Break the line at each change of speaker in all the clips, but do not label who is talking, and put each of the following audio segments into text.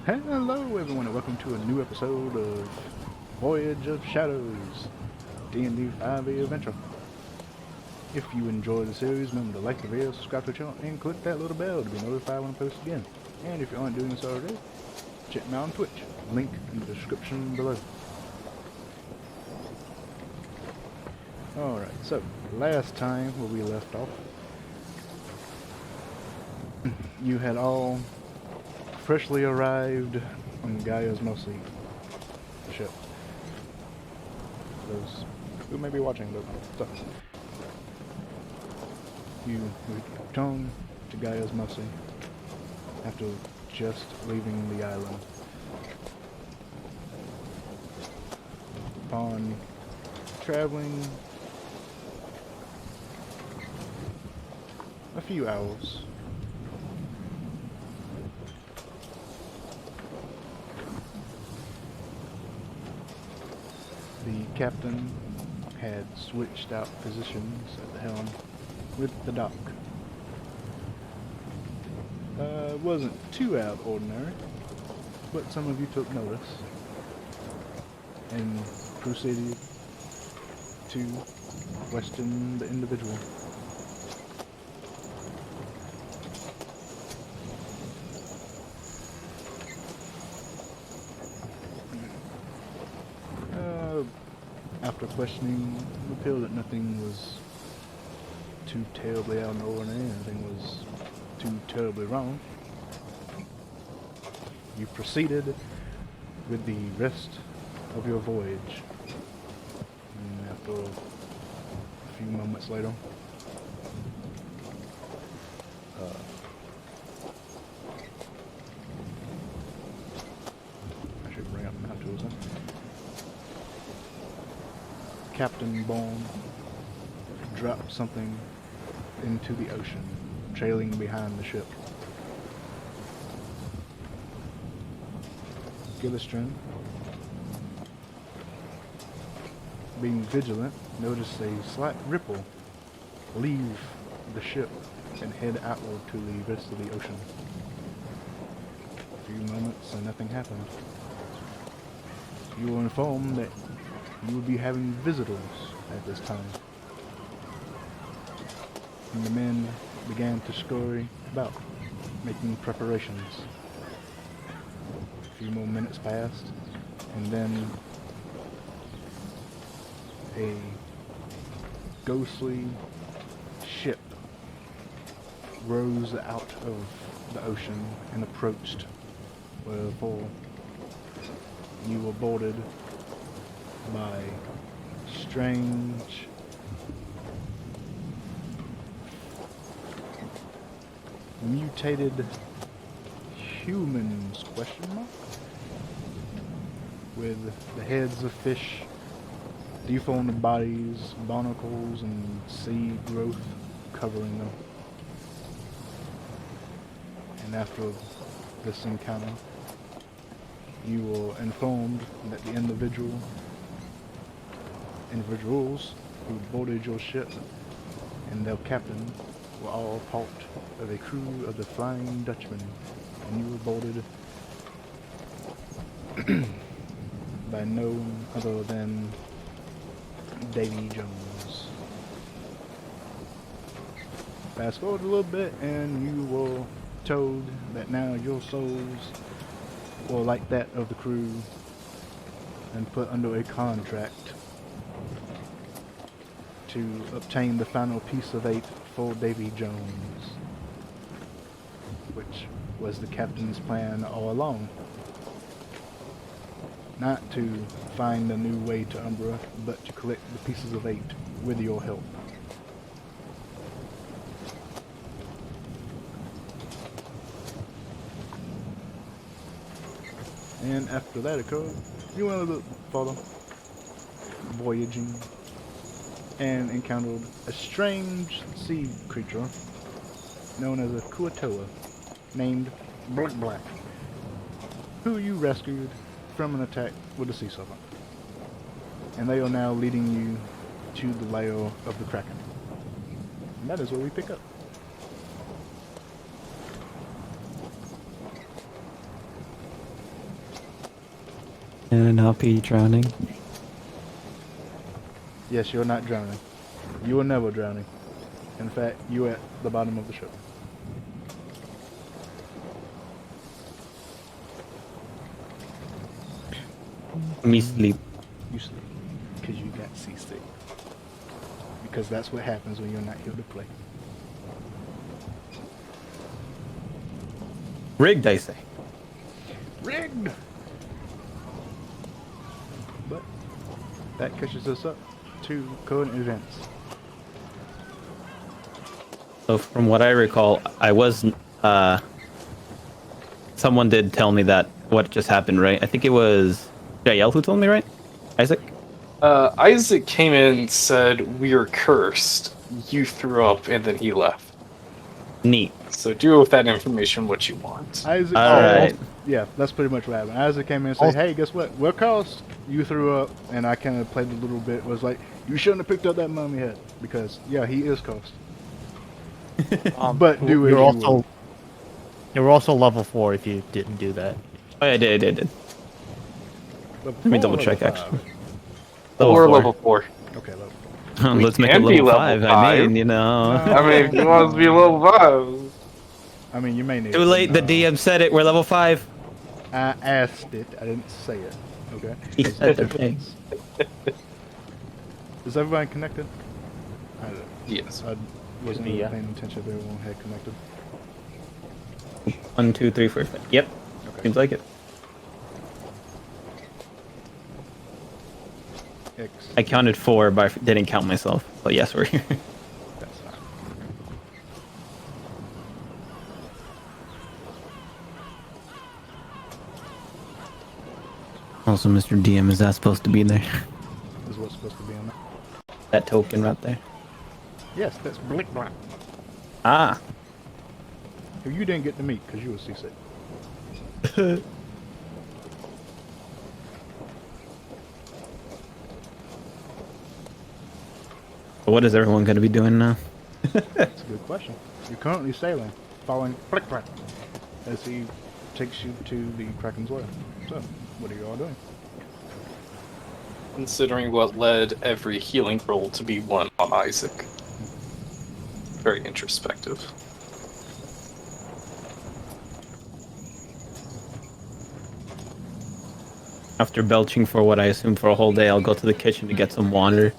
Hello everyone and welcome to a new episode of Voyage of Shadows, D&D 5e adventure. If you enjoy the series, remember to like the video, subscribe to the channel, and click that little bell to be notified when I post again. And if you aren't doing this already, check me out on Twitch, link in the description below. Alright, so last time where we left off, you had all freshly arrived on Gaia's Mosi ship. Those who may be watching, but so you returned to Gaia's Mosi after just leaving the island. Upon traveling a few hours, the captain had switched out positions at the helm with the dock. Wasn't too out of ordinary, but some of you took notice and proceeded to question the individual. After questioning, it appeared that nothing was too terribly out of the ordinary, anything was too terribly wrong. You proceeded with the rest of your voyage. And after a few moments later, I should bring up my tools. Captain Bone dropped something into the ocean, trailing behind the ship. Gillistrin, being vigilant, noticed a slight ripple leave the ship and head outward to the rest of the ocean. A few moments and nothing happened. You were informed that you would be having visitors at this time. And the men began to scurry about, making preparations. A few more minutes passed, and then a ghostly ship rose out of the ocean and approached wherefore you were boarded by strange mutated humans, question mark, with the heads of fish, deformed bodies, barnacles, and sea growth covering them. And after this encounter, you were informed that the individuals who boarded your ship and their captain were all part of a crew of the Flying Dutchman, and you were boarded by no other than Davy Jones. Fast forward a little bit, and you were told that now your souls were like that of the crew and put under a contract to obtain the final piece of 8 for Davy Jones, which was the captain's plan all along. Not to find a new way to Umbra, but to collect the pieces of 8 with your help. And after that occurred, you went a little further, voyaging, and encountered a strange sea creature known as a Kuatoa, named Black, who you rescued from an attack with a sea serpent. And they are now leading you to the lair of the Kraken. And that is where we pick up.
And not be drowning.
Yes, you're not drowning. You are never drowning. In fact, you at the bottom of the ship.
Me sleep.
You sleep. Because you got seasick. Because that's what happens when you're not here to play.
Rigged, I say.
Rigged! But that catches us up to current events.
So from what I recall, I was someone did tell me that what just happened, right? I think it was Jael who told me, right? Isaac?
Isaac came in and said, "We're cursed." You threw up, and then he left.
Neat.
So do with that information what you want.
Isaac
Alright.
yeah, that's pretty much what happened. Isaac came in and said, hey, guess what? We're cursed. You threw up, and I kind of played a little bit. Was like, you shouldn't have picked up that mummy head. Because, yeah, he is cursed. But do it.
You were also level 4 if you didn't do that.
Oh, yeah, I did. Let me double check, actually.
Or level 4.
Okay, level 4.
Let's make it
can be
level
level
5. I
five.
mean, you know.
I mean, if you want us to be level 5.
I mean, you may need
Too late. The DM said it. We're level 5.
I asked it. I didn't say it. Okay?
He
There's
said
a
the thing.
difference. Is everybody connected?
Yes.
I wasn't
be,
really
yeah.
paying attention if everyone had connected.
1, 2, 3, 4, 5. Yep.
Okay.
Seems like it.
X.
I counted 4, but I didn't count myself. But yes, we're here.
That's fine.
Also, Mr. DM, is that supposed to be there?
Is what's supposed to be on that.
That token right there.
Yes, that's Blick Black.
Ah.
Who you didn't get to meet because you were seasick.
What is everyone going to be doing now?
That's a good question. You're currently sailing, following Blick Black as he takes you to the Kraken's lair. So, what are you all doing?
Considering what led every healing roll to be one on Isaac. Very introspective.
After belching for what I assume for a whole day, I'll go to the kitchen to get some water.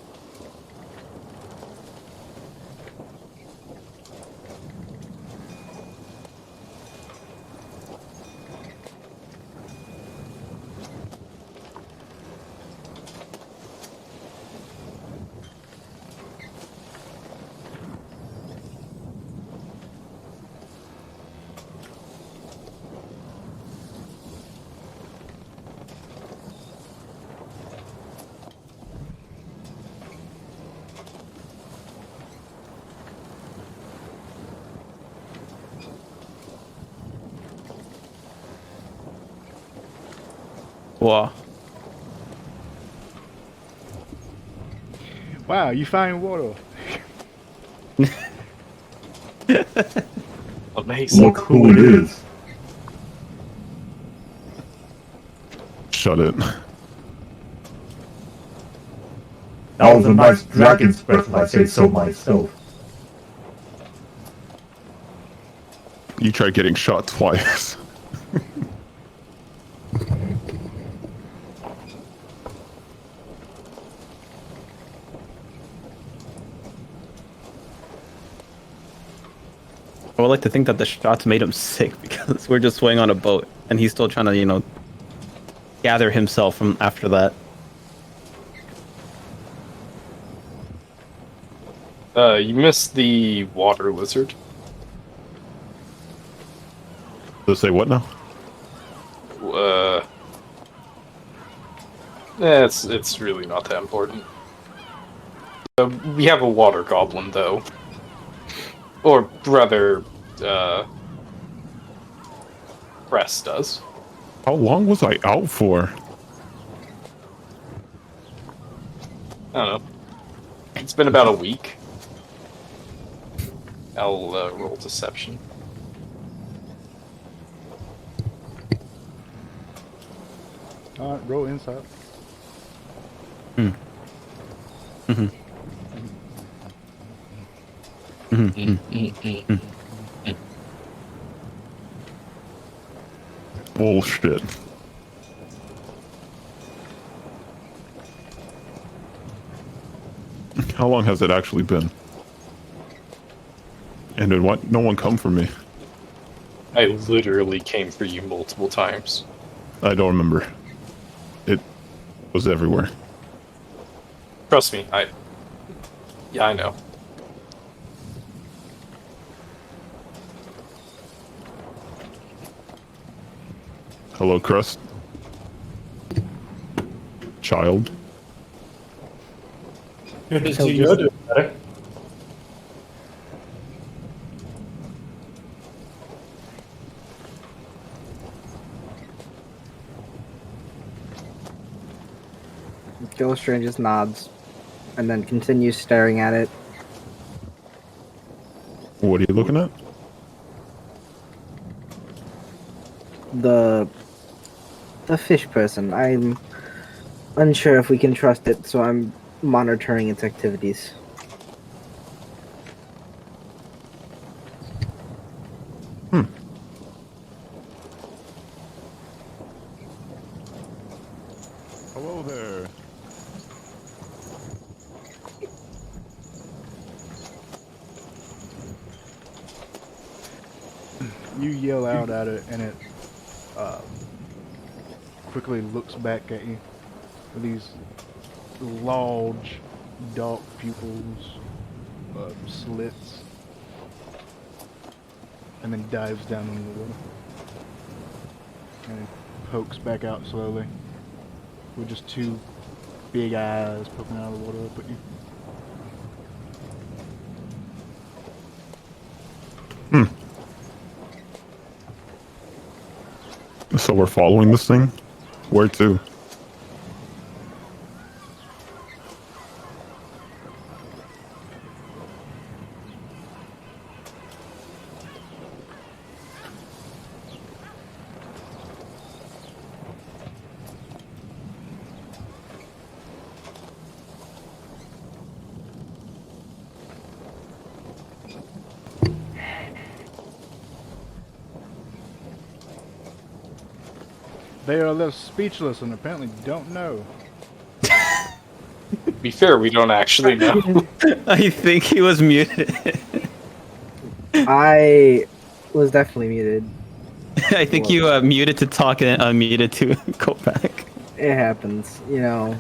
Wow.
Wow, you find water.
Amazing.
Look who it is. Shut it. That was a nice dragon's breath if I say so myself.
You tried getting shot twice.
I would like to think that the shots made him sick because we're just swinging on a boat and he's still trying to, you know, gather himself from after that.
You missed the water lizard.
Does it say what now?
It's really not that important. We have a water goblin, though. Or rather, Press does.
How long was I out for?
I don't know. It's been about a week. I'll roll deception.
Alright, roll insight.
Bullshit. How long has it actually been? And did what? No one come for me.
I literally came for you multiple times.
I don't remember. It was everywhere.
Trust me, yeah, I know.
Hello, Crust. Child.
Good to see you're doing better.
Gillistrand just nods, and then continues staring at it.
What are you looking at?
The fish person. I'm unsure if we can trust it, so I'm monitoring its activities.
Hello there.
You yell out at it, and it quickly looks back at you with these large, dark pupils, slits, and then dives down into the water. And it pokes back out slowly, with just two big eyes poking out of the water up at you.
So we're following this thing? Where to?
They are left speechless and apparently don't know.
To be fair, we don't actually know.
I think he was muted.
I was definitely muted.
I think you muted to talk and unmuted to go back.
It happens, you know.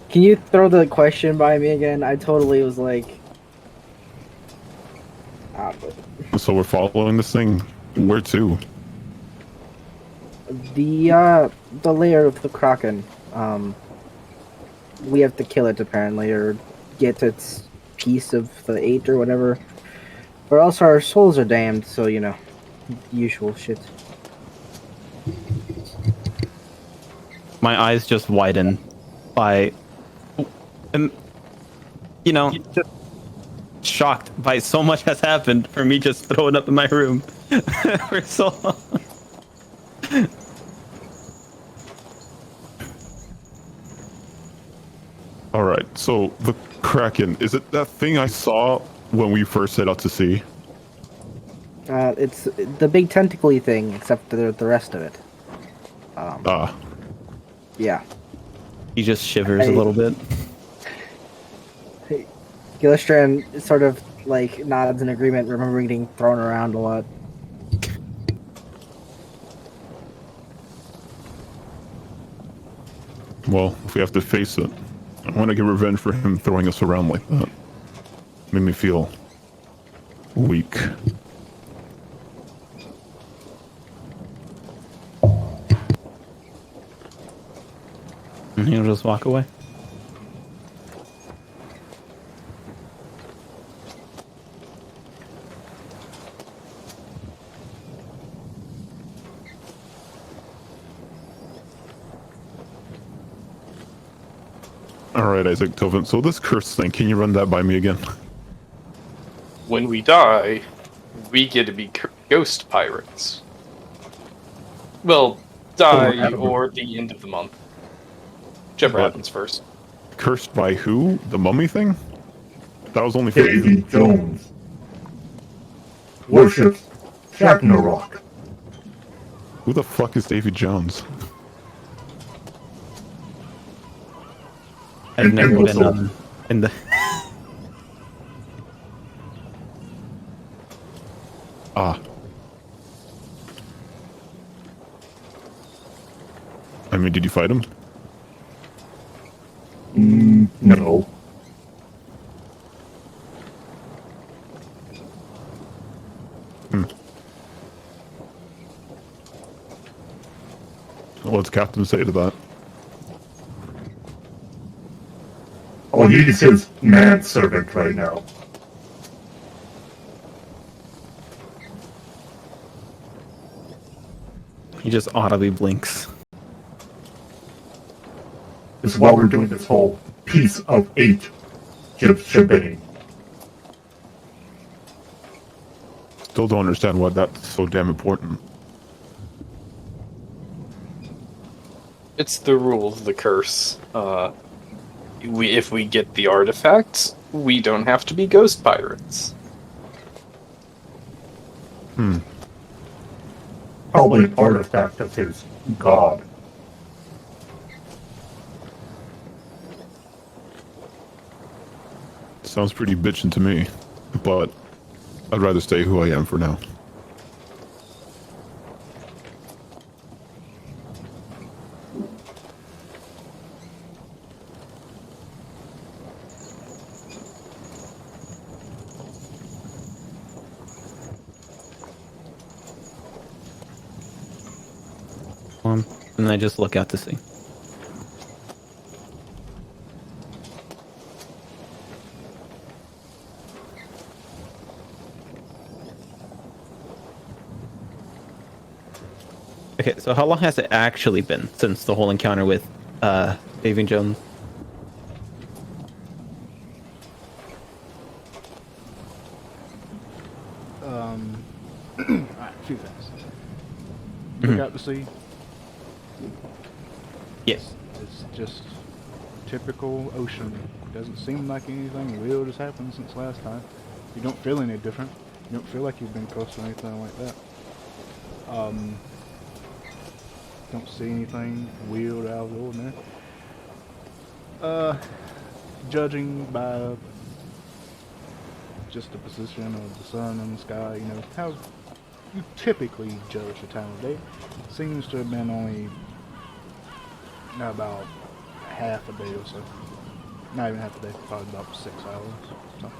Can you throw the question by me again? I totally was like...
So we're following this thing? Where to?
The lair of the Kraken. We have to kill it apparently, or get its piece of the 8 or whatever. Or else our souls are damned, so you know. Usual shit.
My eyes just widen by, you know, just shocked by so much has happened for me just throwing up in my room for so long.
Alright, so the Kraken, is it that thing I saw when we first set out to sea?
It's the big tentacly thing, except the rest of it. Yeah.
He just shivers a little bit.
Gillistrand sort of like nods in agreement, remembering getting thrown around a lot.
Well, if we have to face it, I want to get revenge for him throwing us around like that. Made me feel weak.
And he'll just walk away.
Alright, Isaac Tovin, so this curse thing, can you run that by me again?
When we die, we get to be ghost pirates. Well, die or the end of the month. Whichever
What?
happens first.
Cursed by who? The mummy thing? That was only for
Davy Jones. Worships Shagnarok.
Who the fuck is Davy Jones?
I've never been
Imbecile.
in the.
Ah. I mean, did you fight him?
No.
What's Captain say to that?
Oh, he's his manservant right now.
He just audibly blinks.
This is why we're doing this whole piece of 8 shebang.
Still don't understand why that's so damn important.
It's the rule of the curse. If we get the artifacts, we don't have to be ghost pirates.
Probably an artifact of his god.
Sounds pretty bitchin' to me, but I'd rather stay who I am for now.
And I just look out to sea. Okay, so how long has it actually been since the whole encounter with Davy Jones?
Alright, a few things. Look out to sea.
Yes.
It's just typical ocean. Doesn't seem like anything weird has happened since last time. You don't feel any different. You don't feel like you've been close to anything like that. Don't see anything weird out of the ordinary. Judging by just the position of the sun in the sky, you know, how you typically judge the time of day, seems to have been only about half a day or so. Not even half a day, probably about 6 hours. So.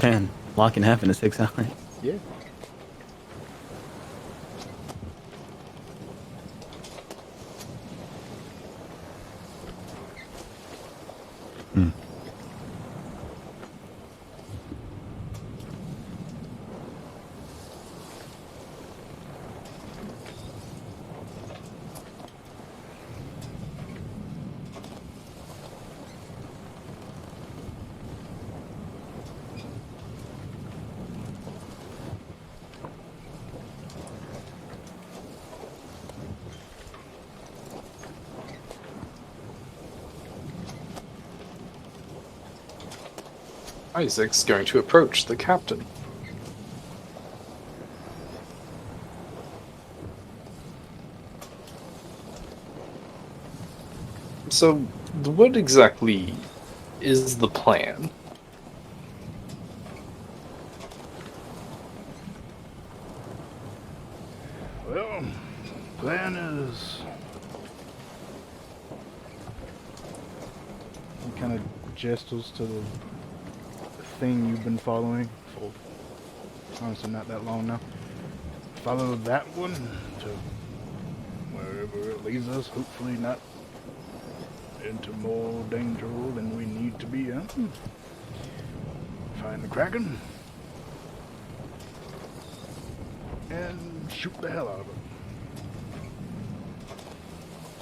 Man, lock in half in 6 hours.
Yeah.
Isaac's going to approach the captain. So, what exactly is the plan?
Well, plan is... He kind of gestures to the thing you've been following for honestly not that long now. Follow that one to wherever it leads us, hopefully not into more danger than we need to be in. Find the Kraken and shoot the hell out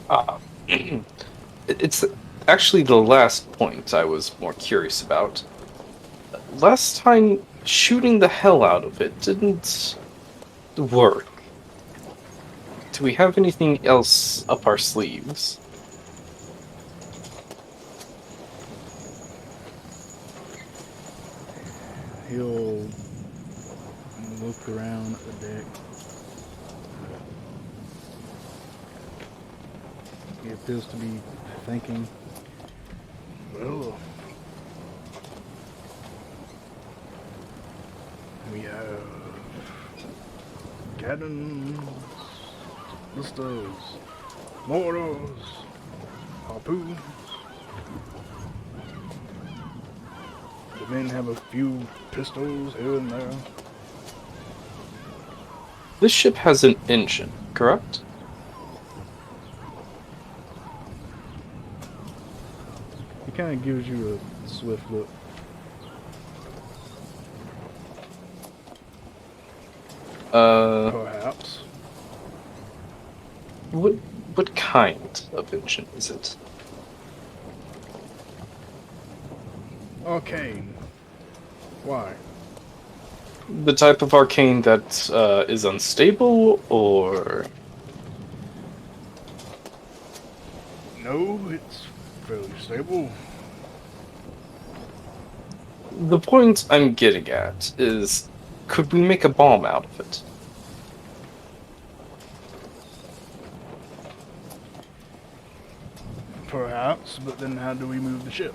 of it.
It's actually the last point I was more curious about. Last time, shooting the hell out of it didn't work. Do we have anything else up our sleeves?
He'll look around at the deck. He appears to be thinking, well, we have cannons, ballistas, mortars, harpoons. The men have a few pistols here and there.
This ship has an engine, correct?
He kind of gives you a swift look. Perhaps.
What kind of engine is it?
Arcane. Why?
The type of arcane that is unstable, or
No, it's fairly stable.
the point I'm getting at is, could we make a bomb out of it?
Perhaps, but then how do we move the ship?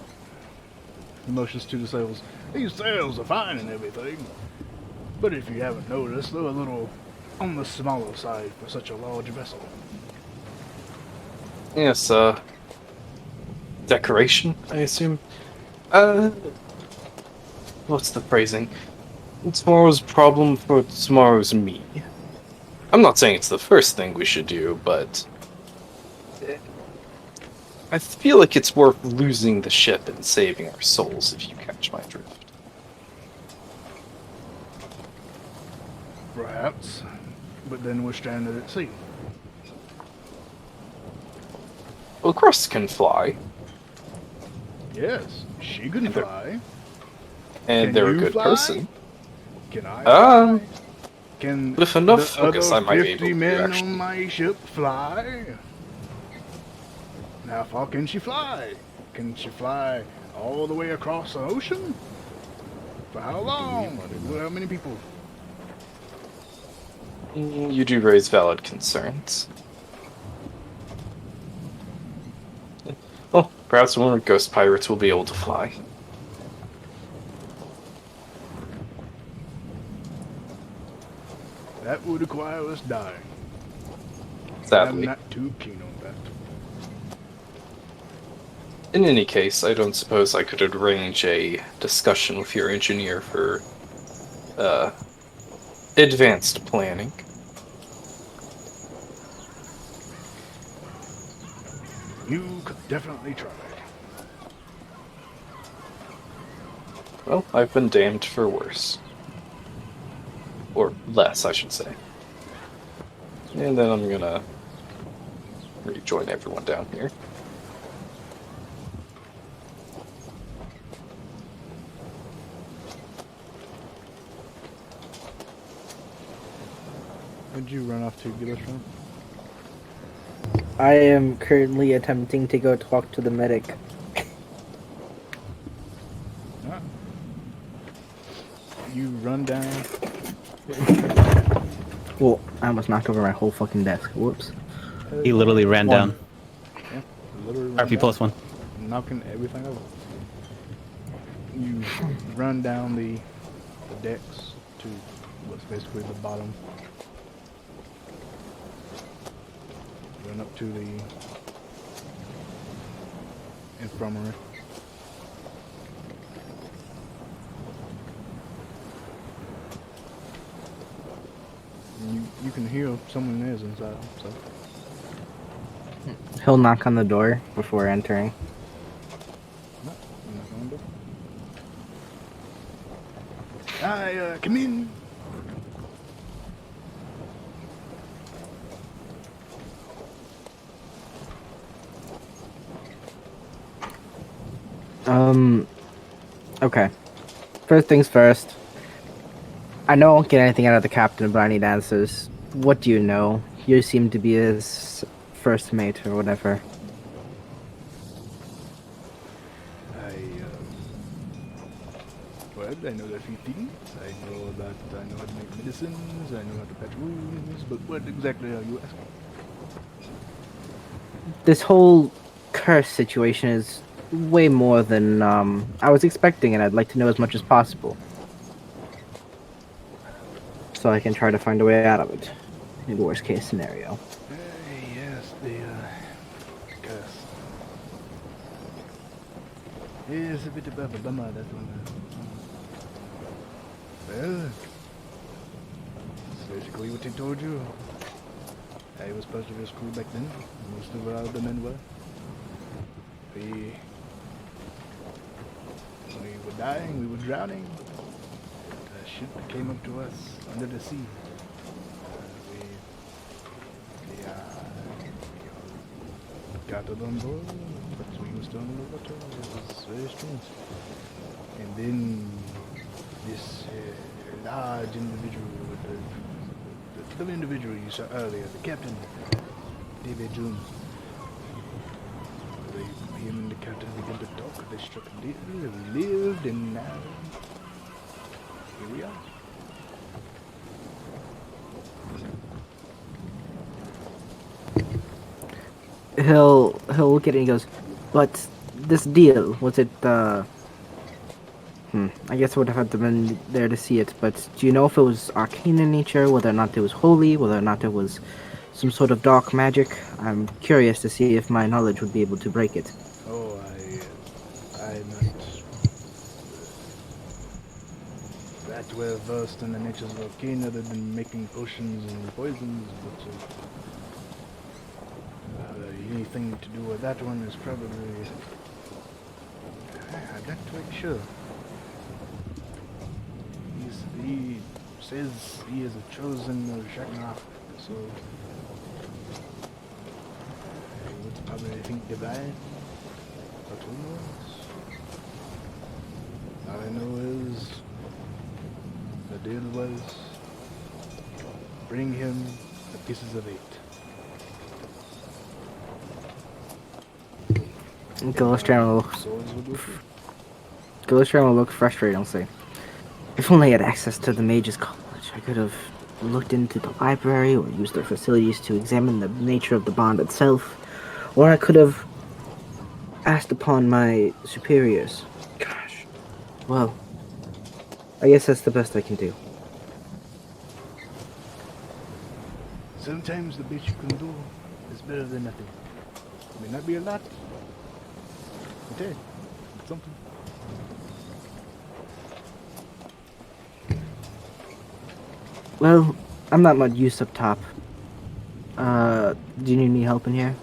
He motions to the sails. These sails are fine and everything, but if you haven't noticed, they're a little on the smaller side for such a large vessel.
Yes, decoration, I assume. What's the phrasing? Tomorrow's problem for tomorrow's me. I'm not saying it's the first thing we should do, but I feel like it's worth losing the ship and saving our souls, if you catch my drift.
Perhaps, but then we're stranded at sea.
Well, Crust can fly,
Yes, she can fly.
and
Can
they're a
you
good
fly?
person.
Can I
Um,
fly? Can
with enough
the
focus,
other
I might be
50
able to
men
actually.
on my ship fly? How far can she fly? Can she fly all the way across the ocean? For how long? How many people?
You do raise valid concerns. Well, perhaps one of ghost pirates will be able to fly.
That would require us dying. I'm
Sadly.
not too keen on that.
In any case, I don't suppose I could arrange a discussion with your engineer for advanced planning.
You could definitely try.
Well, I've been damned for worse. Or less, I should say. And then I'm gonna rejoin everyone down here.
Where'd you run off to get us from?
I am currently attempting to go talk to the medic.
Ah. You run down.
Well, I almost knocked over my whole fucking desk. Whoops.
He literally ran
One.
down.
Yeah, literally run
RP
down,
plus one.
knocking everything over. You run down the decks to what's basically the bottom. Run up to the infirmary. You can hear someone is inside, so
He'll knock on the door before entering.
no, I'm not going to. Hi, come in.
Okay. First things first. I know I won't get anything out of the captain, but I need answers. what do you know? You seem to be his first mate or whatever.
Well, I know a few things. I know how to make medicines, I know how to patch wounds, but what exactly are you asking?
This whole curse situation is way more than I was expecting, and I'd like to know as much as possible. So I can try to find a way out of it. In the worst case scenario.
Yes, the curse. It's a bit of a bummer, that one. Well, it's basically what he told you. I was part of his crew back then. Most of our other men were. We were dying, we were drowning. A ship came up to us under the sea. We got it on board, but we were still in the water. It was very strange. And then this large individual, the individual you saw earlier, the captain, David Jones. Him and the captain began to talk. They struck a deal. We lived, and now here we are.
He'll look at it and he goes, but this deal, was it I guess I would have had to been there to see it, but do you know if it was arcane in nature, whether or not it was holy, whether or not it was some sort of dark magic? I'm curious to see if my knowledge would be able to break it.
Oh, I'm not that well versed in the natures of arcane other than making potions and poisons, but anything to do with that one is probably... I'm not quite sure. He says he is a chosen of Shaknaf, so... I would probably think divine, but who knows? All I know is the deal was bring him the pieces of 8.
Gillistran
Souls will go free.
will look frustrated and say, if only I had access to the Mage's College, I could have looked into the library or used their facilities to examine the nature of the bond itself, or I could have asked upon my superiors. Gosh. Well, I guess that's the best I can do.
Sometimes the best you can do is better than nothing. It may not be a lot, but hey, it's something.
Well, I'm not much use up top. Do you need any help in here?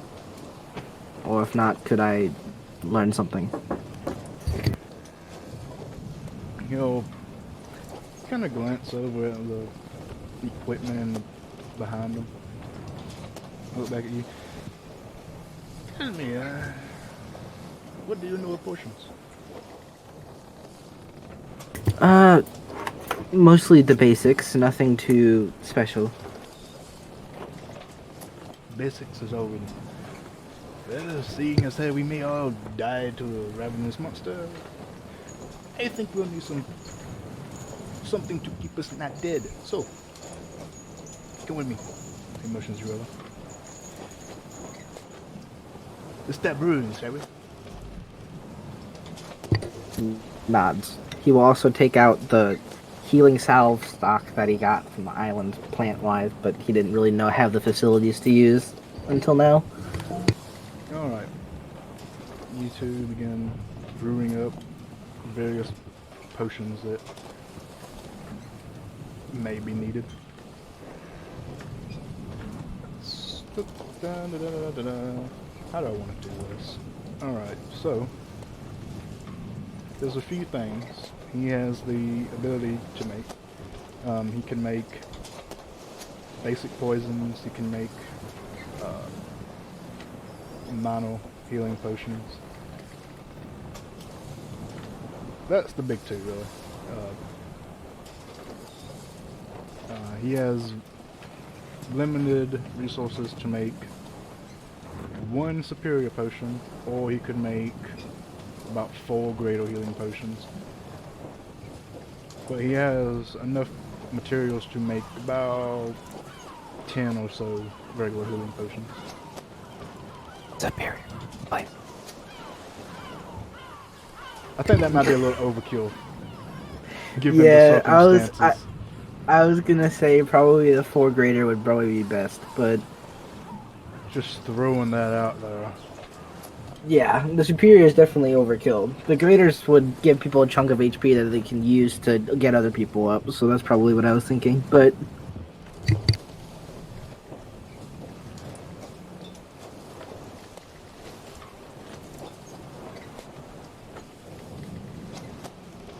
Or if not, could I learn something?
He'll kind of glance over at the equipment behind him. Look back at you. Tell me, what do you know of potions?
Mostly the basics, nothing too special.
Basics is all we need. Well, seeing as how we may all die to a ravenous monster, I think we'll need something to keep us not dead. So, come with me. He motions you over. Let's start brewing, shall we?
Nods. He will also take out the healing salve stock that he got from the island plant-wise, but he didn't really have the facilities to use until now.
Alright. You two begin brewing up various potions that may be needed. How do I want to do this? Alright, so there's a few things he has the ability to make. He can make basic poisons, he can make mono healing potions. That's the big two, really. He has limited resources to make one superior potion, or he could make about 4 greater healing potions. But he has enough materials to make about 10 or so regular healing potions.
Superior. Like,
I think that might be a little overkill. Given
Yeah,
the
I was
circumstances.
I was gonna say probably the 4 grader would probably be best, but
Just throwing that out there.
yeah, the superior is definitely overkill. The graders would give people a chunk of HP that they can use to get other people up, so that's probably what I was thinking. But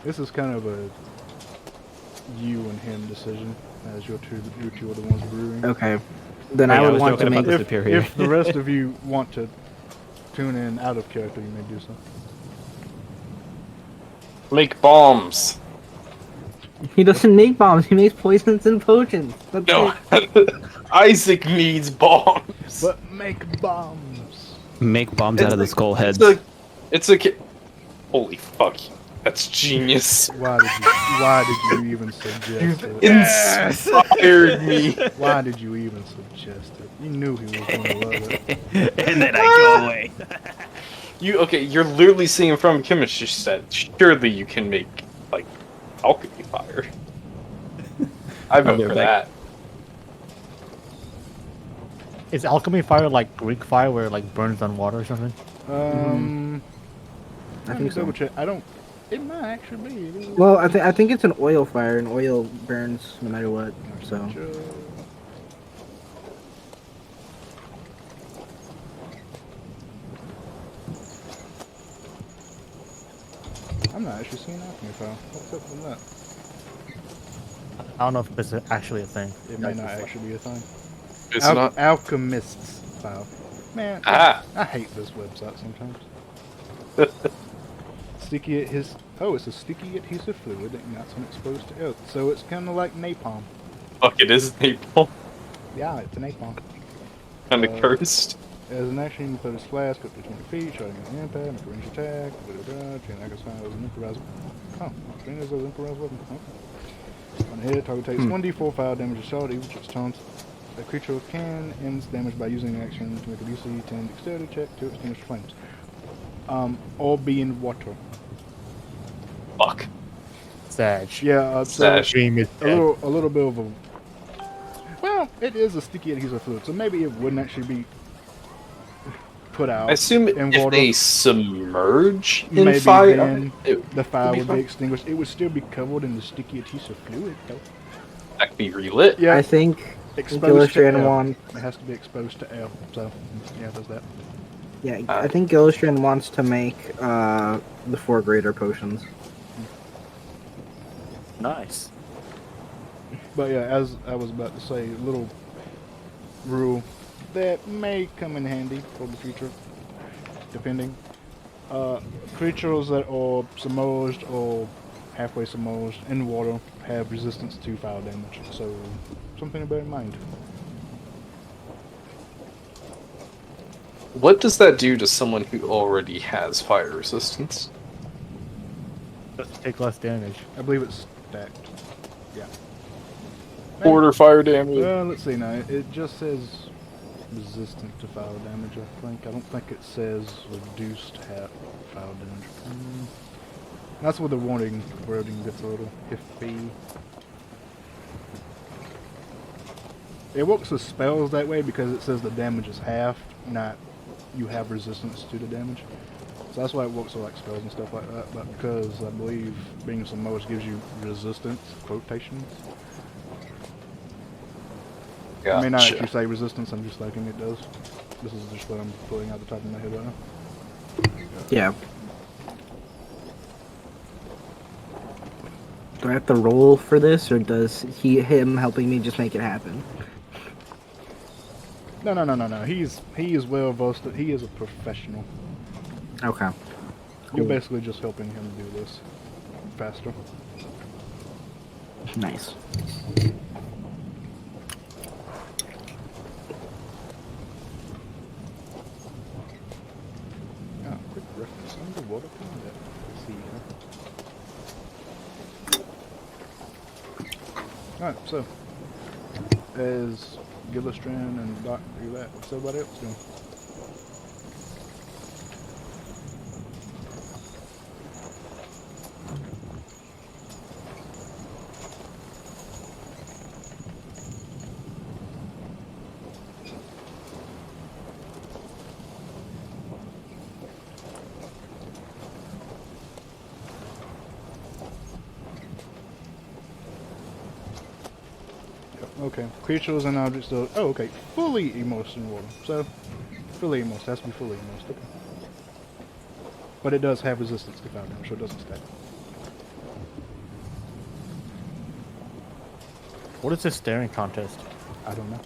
This is kind of a you and him decision, as you two are the ones brewing.
okay, then
Yeah,
I
I
would
was
want to
joking
make
about the superior.
If the rest of you want to tune in out of character, you may do so.
Make bombs.
He doesn't make bombs. He makes poisons and potions. That's
No,
it.
Isaac needs bombs.
But make bombs!
make bombs out of the skull heads.
It's a holy fuck. That's genius.
Why did you even suggest it?
Inspired me.
Why did you even suggest it? You knew he was gonna love it.
And then I go away.
You're literally seeing from chemistry set. Surely you can make like alchemy fire. I vote
be
for
right back.
that.
Is alchemy fire like Greek fire where it like burns on water or something?
I think so.
Double check. I don't. It might actually be.
Well, I think it's an oil fire, and oil burns no matter what. So
I'm not actually seeing alchemy file. What's up with that?
I don't know if it's actually a thing.
It may not actually be a thing.
It's not.
Alchemist's file. Man,
Ah.
I hate this website sometimes. Sticky it's a sticky adhesive fluid that knocks when exposed to earth. So it's kind of like napalm.
Fuck, it is April.
Yeah, it's a napalm.
Kind of cursed.
As an action, you put his flask up to 20 feet, shooting an impact, make a ranged attack, chain attack sign as an improvised. Oh, chain as an improvised weapon. Okay. On a hit, target takes 1d4 fire damage to shot, each its turns. A creature can end damage by using an action to make a DC 10 dexterity check to extinguish flames. Or be in water.
Fuck.
Sag.
Yeah,
Sag.
Dream is
a
dead.
little bit of a. Well, it is a sticky adhesive fluid, so maybe it wouldn't actually be put out
I assume
in
if
water.
they submerge in
Maybe
fire,
then the fire
be
would
fine.
be extinguished. It would still be covered in the sticky adhesive fluid, though.
that could be relit.
Yeah,
I think
exposed to
Gillistrand
air.
wants.
It has to be exposed to air, so yeah, there's that.
Yeah, I think Gillistrand wants to make the 4 greater potions.
Nice.
But yeah, as I was about to say, a little rule that may come in handy for the future, depending. Creatures that are submerged or halfway submerged in water have resistance to fire damage, so something to bear in mind.
What does that do to someone who already has fire resistance?
Just take less damage.
I believe it's stacked. Yeah.
Quarter fire damage.
Let's see now. It just says resistant to fire damage, I think. I don't think it says reduced fire damage. That's where the wording gets a little iffy. It works with spells that way because it says the damage is half, not you have resistance to the damage. So that's why it works with like spells and stuff like that. But because I believe being submerged gives you resistance, quotations. I may not
Gotcha.
actually say resistance, I'm just thinking it does. This is just what I'm pulling out the top of my head right now.
Yeah. Do I have to roll for this, or does him helping me just make it happen?
No. He is well versed. He is a professional.
Okay.
You're
Cool.
basically just helping him do this faster.
Nice.
Alright, so as Gillistrand and Doc do that, what's everybody else doing? Okay, creatures and objects though. Oh, okay, fully immersed in water. So, fully immersed, has to be fully immersed. Okay. But it does have resistance to fire damage, so it doesn't stack.
What is this staring contest?
I don't know.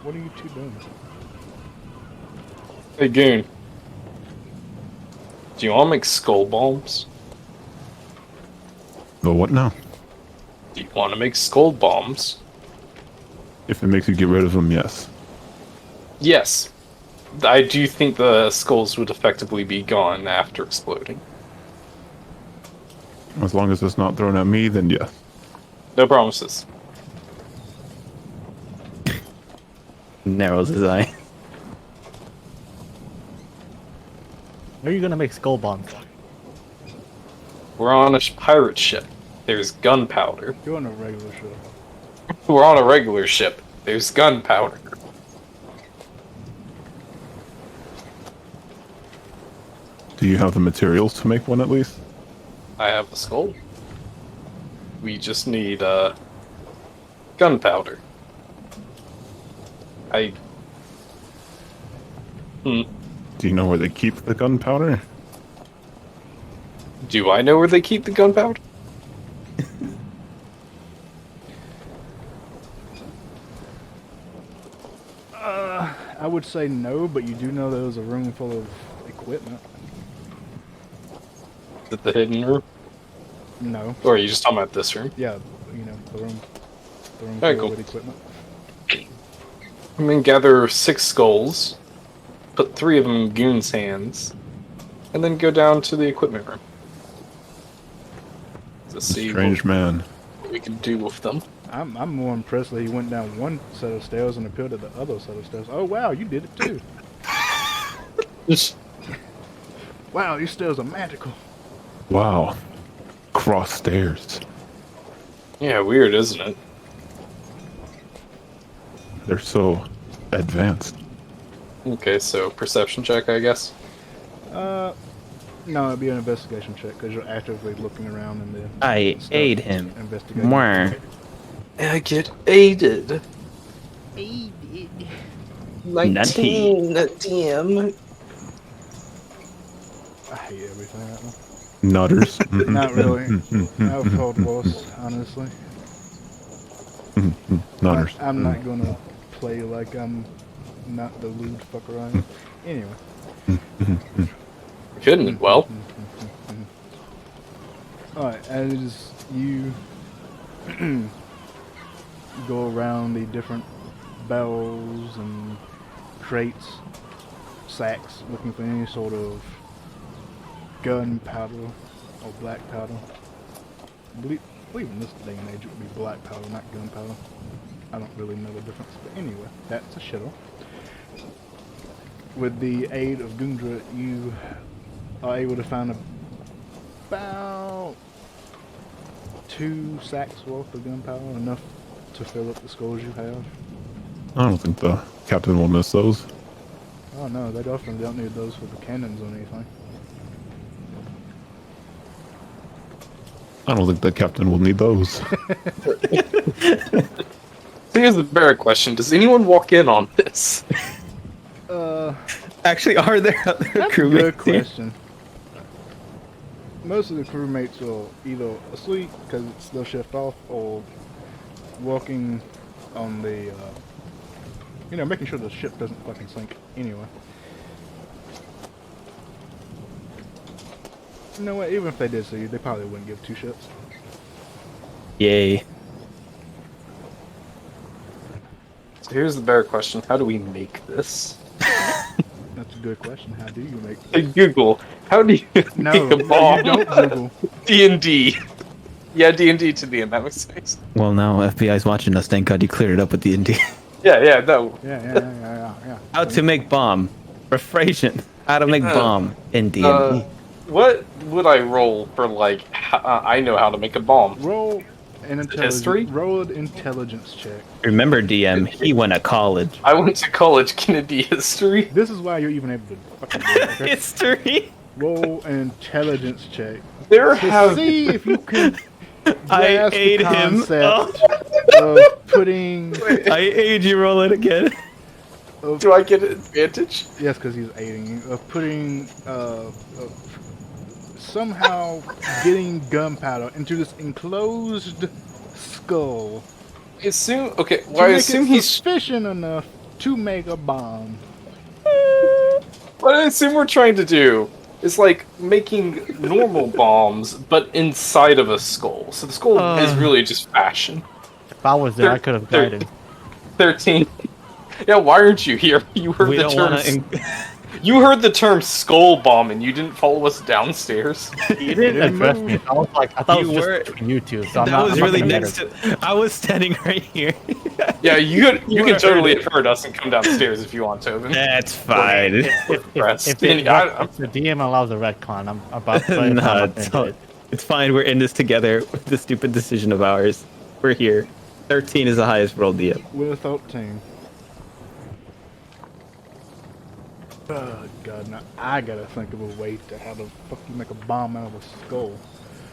What are you two doing?
Hey, Goon. Do you want to make skull bombs?
But what now?
Do you want to make skull bombs?
If it makes you get rid of them, yes.
Yes. I do think the skulls would effectively be gone after exploding.
As long as it's not thrown at me, then yes.
No promises.
Narrows his eye.
Where are you gonna make skull bombs?
We're on a pirate ship. There's gunpowder.
You're on a regular show.
We're on a regular ship. There's gunpowder.
Do you have the materials to make one at least?
I have a skull. We just need gunpowder.
Do you know where they keep the gunpowder?
Do I know where they keep the gunpowder?
I would say no, but you do know there's a room full of equipment.
Is it the hidden room?
No.
Or are you just talking about this room?
Yeah, you know, the room
Alright,
full
cool.
with equipment.
I'm gonna gather 6 skulls, put 3 of them in Goon's hands, and then go down to the equipment room. To see
Strange man.
what we can do with them.
I'm more impressed that he went down one set of stairs and appeared at the other set of stairs. Oh wow, you did it too. Wow, these stairs are magical.
Wow. Cross stairs.
Yeah, weird, isn't it?
They're so advanced.
Okay, so perception check, I guess.
No, it'd be an investigation check because you're actively looking around and then
I aid him.
investigating.
Mwah.
I get aided.
Aided.
19 DM.
I hate everything right now.
Nutters.
Not really. I've felt worse, honestly.
Nutters.
I'm not gonna play like I'm not the lewd fucker I am. Anyway.
Couldn't, well.
Alright, as you go around the different barrels and crates, sacks, looking for any sort of gunpowder or black powder. I believe in this day and age it would be black powder, not gunpowder. I don't really know the difference, but anyway, that's a shittle. With the aid of Gundra, you are able to find about 2 sacks worth of gunpowder, enough to fill up the skulls you have.
I don't think the captain will miss those.
Oh no, they definitely don't need those for the cannons or anything.
I don't think the captain will need those.
Here's the better question. Does anyone walk in on this?
Actually, are there other
That's a
crewmates
good
here?
question. Most of the crewmates are either asleep because it's their shift off, or walking on the, you know, making sure the ship doesn't fucking sink anyway. You know what, even if they did see you, they probably wouldn't give 2 shits.
Yay.
So here's the better question. How do we make this?
That's a good question. How do you make?
Hey, Google, how do you
No,
make a
you
bomb?
don't Google.
D&D. Yeah, D&D to the end. That makes sense.
Well, now FBI's watching us. Thank God you cleared it up with D&D.
Yeah, no.
Yeah.
How to make bomb. Refraction. How to make bomb in D&D.
What would I roll for like? I know how to make a bomb.
Roll an
History?
Roll an intelligence check.
Remember, DM, he went to college.
I went to college. Can it be history?
This is why you're even able to fucking do it. Okay?
History?
Roll an intelligence check
There
to
have.
see if you can
I
grasp the
aid him.
concept of putting.
I aid you, roll it again.
Do I get an advantage?
Yes, because he's aiding you. Of putting somehow getting gunpowder into this enclosed skull.
I assume. Okay.
To
Well, I
make
assume
it
he's.
sufficient enough to make a bomb.
What I assume we're trying to do is like making normal bombs, but inside of a skull. So the skull is really just fashion.
If I was there, I could have guided.
13. Yeah, why aren't you here? You heard
We
the
don't
term.
want to.
You heard the term skull bomb, and you didn't follow us downstairs.
You didn't address me. I was like, I thought it
You
was
were-
just between you two. So I'm
That
not,
was
I'm not
really
gonna
next
matter.
to. I was standing right here.
Yeah, you
would've
can totally
heard
have heard us and come downstairs if you want, Tobin.
That's fine.
Press.
If
Danny,
the DM allows a retcon, I'm about to play.
Nah, it's fine. We're in this together with the stupid decision of ours. We're here. 13 is the highest roll DM.
With a 13. Oh god, now I gotta think of a way to how the fuck you make a bomb out of a skull.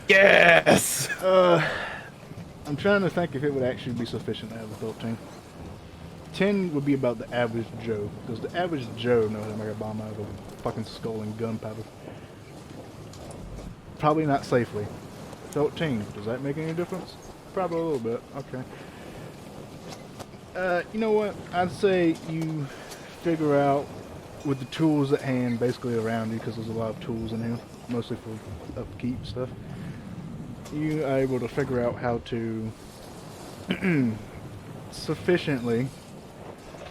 Yes!
I'm trying to think if it would actually be sufficient to have a 13. 10 would be about the average Joe, because the average Joe knows how to make a bomb out of a fucking skull and gunpowder. Probably not safely. 13, does that make any difference? Probably a little bit, okay. You know what, I'd say you figure out with the tools at hand basically around you, because there's a lot of tools in here, mostly for upkeep stuff. You are able to figure out how to sufficiently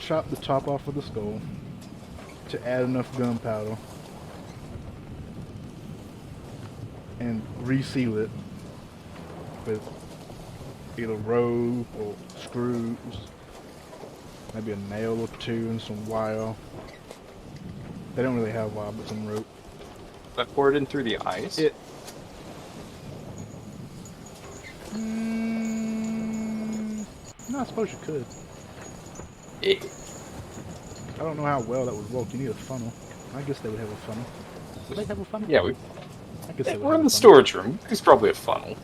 chop the top off of the skull to add enough gunpowder and reseal it with either rope or screws, maybe a nail or two and some wire. They don't really have wire, but some rope.
That poured in through the eyes.
No, I suppose you could. I don't know how well that would work. You need a funnel. I guess they would have a funnel. Do they have a funnel?
Yeah,
I guess they would
we're
have
in
a
the
funnel.
storage room. There's probably a funnel.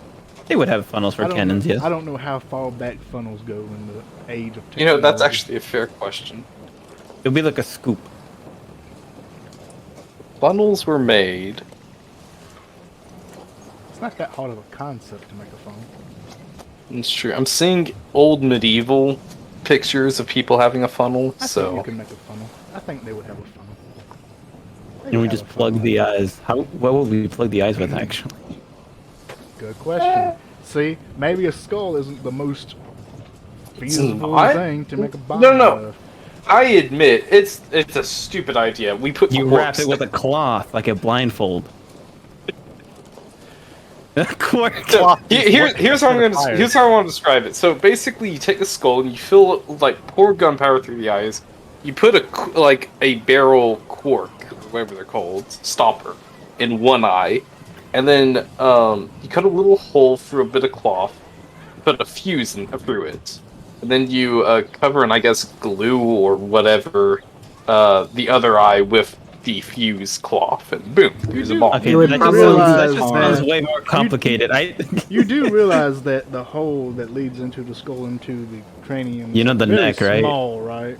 They would have funnels for
I don't
cannons,
know,
yes.
I don't know how far back funnels go in the age of technology.
You know, that's actually a fair question.
It'll be like a scoop.
Funnels were made.
It's not that hard of a concept to make a funnel.
It's true. I'm seeing old medieval pictures of people having a funnel,
I think
so
you can make a funnel. I think they would have a funnel. They
And we
would
just
have a
plug
funnel.
the eyes. What would we plug the eyes with, actually?
Good question. See, maybe a skull isn't the most feasible
not?
thing to make a bomb
No.
out of.
I admit it's a stupid idea. We put
You
corks
wrap it with a cloth, like a blindfold. Cork.
Here's how I'm gonna
Fire.
here's how I want to describe it. So basically, you take the skull and you fill it with, like, pour gunpowder through the eyes. You put a barrel cork, or whatever they're called, stopper, in one eye, and then you cut a little hole through a bit of cloth, put a fuse through it, and then you cover and I guess glue or whatever the other eye with the fuse cloth, and boom, here's a bomb.
Okay,
You would
that
probably
just
realize-
sounds way more complicated.
You do realize that the hole that leads into the skull into the cranium
You know
is
the
very
neck, right?
small, right?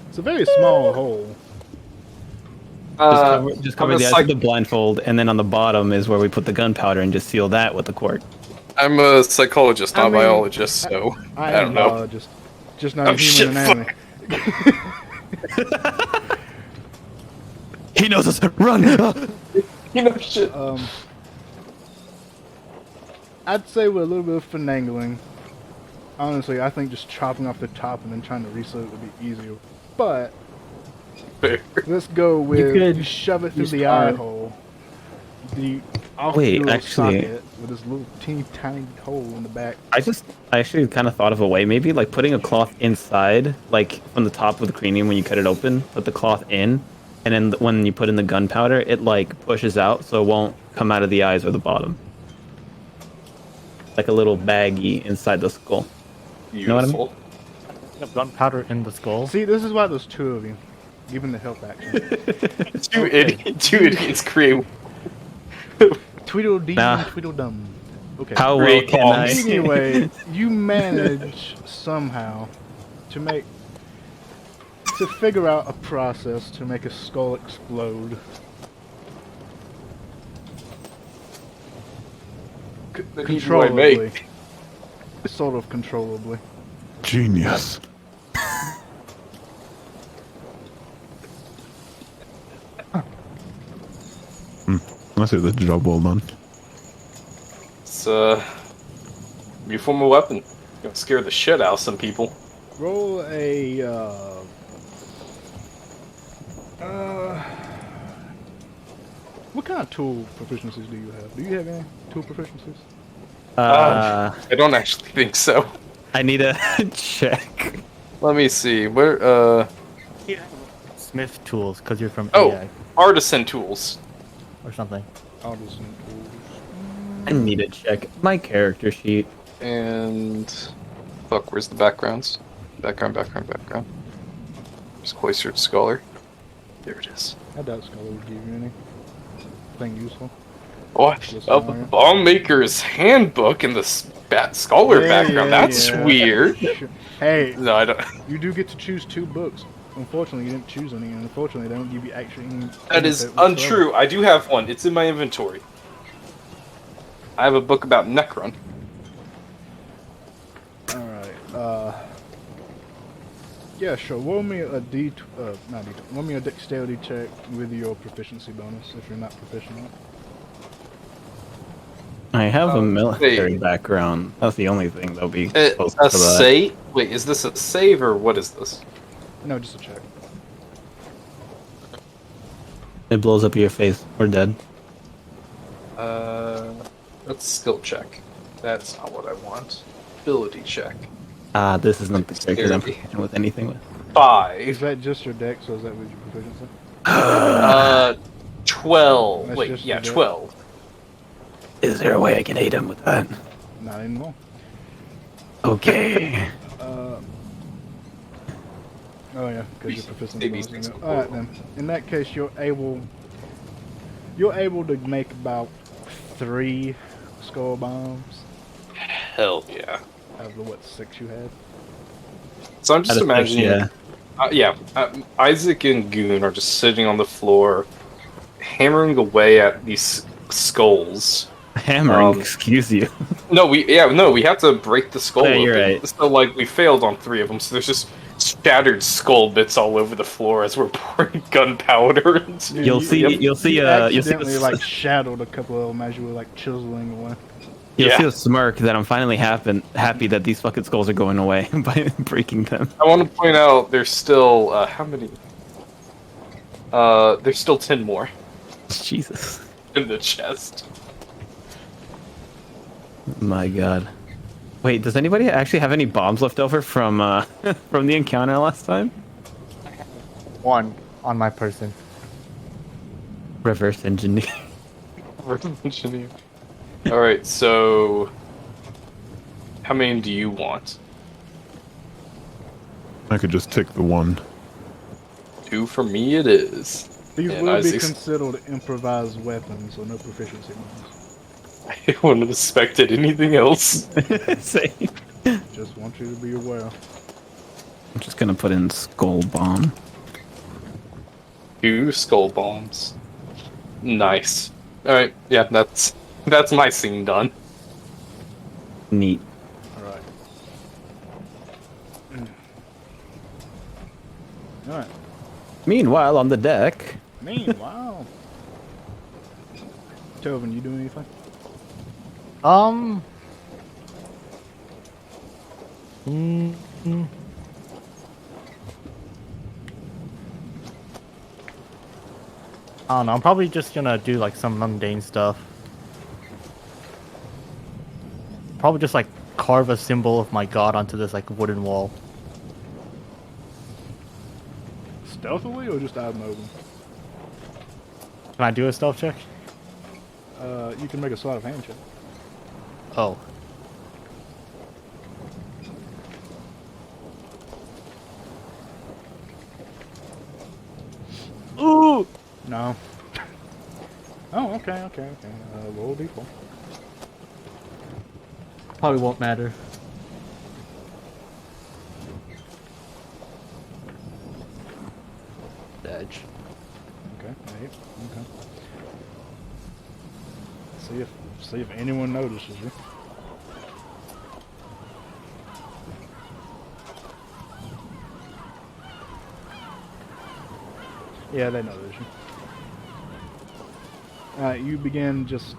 It's a very small hole.
Just cover
I'm
the
a
eyes
psych-
with the blindfold, and then on the bottom is where we put the gunpowder and just seal that with the cork.
I'm a psychologist, not
I
a
mean,
biologist, so I
am
don't know.
biologist, just not
Oh,
a human
shit,
anatomy.
He knows us. Run!
You know, shit.
I'd say with a little bit of finagling. Honestly, I think just chopping off the top and then trying to reseal it would be easier. But
fair.
Let's go with
could
you shove it through
use
the eye
fire.
hole. The off
Wait,
the
actually-
socket with this little teeny tiny hole in the back.
I actually kind of thought of a way, maybe like putting a cloth inside, like from the top of the cranium when you cut it open, put the cloth in, and then when you put in the gunpowder, it like pushes out so it won't come out of the eyes or the bottom. Like a little baggie inside the skull. know what I mean?
Beautiful.
Gunpowder in the skull.
See, this is why there's two of you. Given the help action.
Two idiots create.
Tweedledee
Nah.
and Tweedledum. Okay.
How well
Great
can I?
bombs.
Anyway, you manage somehow to figure out a process to make a skull explode. Controllably. Sort of controllably.
Genius. I say the job well done.
It's new form of weapon. Gonna scare the shit out of some people.
Roll a what kind of tool proficiencies do you have? Do you have any tool proficiencies?
I don't actually think so.
I need a check.
Let me see. Where
Smith tools, because you're from
Oh.
AI
artisan tools.
or something.
Artisan tools.
I need a check. My character sheet.
And fuck, where's the backgrounds? Background. There's cloistered scholar. There it is.
I doubt Scholar would give you anything useful.
Oh,
Yes,
a
Mario.
bomb maker's handbook in the scholar
Yeah,
background.
yeah,
That's
yeah.
weird.
Sure. Hey,
No, I don't.
you do get to choose 2 books. Unfortunately, you didn't choose any, and unfortunately, they don't give you actually any.
That is
benefit whatsoever.
untrue. I do have one. It's in my inventory. I have a book about Necron.
Alright, yeah, sure. Roll me a not D. Roll me a dexterity check with your proficiency bonus if you're not proficient.
I have a military
wait.
background. That's the only thing that'll be
A
close to that.
save? Wait, is this a save or what is this?
No, just a check.
It blows up your face. We're dead.
That's skill check. That's not what I want. Ability check.
This is not the character I'm
Dexterity.
proficient with anything with.
Is
5.
that just your dex, or is that with your proficiency?
12.
That's
Wait,
just
yeah,
your dex?
12.
Is there a way I can aid him with that?
Not anymore.
Okay.
Oh yeah, because your proficiency
Maybe
bonus.
six
All right then. In that case, you're able to make about 3 skull bombs
Hell yeah.
out of the 6 you had.
So I'm just imagining.
Yeah.
Isaac and Goon are just sitting on the floor, hammering away at these skulls.
Hammering. Excuse you.
No, we have to break the skull
Yeah, you're
open.
right.
So like we failed on 3 of them. So there's just shattered skull bits all over the floor as we're pouring gunpowder. into
You'll see.
Yep.
You'll see.
You
You'll see.
accidentally like shadowed a couple of them as you were like chiseling away.
You'll
Yeah.
see a smirk that I'm finally happy that these fucking skulls are going away by breaking them.
I want to point out there's still how many? There's still 10 more
Jesus.
in the chest.
My God. Wait, does anybody actually have any bombs left over from from the encounter last time?
One on my person.
Reverse engineer.
All right, so how many do you want?
I could just take the one.
2 for me it is.
These
And
will be
Isaac's-
considered improvised weapons, so no proficiency bonus.
I wouldn't have expected anything else.
Same.
Just want you to be aware.
I'm just gonna put in skull bomb.
2 skull bombs. Nice. All right, yeah, that's my scene done.
Neat.
Alright. Alright.
Meanwhile, on the deck.
Meanwhile. Tovin, you doing anything?
I don't know. I'm probably just gonna do like some mundane stuff. Probably just like carve a symbol of my god onto this like wooden wall.
Stealthily or just out of mobile?
Can I do a stealth check?
You can make a sleight of hand check.
Oh. Ooh!
No. Oh, okay. Roll d4.
Probably won't matter. Edge.
Okay, 8. Okay. See if anyone notices you. Yeah, they notice you. You begin just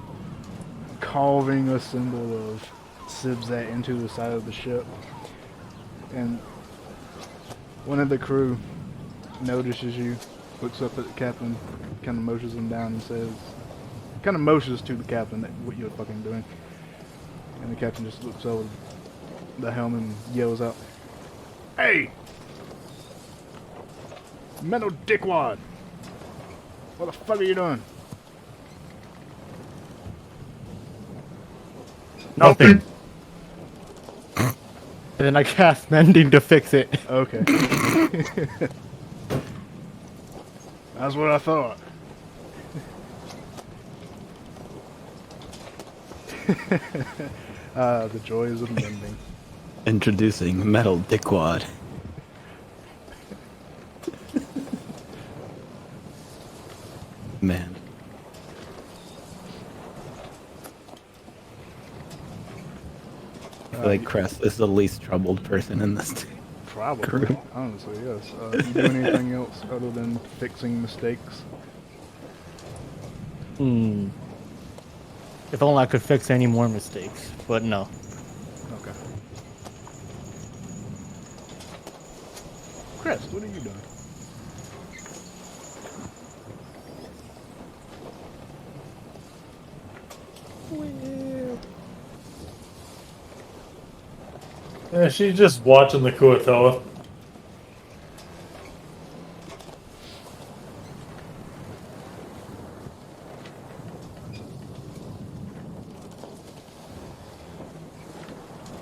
carving a symbol of Sibzat into the side of the ship, and one of the crew notices you, looks up at the captain, kind of motions him down and says, kind of motions to the captain that what you're fucking doing, and the captain just looks over the helm and yells out, "Hey! Metal dickwad! What the fuck are you doing?"
Nothing.
And then I cast mending to fix it.
Okay. That's what I thought. The joys of mending.
Introducing metal dickwad. Man. I feel like Crest is the least troubled person in this team.
Probably,
Correct.
honestly, yes. You do anything else other than fixing mistakes?
If only I could fix any more mistakes, but no.
Okay. Crest, what are you doing?
Yeah, she's just watching the Kuatoa.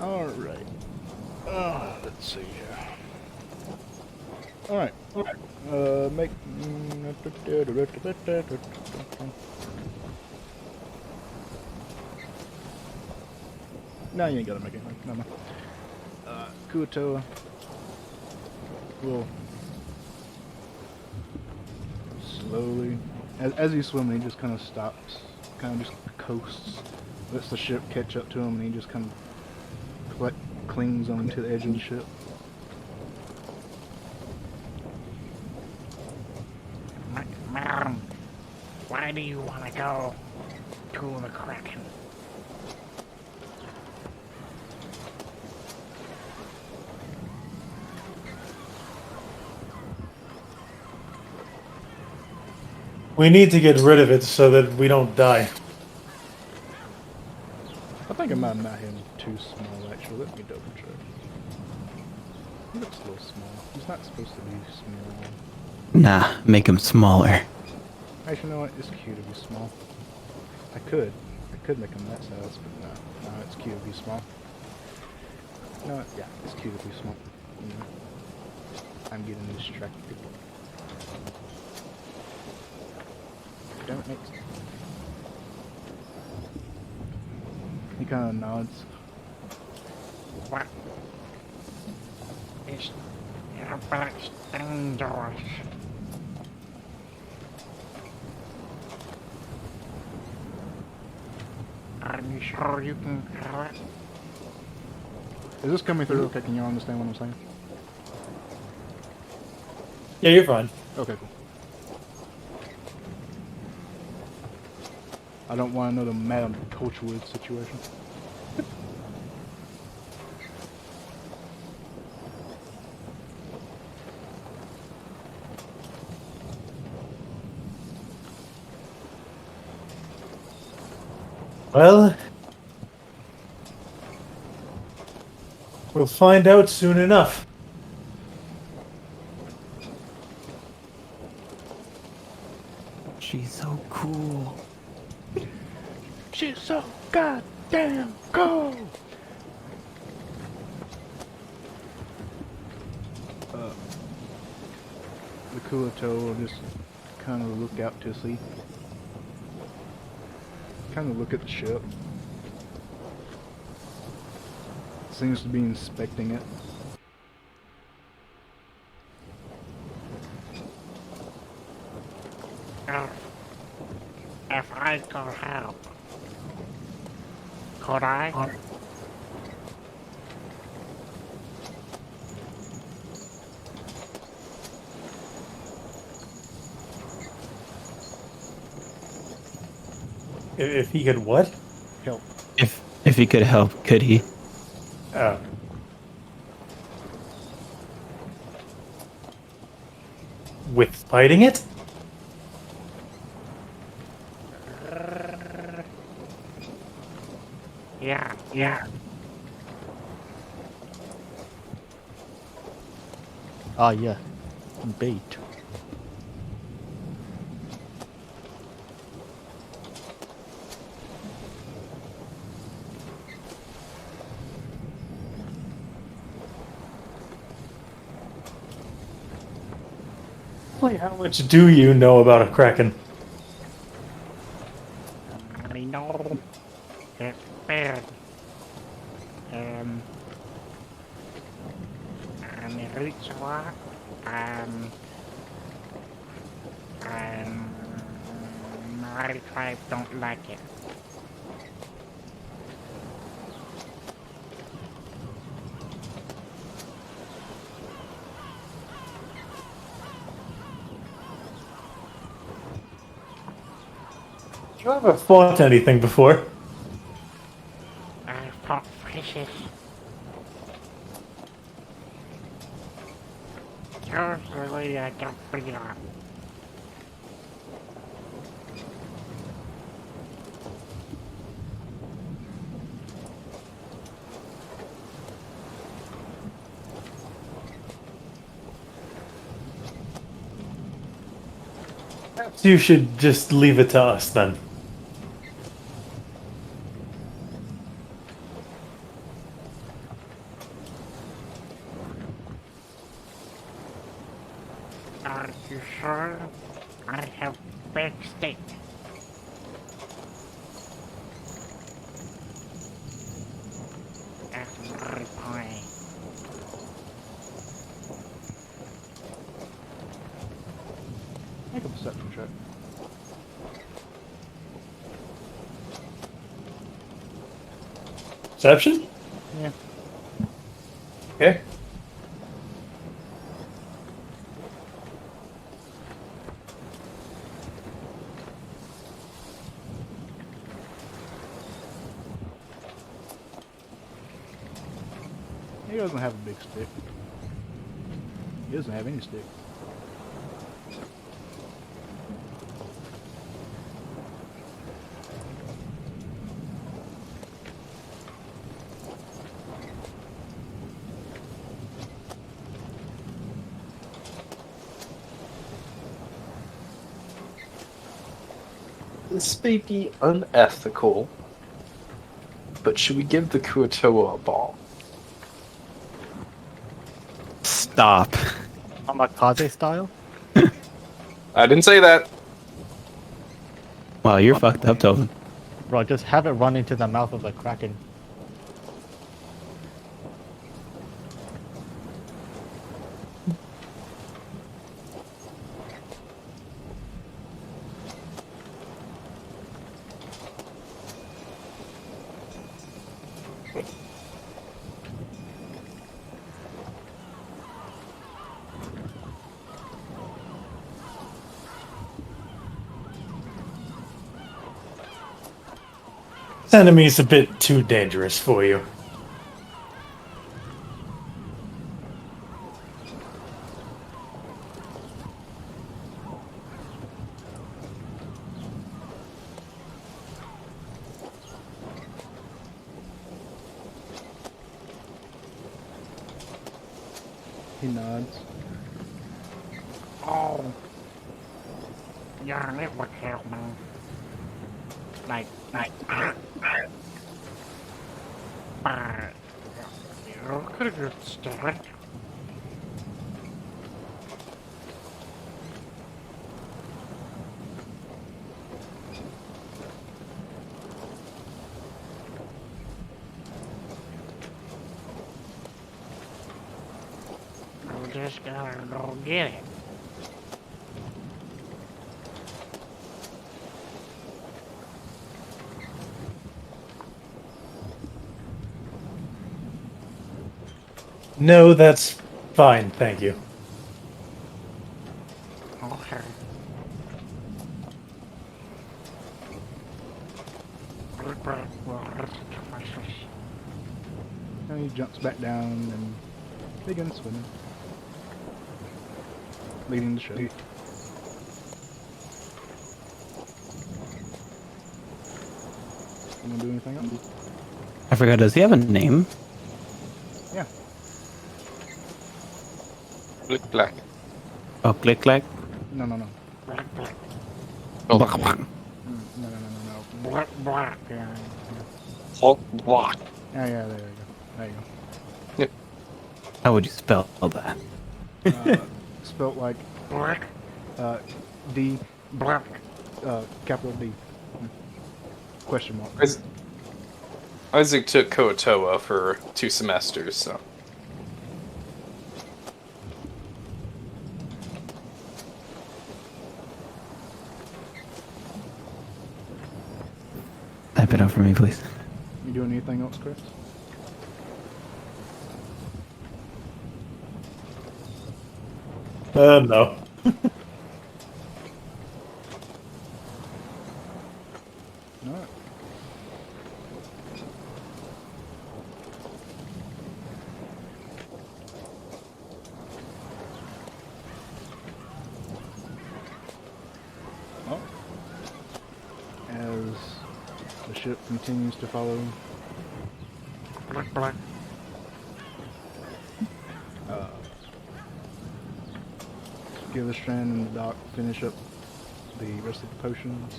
Alright. Let's see here. Alright. Make... No, you ain't gotta make anything. No. Kuatoa will slowly, as he's swimming, he just kind of stops, kind of just coasts, lets the ship catch up to him, and he just kind of clings onto the edge of the ship.
Madam, why do you want to go to the Kraken?
We need to get rid of it so that we don't die.
I think I might have made him too small, actually. Let me double check. He looks a little small. He's not supposed to be small.
Nah, make him smaller.
Actually, you know what? It's cute to be small. I could make him that size, but no, it's cute to be small. No, yeah, it's cute to be small. You know, I'm getting distracted. Don't make sense. He kind of nods.
What is your back stone doors? Are you sure you can crack?
Is this coming through? Okay, can you understand what I'm saying?
Yeah, you're fine.
Okay, cool. I don't want another Madame Torchwood situation.
Well, we'll find out soon enough.
She's so cool.
She's so goddamn cool. The Kuato will just kind of look out to sea. Kind of look at the ship. Seems to be inspecting it.
If I could help, could I?
If he could what?
Help.
If he could help, could he?
Oh. With fighting it?
Yeah.
Ah, yeah. Bait.
Like, how much do you know about a kraken?
I know it's bad. And it eats a lot. And my tribe don't like it.
You ever fought anything before?
I fought fishes. Usually I don't bring it up.
Perhaps you should just leave it to us then.
Are you sure? I have big steak. That's very funny.
Make a perception check.
Perception?
Yeah.
Okay.
He doesn't have a big stick. He doesn't have any stick.
This may be unethical, but should we give the Kuatoa a bomb?
Stop.
Kamikaze style?
I didn't say that.
Wow, you're fucked up, Tobin.
Bro, just have it run into the mouth of the kraken.
This enemy's a bit too dangerous for you.
He nods.
Oh. Yeah, it would help me. Like, but you could have started. We just gotta go get it.
No, that's fine, thank you.
Okay.
And he jumps back down and begins swimming. Leading the ship. You wanna do anything else?
I forgot. Does he have a name?
Yeah.
Blick black.
Oh, Click Clack.
No.
Oh,
No.
Black. Yeah.
Hulk block.
Yeah, there you go. There you
How would you spell that?
go. Spelt like
Black.
D,
Black.
capital D. Question mark.
Isaac took Koatoa for 2 semesters, so.
Type it out for me, please.
You doing anything else, Chris?
No.
Alright. Well, as the ship continues to follow
Black.
Gillistrand and the doc finish up the rest of the potions.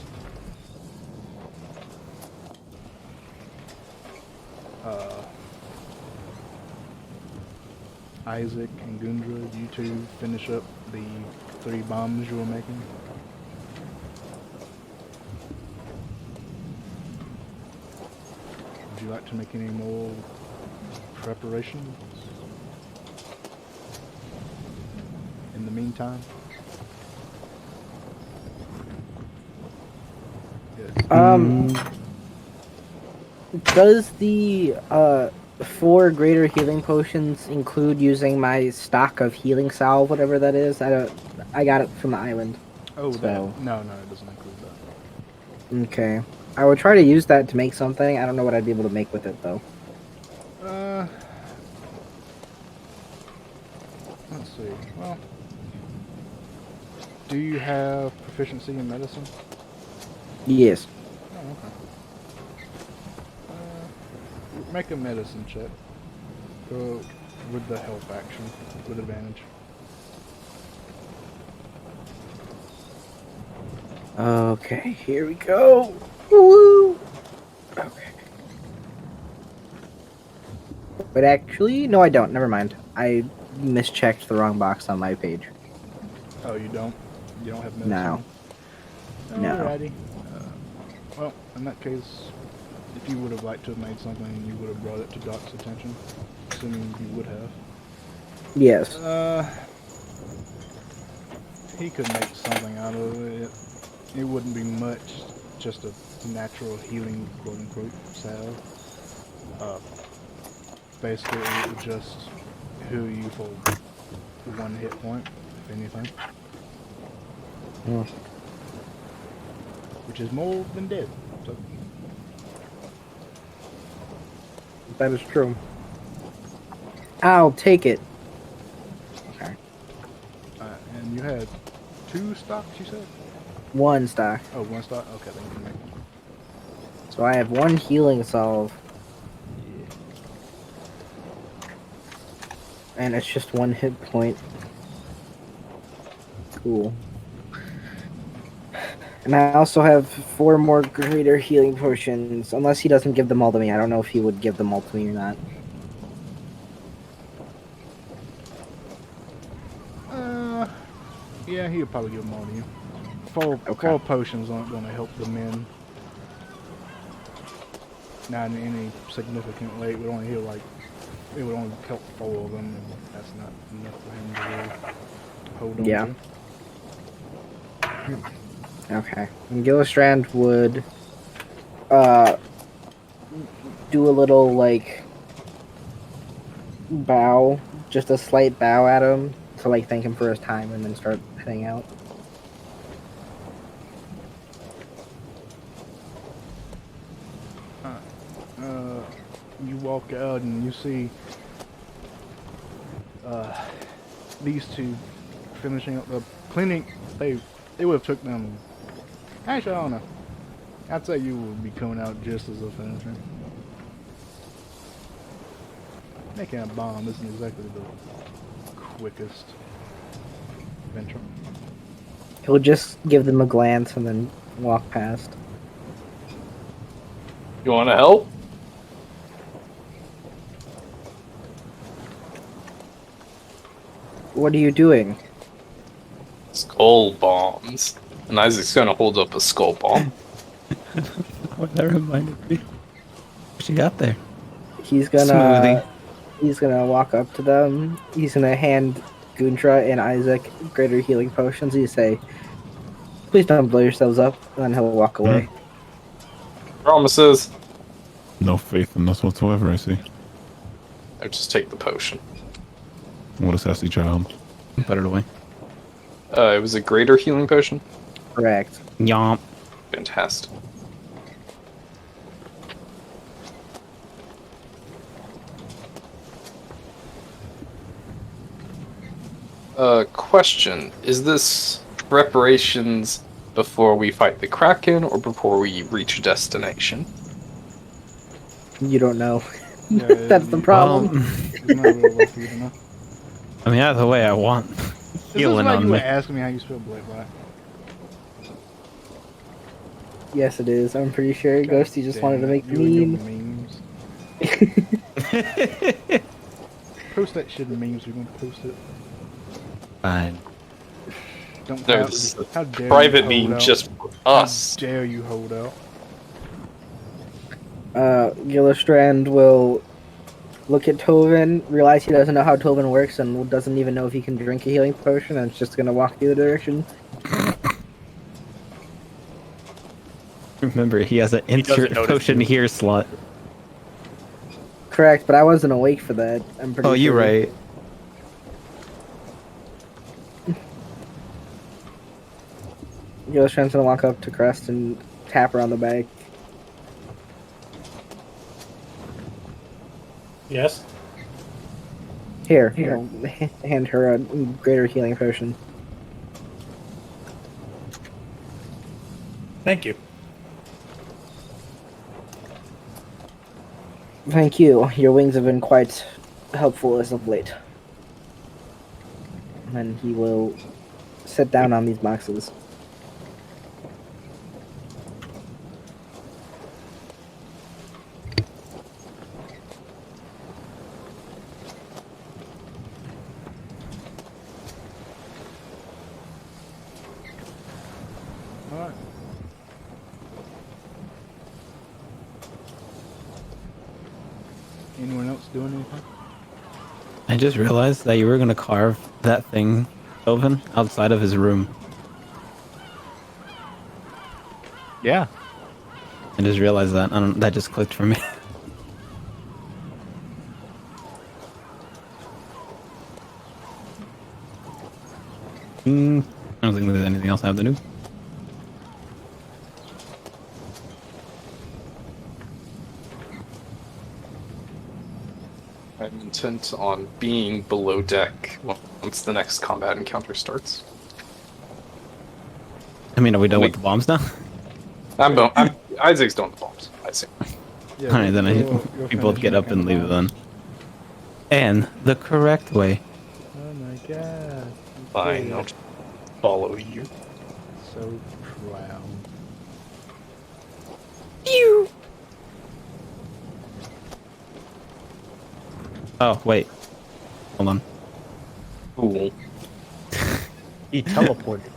Isaac and Gundra, you two finish up the 3 bombs you were making. Would you like to make any more preparations? In the meantime? Yes.
Does the 4 greater healing potions include using my stock of healing salve, whatever that is? I got it from the island.
Oh,
So-
that. No, it doesn't include that.
Okay. I would try to use that to make something. I don't know what I'd be able to make with it though.
Let's see. Well, do you have proficiency in medicine?
Yes.
Oh, okay. Make a medicine check. Go with the help action with advantage.
Okay, here we go. Woo! Okay. But actually, no, I don't. Never mind. I mischecked the wrong box on my page.
Oh, you don't? You don't have medicine?
No. No.
Alrighty. Well, in that case, if you would have liked to have made something, you would have brought it to Doc's attention. Assuming you would have.
Yes.
He could make something out of it. It wouldn't be much, just a natural healing, quote-unquote, salve. Basically, it would just heal you for 1 hit point, if anything. Which is more than dead. So.
That is true. I'll take it. Okay.
And you had 2 stocks, you said?
1 stock.
Oh, 1 stock? Okay, then you can make one.
So I have 1 healing salve. And it's just 1 hit point. Cool. And I also have 4 more greater healing potions. Unless he doesn't give them all to me. I don't know if he would give them all to me or not.
Yeah, he'll probably give them all to you.
Okay.
4 potions aren't going to help the men. Not in any significant way. It would only heal like, it would only help 4 of them. And that's not enough for him to really hold on to.
Okay. And Gillistrand would do a little like bow, just a slight bow at him to like thank him for his time, and then start heading out.
You walk out and you see these 2 finishing up the cleaning. They would have took them. Actually, I don't know. I'd say you would be coming out just as a finisher. Making a bomb isn't exactly the quickest venture.
He'll just give them a glance and then walk past.
You want to help?
What are you doing?
Skull bombs. And Isaac's gonna hold up a skull bomb.
Oh, that reminded me. What you got there?
He's gonna
Smoothie.
He's gonna walk up to them. He's gonna hand Guntra and Isaac greater healing potions. He say, "Please don't blow yourselves up." And then he'll walk away.
Promises.
No faith in us whatsoever, I see.
I just take the potion.
What a sassy child.
Put it away.
It was a greater healing potion.
Correct.
Yomp.
Fantastic. Question. Is this preparations before we fight the Kraken or before we reach destination?
You don't know.
Yeah,
That's the problem.
It's not really well for you to know.
I mean, either way, I want
Is this
healing
why
on
you were
me.
asking me how you spell Blade Black?
Yes, it is. I'm pretty sure Ghosty just wanted to make
you and your
mean.
memes. Post that shit in memes. We're gonna post it.
Fine.
Don't
No,
have,
this is
how dare
private
you hold
meme
out.
just for us.
How dare you hold out?
Gillistrand will look at Tovin, realize he doesn't know how Tovin works, and doesn't even know if he can drink a healing potion, and it's just gonna walk the other direction.
Remember, he has an
doesn't
insert
notice
potion
you.
here slot.
Correct, but I wasn't awake for that. I'm pretty
Oh, you're
sure.
right.
Gillistrand's gonna walk up to Crest and tap her on the back.
Yes.
Here. Hand her a greater healing potion.
Thank you.
Thank you. Your wings have been quite helpful as of late. And he will sit down on these boxes.
Alright. Anyone else doing anything?
I just realized that you were gonna carve that thing, Oven, outside of his room.
Yeah.
I just realized that. That just clicked for me. I don't think there's anything else I have to do.
I'm intent on being below deck once the next combat encounter starts.
I mean, are we done with the bombs now?
Isaac's done the bombs. I see.
Yeah,
Alright, then
you'll
we both
finish
get
that
up and
kind of
leave
bomb.
then. And the correct way.
Oh my god. You
Fine,
did
I'll
it.
just follow you.
So proud.
Oh, wait. Hold on.
Cool.
He teleported.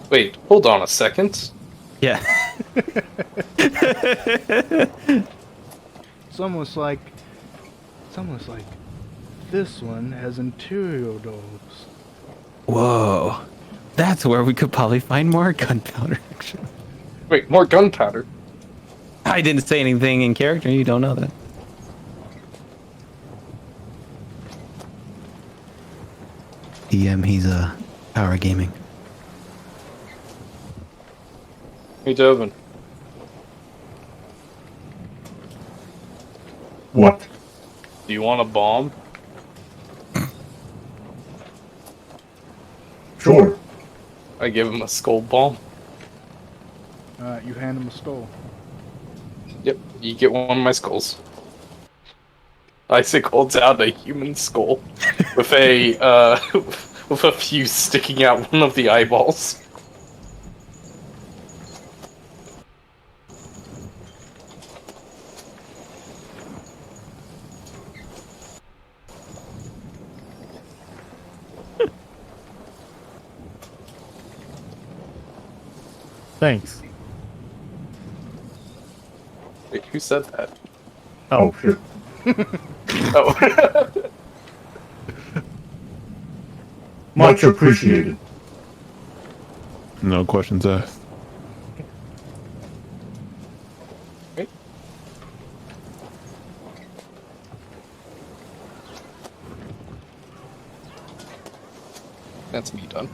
Wait, hold on a second.
Yeah.
It's almost like this one has interior doors.
Whoa. That's where we could probably find more gunpowder, actually.
Wait, more gunpowder.
I didn't say anything in character, you don't know that. He's power gaming.
Hey, Devin.
What?
Do you want a bomb?
Sure.
I give him a skull bomb.
You hand him a skull.
Yep, you get one of my skulls. Isaac holds out a human skull with a with a fuse sticking out one of the eyeballs.
Thanks.
Wait, who said that?
Oh, shit.
Oh.
Much appreciated.
No questions asked.
That's me done.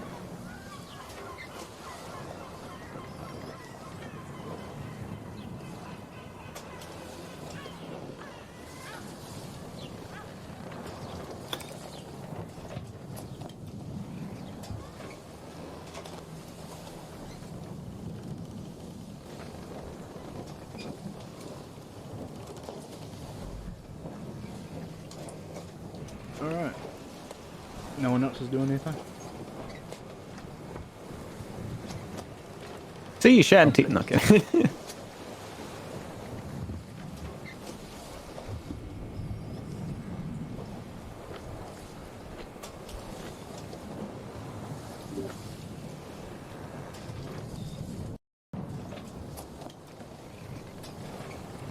Alright. No one else is doing anything?
See you, Shanty. No, okay.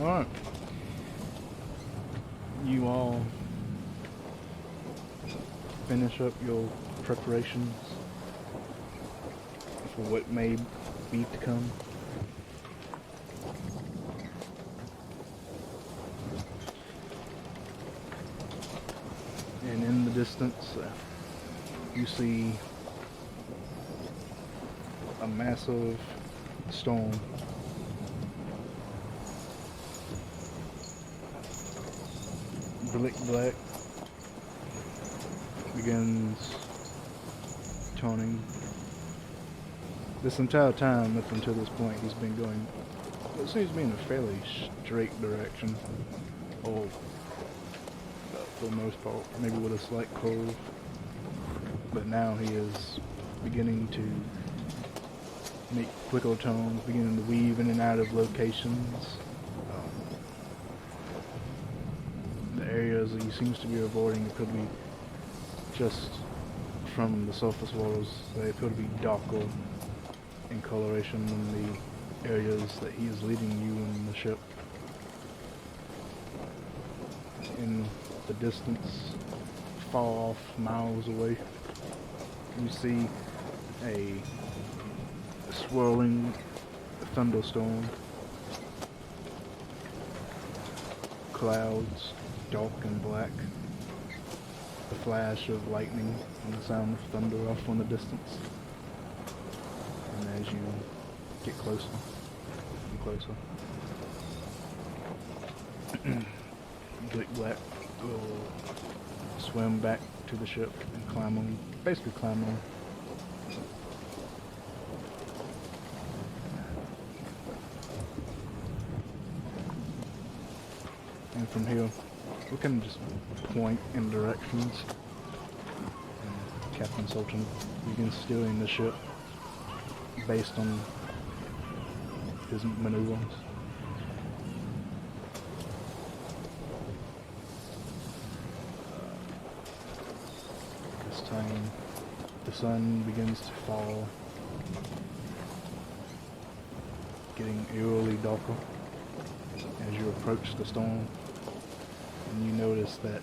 Alright. You all finish up your preparations for what may be to come. And in the distance, you see a massive storm. Black begins toning. This entire time, up until this point, he's been going what seems to be in a fairly straight direction. Or, for the most part, maybe with a slight curve. But now he is beginning to make quicker tones, beginning to weave in and out of locations. The areas that he seems to be avoiding could be just from the surface waters. They appear to be darker in coloration than the areas that he is leading you in the ship. In the distance, far off, miles away, you see a swirling thunderstorm. Clouds, dark and black. The flash of lightning and the sound of thunder off in the distance. And as you get closer and closer, Black will swim back to the ship and climb on, basically climb on. And from here, we can just point in directions. And Captain Sultan begins steering the ship based on his maneuvers. This time, the sun begins to fall, getting eerily darker as you approach the storm, and you notice that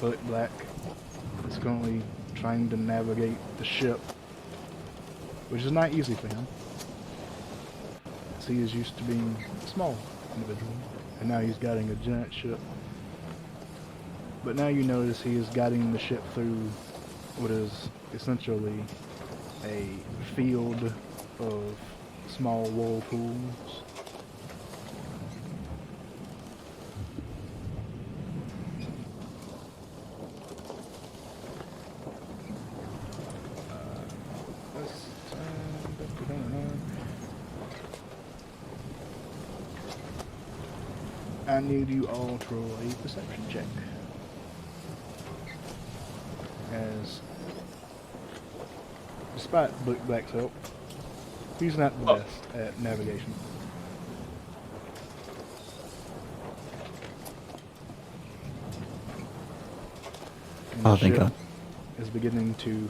Bullet Black is currently trying to navigate the ship, which is not easy for him, as he is used to being a small individual, and now he's guiding a giant ship. But now you notice he is guiding the ship through what is essentially a field of small whirlpools. I need you all to roll a perception check. As, despite Bullet Black's help, he's not the best at navigation. And
Oh,
the
thank
ship
God.
is beginning to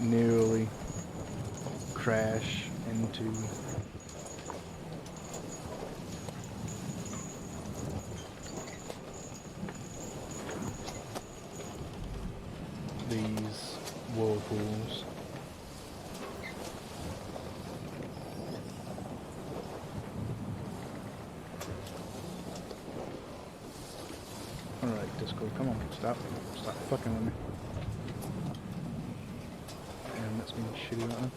nearly crash into these whirlpools. Alright, Discord, come on, stop fucking with me. And that's being shitty right now.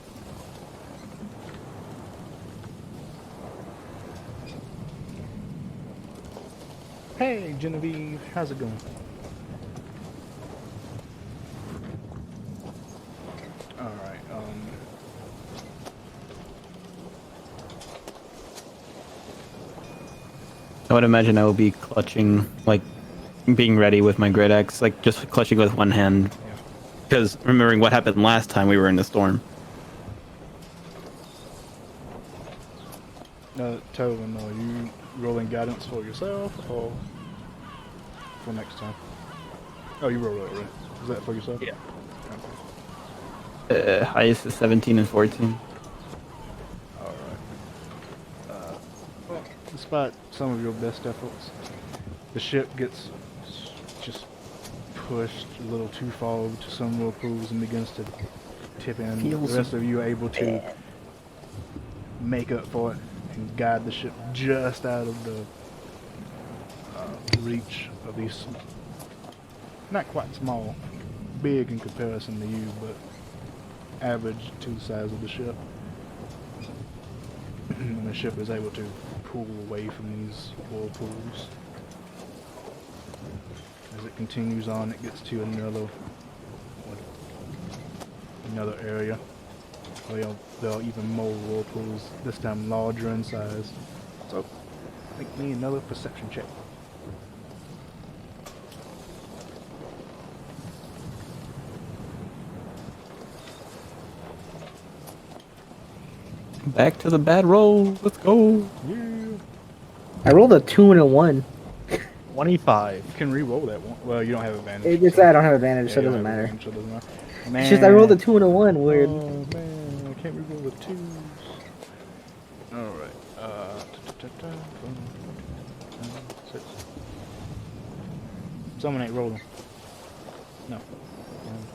Hey, Genevieve, how's it going? Alright,
I would imagine I will be clutching, like, being ready with my great axe, like just clutching with one hand. Because remembering what happened last time we were in the storm.
Tovin, are you rolling guidance for yourself or for next time? Oh, you rolled it already. Is that for yourself?
Yeah.
Okay.
Highest is 17 and 14.
Alright. Well, despite some of your best efforts, the ship gets just pushed a little too far over to some whirlpools and begins to tip in.
Feels
The rest of you are able to make up for it and guide the ship just out of the reach of these, not quite small, big in comparison to you, but average to the size of the ship. And the ship is able to pull away from these whirlpools. As it continues on, it gets to another area. Well, there are even more whirlpools, this time larger in size. So, make me another perception check.
Back to the bad roll. Let's go.
Yeah.
I rolled a 2 and a 1.
25.
You can re-roll that one. Well, you don't have advantage.
It's I don't have advantage, so it
you
doesn't
don't have
matter.
advantage, so it doesn't matter.
It's just I rolled a 2 and a 1. Weird.
Oh man, I can't re-roll the twos. Alright, six. Someone ain't rolling. No. 1,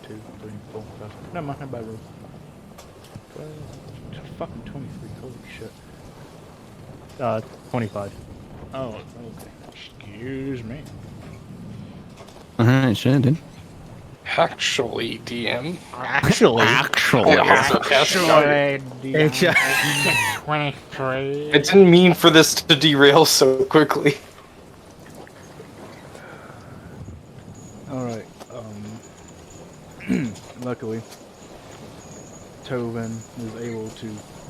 2, 3, 4, 5. Never mind, everybody roll. 12, fucking 23, holy shit.
25.
Oh, okay. Excuse me.
Alright, shit, dude.
Actually, DM.
Actually.
Actually.
Actually, DM 23.
I didn't mean for this to derail so quickly.
Alright, luckily, Tovin is able to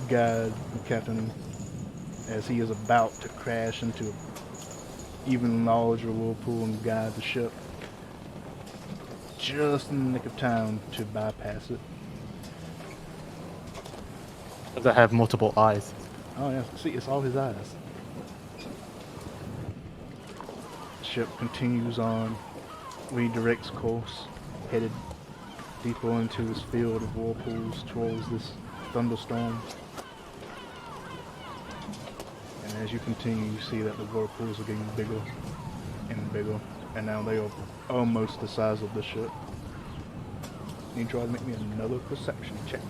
guide the captain as he is about to crash into an even larger whirlpool and guide the ship just in the nick of time to bypass it.
Does it have multiple eyes?
Oh yeah, see, it's all his eyes. The ship continues on, redirects course, headed deeper into this field of whirlpools towards this thunderstorm. And as you continue, you see that the whirlpools are getting bigger and bigger, and now they are almost the size of the ship. You try to make me another perception check.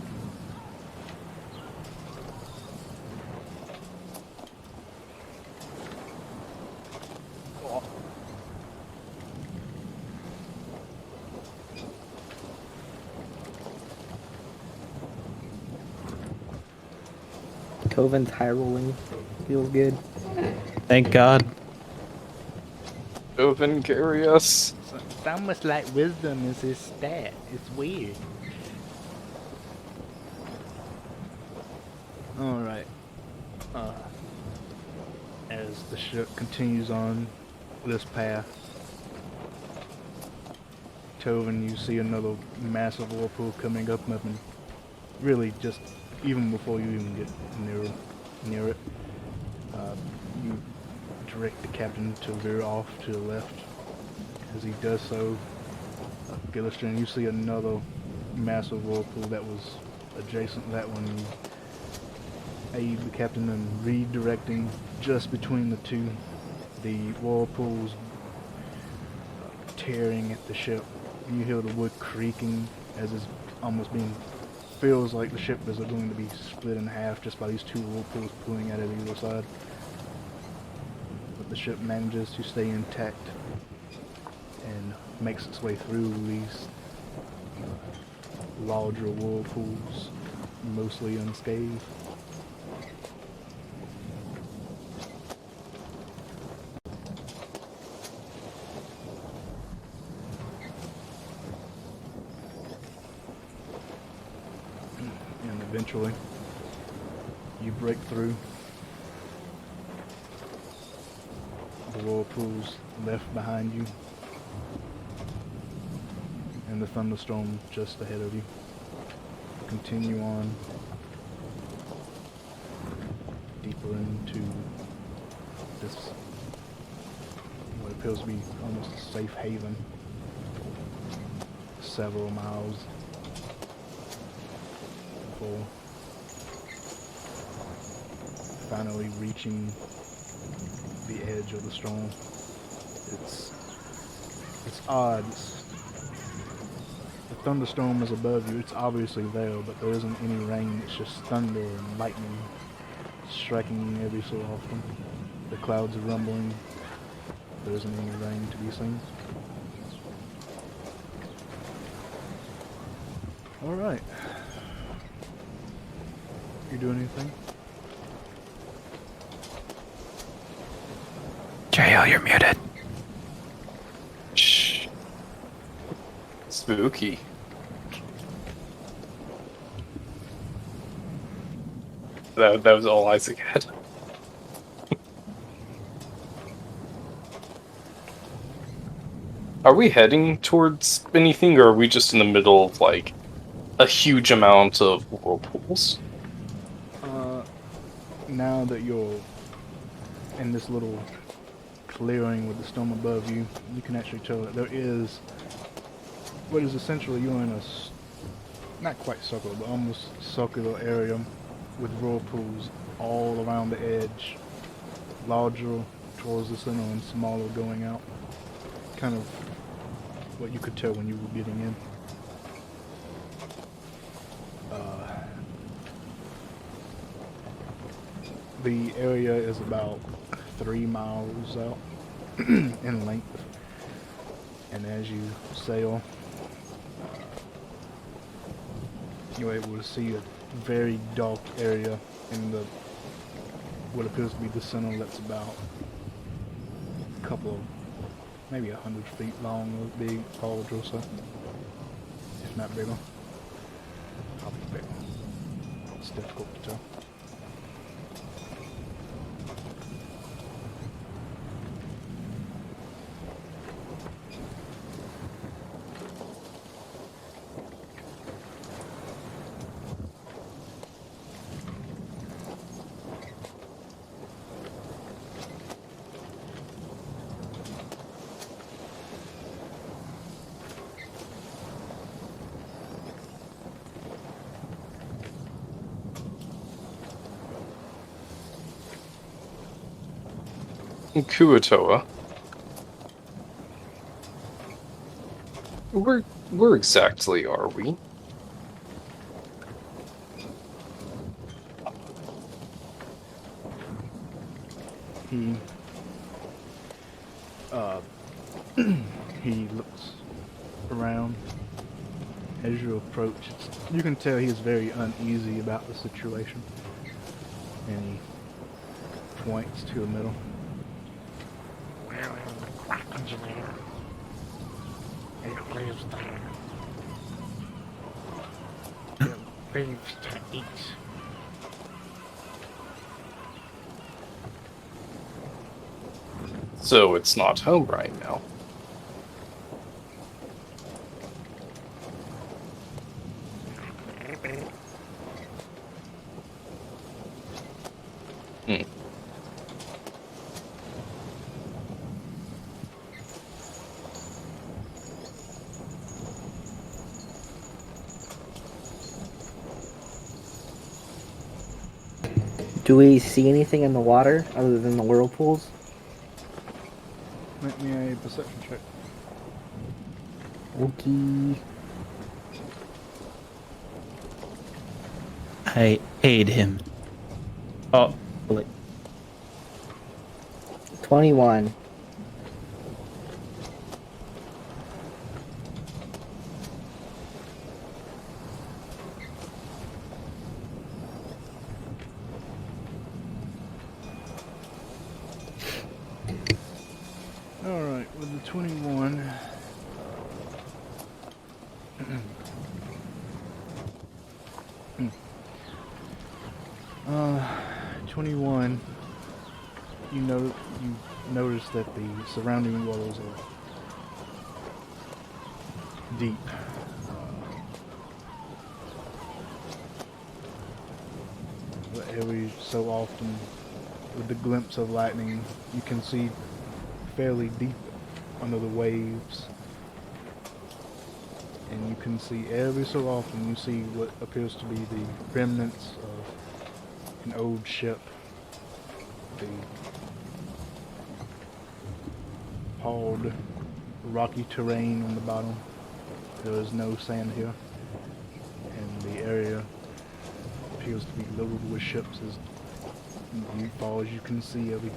Coven's high rolling. Feels good.
Thank God.
Open, carry us.
It's almost like wisdom is his stat. It's weird. Alright. As the ship continues on this path, Tovin, you see another massive whirlpool coming up and really just even before you even get near it, you direct the captain to veer off to the left. As he does so, Gillistrand, you see another massive whirlpool that was adjacent to that one. You aid the captain in redirecting just between the two. The whirlpools tearing at the ship. You hear the wood creaking as it's almost being feels like the ship is going to be split in half just by these two whirlpools pulling at it either side. But the ship manages to stay intact and makes its way through these larger whirlpools, mostly unscathed. And eventually, you break through the whirlpools left behind you and the thunderstorm just ahead of you. Continue on deeper into this what appears to be almost a safe haven, several miles before finally reaching the edge of the storm. It's odd. The thunderstorm is above you. It's obviously there, but there isn't any rain. It's just thunder and lightning striking every so often. The clouds are rumbling. There isn't any rain to be seen. Alright. You doing anything?
JL, you're muted.
Shh. Spooky. That was all Isaac had. Are we heading towards anything, or are we just in the middle of, like, a huge amount of whirlpools?
Now that you're in this little clearing with the storm above you, you can actually tell that there is what is essentially you're in a not quite circular, but almost circular area with whirlpools all around the edge, larger towards the center and smaller going out. Kind of what you could tell when you were getting in. The area is about 3 miles out in length, and as you sail, you're able to see a very dark area in the what appears to be the center. That's about a couple of maybe 100 feet long, or big, large or so, if not bigger. Probably bigger. It's difficult to tell.
Kuatoa. Where exactly are we?
He he looks around as you approach. You can tell he is very uneasy about the situation, and he points to the middle.
Well, the Kraken's there. It lives there. It lives to eat.
So it's not home right now. Hmm.
Do we see anything in the water other than the whirlpools?
Make me a perception check.
Okay.
I aid him. Oh, wait.
21.
Alright, with the 21. 21. You notice that the surrounding waters are deep. But every so often, with the glimpse of lightning, you can see fairly deep under the waves. And you can see every so often, you see what appears to be the remnants of an old ship. The hard, rocky terrain on the bottom. There is no sand here. And the area appears to be loaded with ships as far as you can see every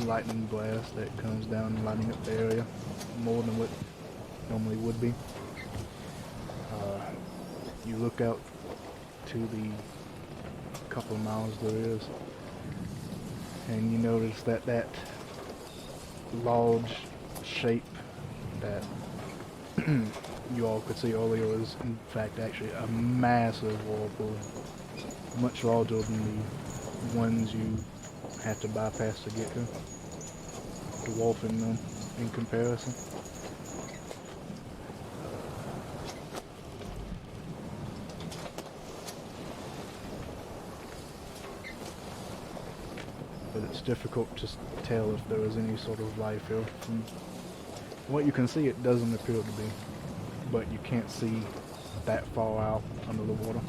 lightning blast that comes down and lighting up the area more than what normally would be. You look out to the couple of miles there is, and you notice that that large shape that you all could see earlier is in fact actually a massive whirlpool, much larger than the ones you have to bypass to get here, dwarfing them in comparison. But it's difficult to tell if there is any sort of life here. From what you can see, it doesn't appear to be, but you can't see that far out under the water.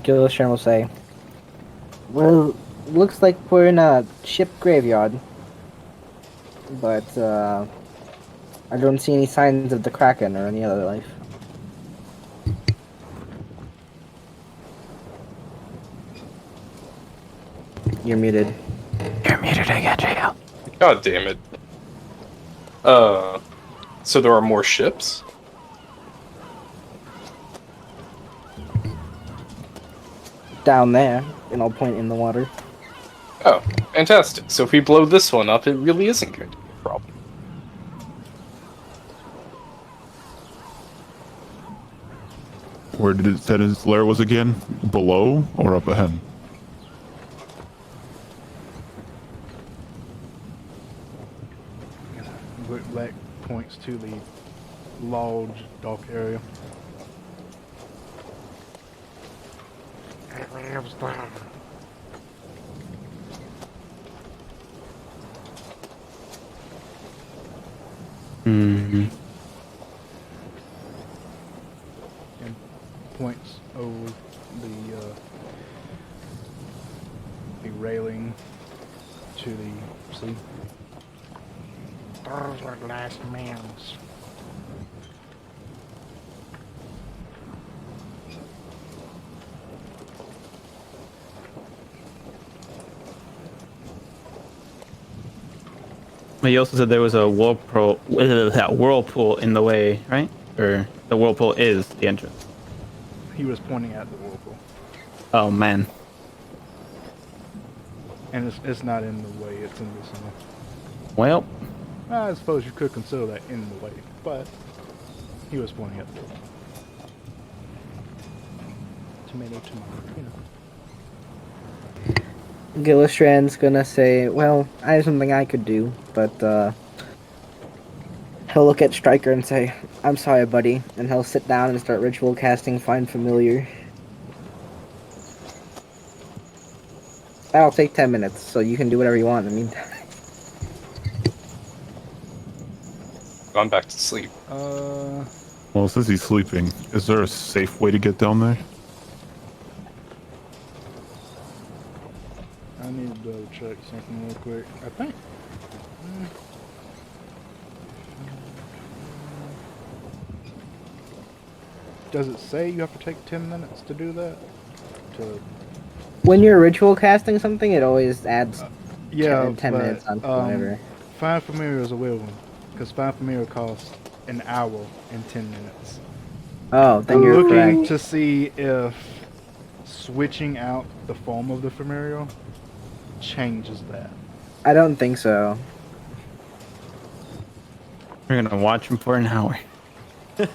Gillistrand will say, well, looks like we're in a ship graveyard. But, I don't see any signs of the Kraken or any other life. You're muted.
You're muted again, Jacob.
God damn it. So there are more ships?
Down there, and I'll point in the water.
Oh, fantastic. So if we blow this one up, it really isn't going to be a problem.
Where did it say his lair was again? Below or up ahead?
Black points to the large dock area.
It lives there.
Mm-hmm.
And points over the railing to the sea.
Those were last men's.
But you also said there was a whirlpool in the way, right? Or the whirlpool is the entrance.
He was pointing at the whirlpool.
Oh man.
And it's not in the way, it's in the center.
Well,
I suppose you could consider that in the way, but he was pointing at the whirlpool. Tomato, you know.
Gillistrand's gonna say, well, I have something I could do, but he'll look at Stryker and say, I'm sorry, buddy, and he'll sit down and start ritual casting Find Familiar. That'll take 10 minutes, so you can do whatever you want in the meantime.
Gone back to sleep.
Well, since he's sleeping, is there a safe way to get down there?
I need to double check something real quick. I think. Does it say you have to take 10 minutes to do that?
When you're ritual casting something, it always adds
Yeah,
10
but,
minutes on whatever.
Find Familiar is a weird one, because Find Familiar costs an hour and 10 minutes.
Oh, then
I'm
you're
looking
correct.
to see if switching out the form of the familiar changes that.
I don't think so.
we're gonna watch him for an hour.
No,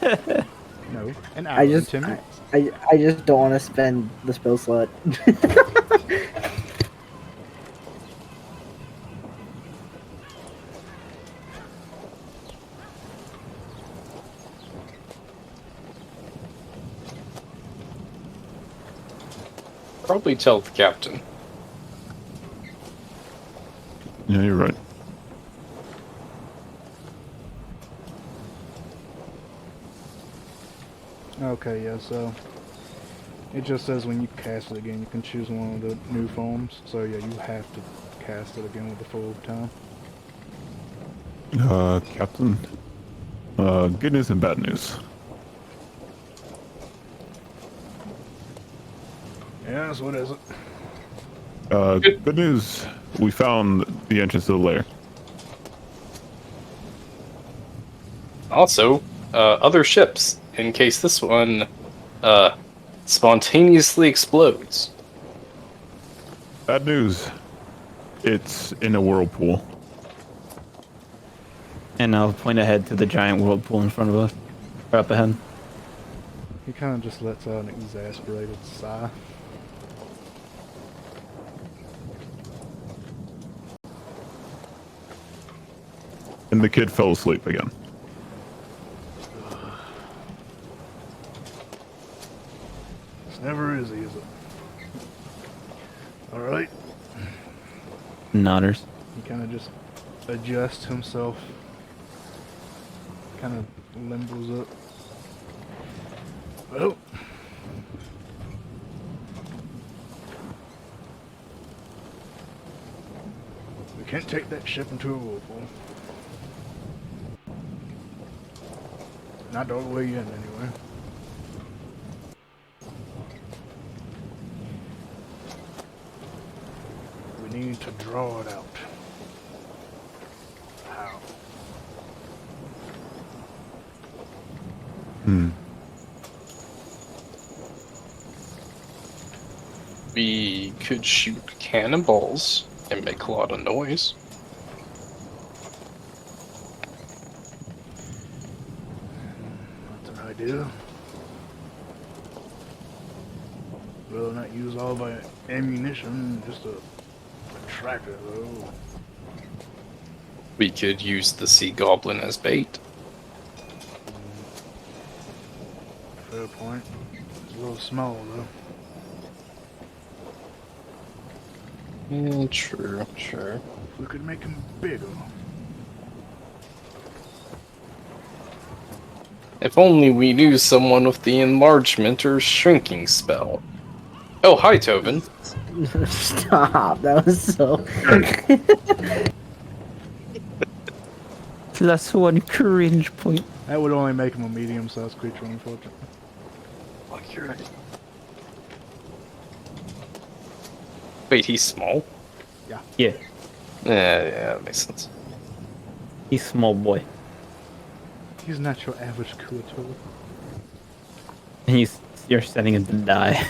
an hour
I
and
just
10 minutes.
I just don't want to spend the spell slot.
Probably tell the captain.
Yeah, you're right.
Okay, yeah, so it just says when you cast it again, you can choose one of the new forms. So yeah, you have to cast it again with the full time.
Captain. Good news and bad news.
Yes, what is it?
Good news. We found the entrance to the lair.
Also, other ships, in case this one spontaneously explodes.
Bad news. It's in a whirlpool.
And I'll point ahead to the giant whirlpool in front of us. Or up ahead.
He kind of just lets out an exasperated sigh.
And the kid fell asleep again.
It's never easy, is it? Alright.
Nodders.
He kind of just adjusts himself. Kind of limbos up. Well. We can't take that ship into a whirlpool. Not all the way in, anyway. We need to draw it out. How?
We could shoot cannonballs and make a lot of noise.
That's an idea. Rather not use all my ammunition, just a tracker though.
We could use the sea goblin as bait.
fair point. It's a little small though.
True.
We could make him bigger.
If only we knew someone with the enlargement or shrinking spell. Oh, hi, Tobin.
Stop. That was so.
+1 cringe point.
That would only make him a medium-sized creature, unfortunately.
Oh, you're right. Wait, he's small?
Yeah,
Yeah, that makes sense.
he's small boy.
He's not your average creature.
And you're setting him to die.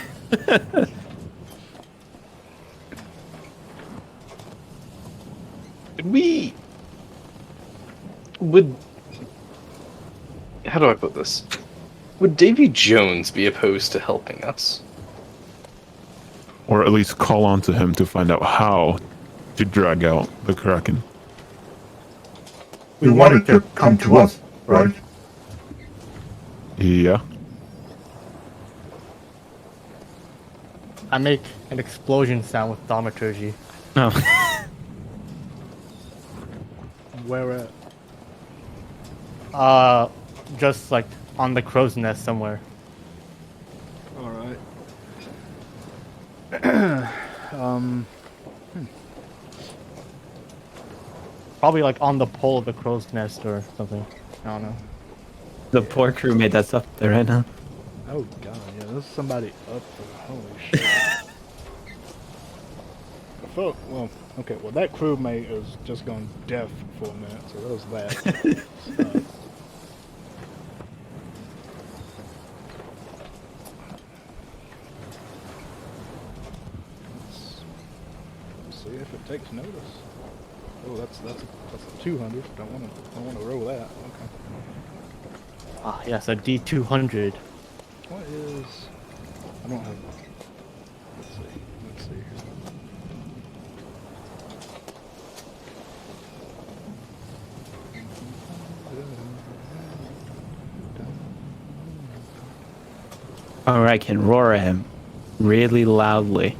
How do I put this? Would Davy Jones be opposed to helping us?
Or at least call on to him to find out how to drag out the Kraken.
We wanted to come to us, right?
Yeah.
I make an explosion sound with thaumaturgy.
No.
Where at?
Just like on the crow's nest somewhere.
Alright.
Probably like on the pole of the crow's nest or something. I don't know.
The poor crewmate that's up there right now.
Oh god, yeah, there's somebody up there. Holy shit. Well, okay, well that crewmate is just gone deaf for a minute, so that was that. Let's see if it takes notice. Oh, that's a 200. Don't wanna roll that. Okay.
Ah, yes, a D200.
What is? I don't have. Let's see here.
Or I can roar at him really loudly.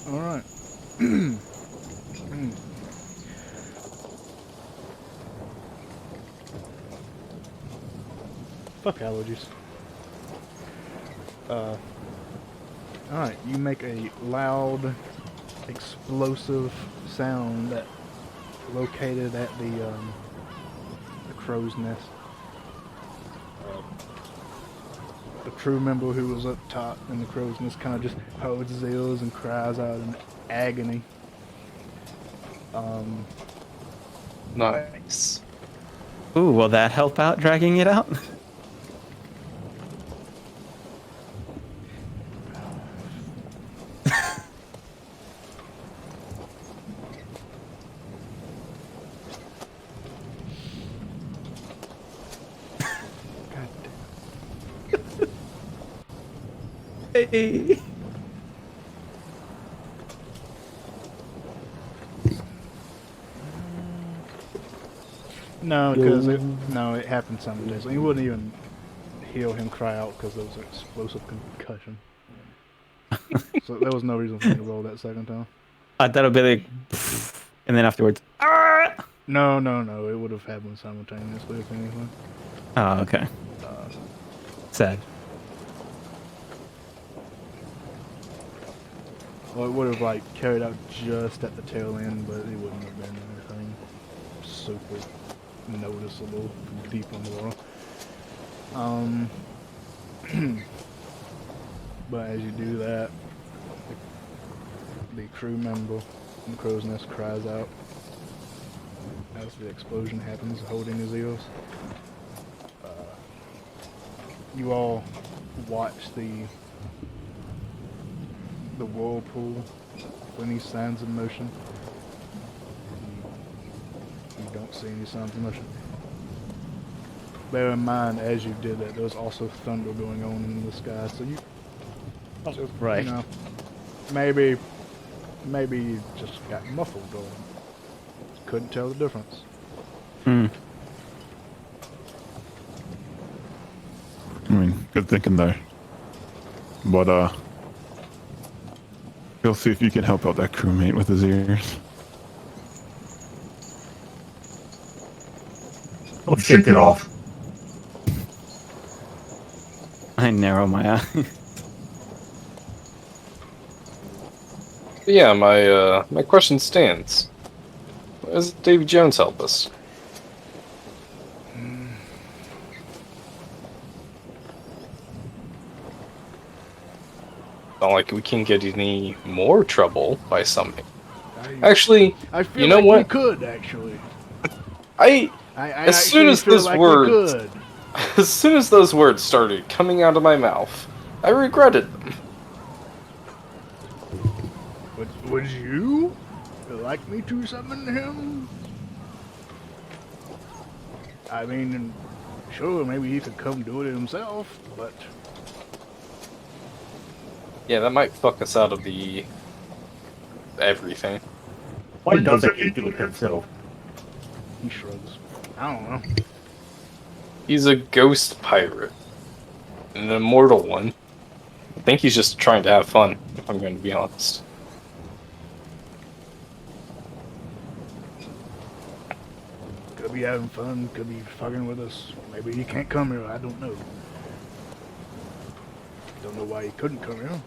Alright. Fuck allergies. Alright, you make a loud, explosive sound that located at the crow's nest. The crew member who was up top in the crow's nest kind of just holds his ears and cries out in agony.
Nice.
Ooh, will that help out dragging it out?
God damn.
Hey.
No, because it happened simultaneously. You wouldn't even hear him cry out because there was an explosive concussion. So there was no reason for me to roll that second time.
I thought it'd be like, and then afterwards.
No, it would have happened simultaneously if anything.
Oh, okay. Sad.
Well, it would have like carried out just at the tail end, but it wouldn't have been anything super noticeable from deep underwater. But as you do that, the crew member in the crow's nest cries out as the explosion happens, holding his ears. You all watch the whirlpool when he signs in motion. You don't see any signs of motion. Bear in mind, as you did that, there was also thunder going on in the sky, so you just,
right.
you know, maybe you just got muffled or couldn't tell the difference.
Hmm.
I mean, good thinking there. But, you'll see if you can help out that crewmate with his ears.
Don't shake it off.
I narrow my eye.
But yeah, my question stands. Why doesn't Davy Jones help us? Not like we can get any more trouble by summoning. Actually,
I feel
you know
like
what?
we could actually.
I
As
soon as those words,
could.
as soon as those words started coming out of my mouth, I regretted them.
Would you like me to summon him? I mean, sure, maybe he could come do it himself, but
Yeah, that might fuck us out of the everything.
Why doesn't he do it himself?
he shrugs. I don't know.
He's a ghost pirate, an immortal one. I think he's just trying to have fun, if I'm going to be honest.
Could be having fun, could be fucking with us. Maybe he can't come here, I don't know. Don't know why he couldn't come here.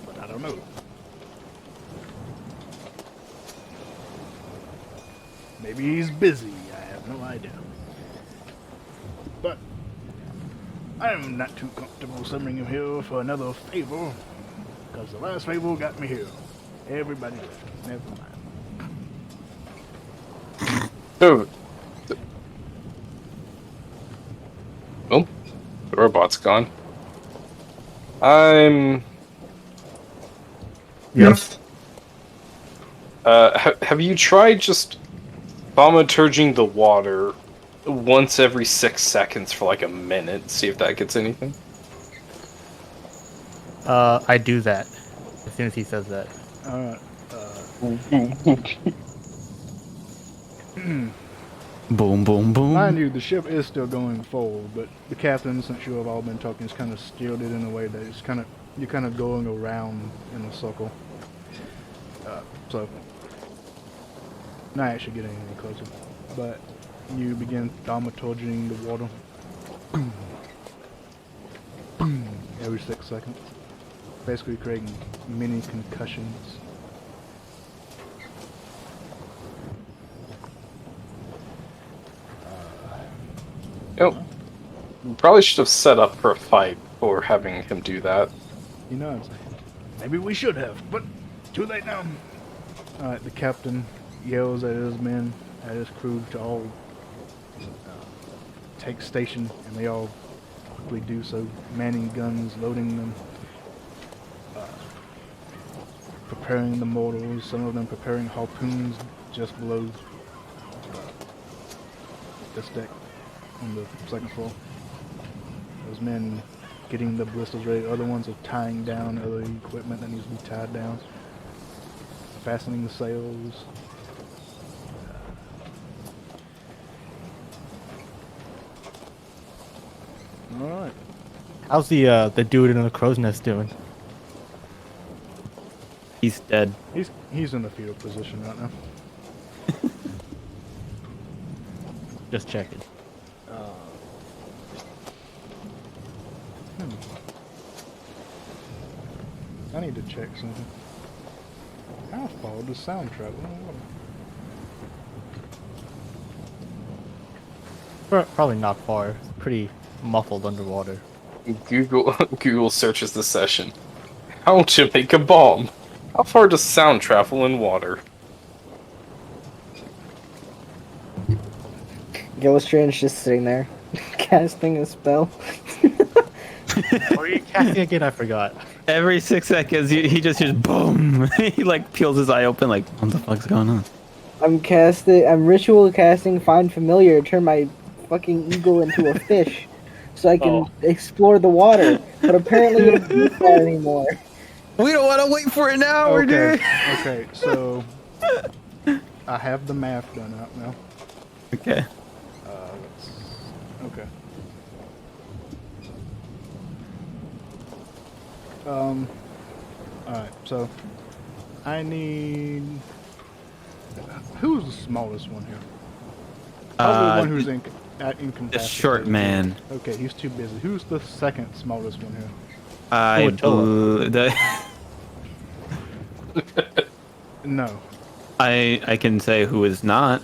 But I don't know. Maybe he's busy, I have no idea. But I'm not too comfortable summoning him here for another favor. Because the last favor got me here. Everybody left. Never mind.
Oh. Oh, the robot's gone.
Yes.
Have you tried just thaumaturging the water once every 6 seconds for like a minute? See if that gets anything?
I do that as soon as he says that.
Alright.
Boom, boom, boom.
Mind you, the ship is still going forward, but the captain, since you have all been talking, has kind of steered it in a way that it's you're kind of going around in a circle. So, not actually getting any closer, but you begin thaumaturging the water every 6 seconds, basically creating mini concussions.
Oh, we probably should have set up for a fight before having him do that.
You know, maybe we should have, but too late now. Alright, the captain yells at his men, at his crew to all take station, and they all quickly do so, manning guns, loading them, preparing the mortars, some of them preparing harpoons just below this deck on the second floor. Those men getting the blisters ready, other ones are tying down other equipment that needs to be tied down, fastening the sails. Alright.
How's the dude in the crow's nest doing?
He's dead.
He's in the fetal position right now.
Just checking.
I need to check something. How far does sound travel in the water?
Probably not far. It's pretty muffled underwater.
Google searches the session. How to make a bomb? How far does sound travel in water?
Gillistran's just sitting there, casting a spell.
What are you casting again? I forgot.
Every 6 seconds, he just hears boom. He like peels his eye open, like, what the fuck's going on?
I'm ritual casting Find Familiar, turn my fucking eagle into a fish, so I can explore the water. But apparently it doesn't do that anymore.
We don't want to wait for it now, we're doing.
Okay, so I have the math done out now.
Okay.
Okay. Alright, so I need. Who's the smallest one here? Probably the one who's
The
incapacitated.
short man.
Okay, he's too busy. Who's the second smallest one here?
I
Toa.
No.
I can say who is not.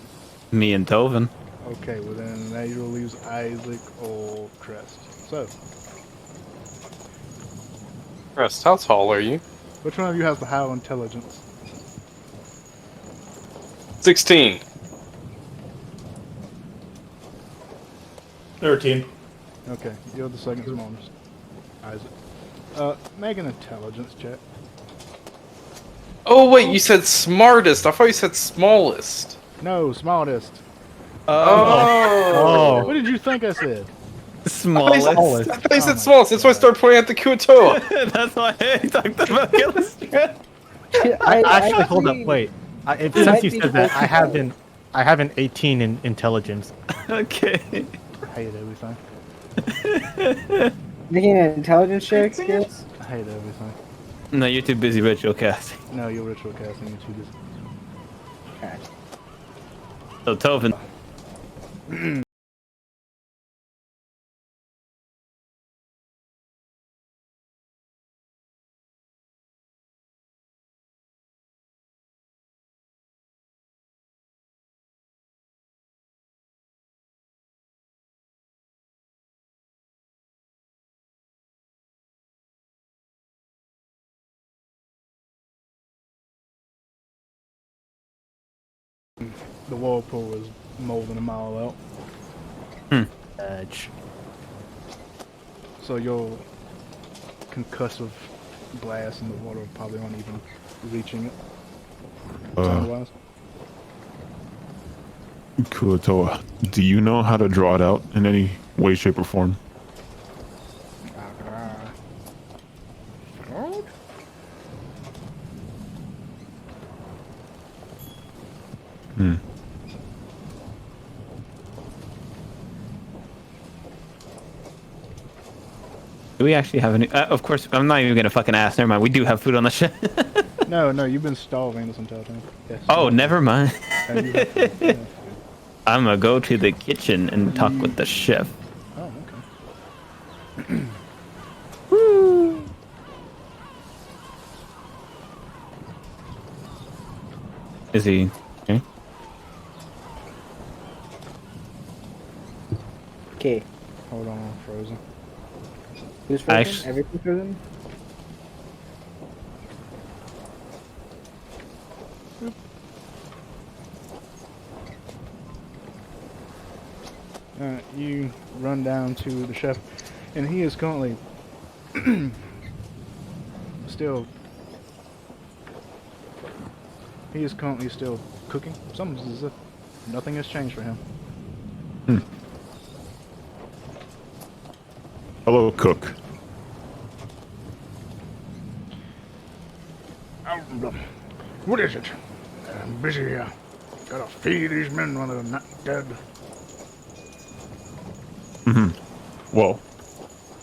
Me and Tovin.
Okay, well then that usually leaves Isaac or Crest. So,
Crest, how tall are you?
which one of you has the higher intelligence?
16.
13.
Okay, you're the second smallest. Isaac. Make an intelligence check.
Oh wait, you said smartest. I thought you said smallest.
No, smallest.
Oh.
What did you think I said?
Smallest.
I thought you said smallest. That's why I started pointing at the Kuatoa.
That's why I talked about Gillistrand.
Actually, hold up, wait. Since
might
you
be
said that,
focused
I have an 18 in intelligence.
Okay.
I hate everything.
Making an intelligence check, yes?
I hate everything.
No, you're too busy ritual casting.
No, you're ritual casting. You're too busy.
Okay.
So Tovin.
The whirlpool was more than a mile out.
Edge.
So your concussive blast in the water probably aren't even reaching it. Sound-wise.
Kuatoa, do you know how to draw it out in any way, shape, or form? Hmm.
Do we actually have any? Of course, I'm not even gonna fucking ask. Never mind. We do have food on the ship.
No, you've been starving this entire time. Yes.
Oh, never mind.
And you have food, yeah.
I'm gonna go to the kitchen and talk with the chef.
Oh, okay.
Is he? Okay.
Okay.
Hold on, frozen.
Who's frozen?
Actu-
Everything's frozen?
You run down to the chef, and he is currently still. He is currently still cooking. Something as if nothing has changed for him.
Hello, cook.
What is it? I'm busy here. Gotta feed these men when they're not dead.
Well,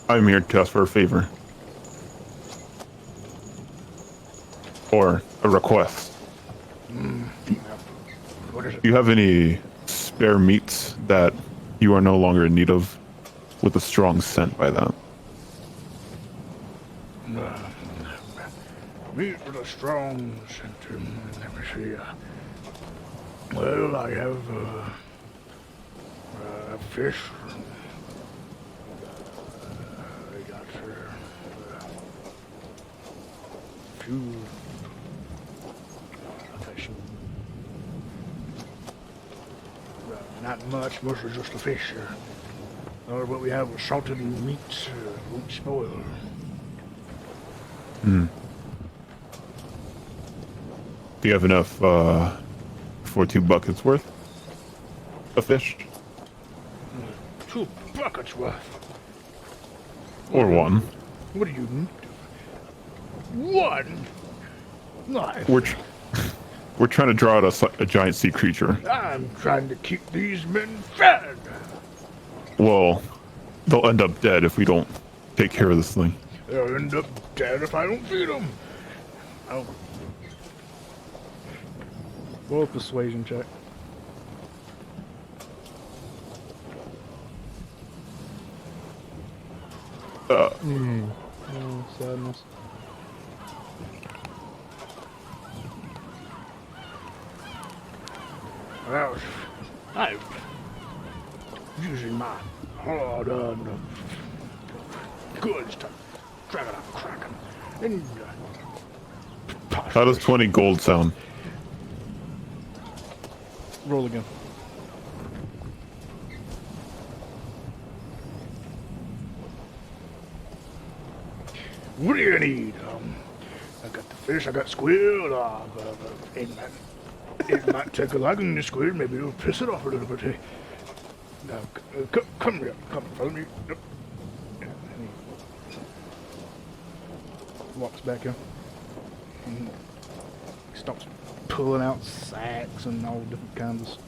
I'm here to ask for a favor. Or a request.
What is it?
Do you have any spare meats that you are no longer in need of with a strong scent by that?
Meat with a strong scent. Let me see. Well, I have fish. I got few fish. Not much, mostly just the fish. What we have is salted meat, won't spoil.
Do you have enough for 2 buckets worth of fish?
2 buckets worth.
Or 1?
What do you need? 1? Nice.
We're, tr- We're trying to draw out a giant sea creature.
I'm trying to keep these men fed.
Well, they'll end up dead if we don't take care of this thing.
They'll end up dead if I don't feed them. Oh. Roll a persuasion check. Oh, sadness. Well, I'm using my hard-earned goods to drag it up, cracking. And
How does 20 gold sound?
roll again. What do you need? I got the fish, I got squid. It might take a liking to squid. Maybe it'll piss it off a little bit. Hey. Now, come here. Come, follow me. Yep. And he walks back in. And he starts pulling out sacks and all different kinds of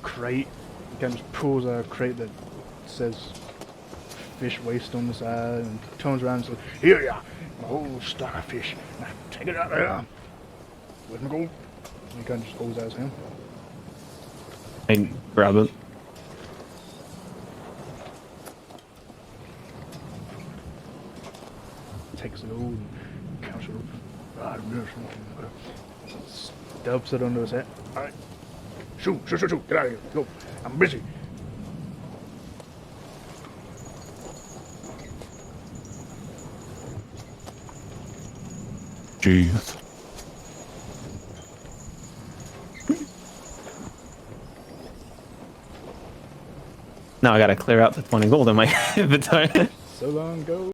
crate. He kind of just pulls out a crate that says fish waste on the side and turns around and says, "Here you are, my whole stock of fish. Now take it out there. Let me go." And he kind of just holds out his hand.
I grab it.
Takes it over and counts it up. Stuffs it under his hat. Alright. Shoot. Get out of here. Go. I'm busy.
Jeez.
Now I gotta clear out the 20 gold in my inventory.
So long go.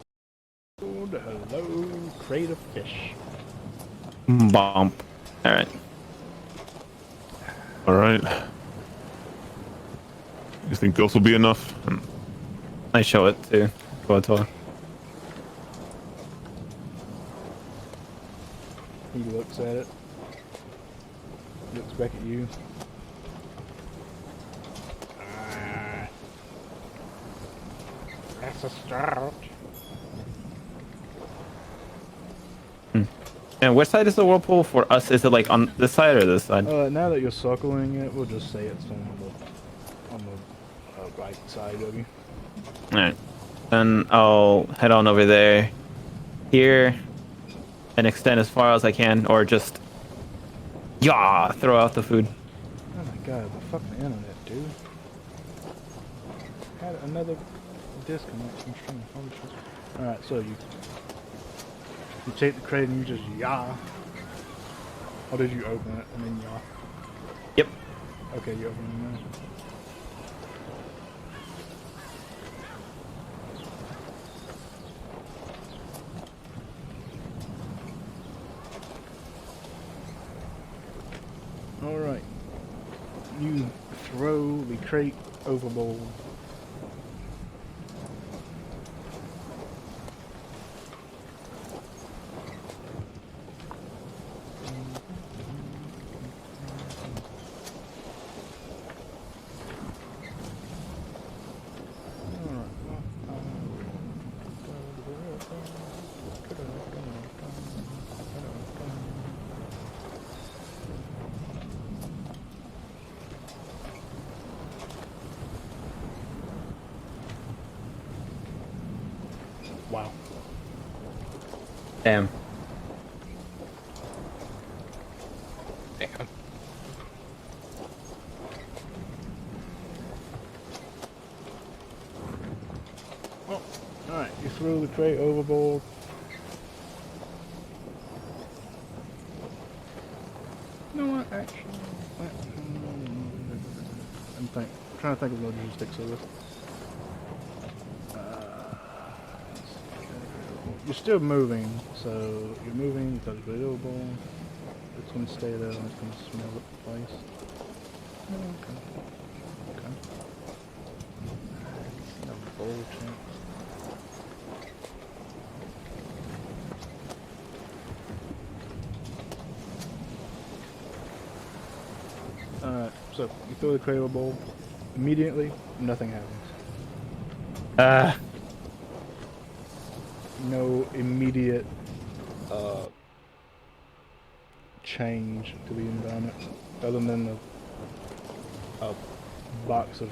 Hello, crate of fish.
Bomb. Alright.
Alright. You think this will be enough?
I show it to Kotor.
He looks at it. Looks back at you.
That's a start.
And which side is the whirlpool for us? Is it like on this side or this side?
Now that you're circling it, we'll just say it's on the right side of you.
Alright. Then I'll head on over there. Here. And extend as far as I can. Or just... Yeah! Throw out the food.
Oh my god, the fucking internet, dude. Had another disconnect from stream. Holy shit. Alright, so you take the crate and you just yah. Or did you open it and then yah?
Yep.
Okay, you open it now. Alright. You throw the crate overboard. Wow.
Damn.
Damn.
Oh, alright, you throw the crate overboard. You know what, actually? I'm trying to think of logistics of this. You're still moving, so you're moving, you touch the available. It's going to stay there and it's going to smell it twice. Okay. No bullshit. So you throw the cradle bowl. Immediately, nothing happens. No immediate change to the environment, other than a box of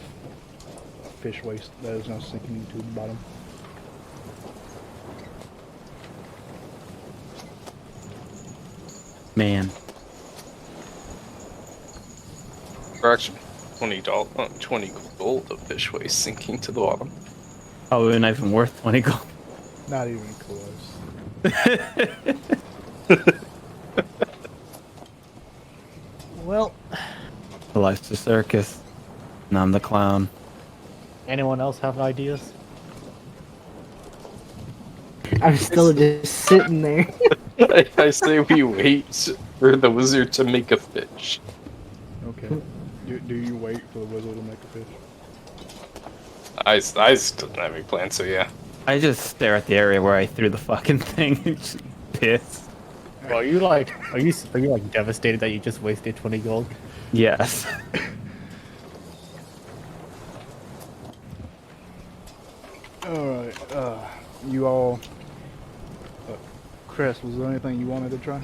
fish waste that is now sinking into the bottom.
Man.
Or actually, $20 gold of fish waste sinking to the bottom.
Oh, we're not even worth 20 gold.
Not even close.
Well,
Life's a circus. And I'm the clown.
anyone else have ideas?
I'm still just sitting there.
I say we wait for the wizard to make a fish.
Okay. Do you wait for the wizard to make a fish?
I still don't have any plan, so yeah.
I just stare at the area where I threw the fucking thing and just piss.
Well, are you like devastated that you just wasted 20 gold?
Yes.
Alright, you all... Chris, was there anything you wanted to try?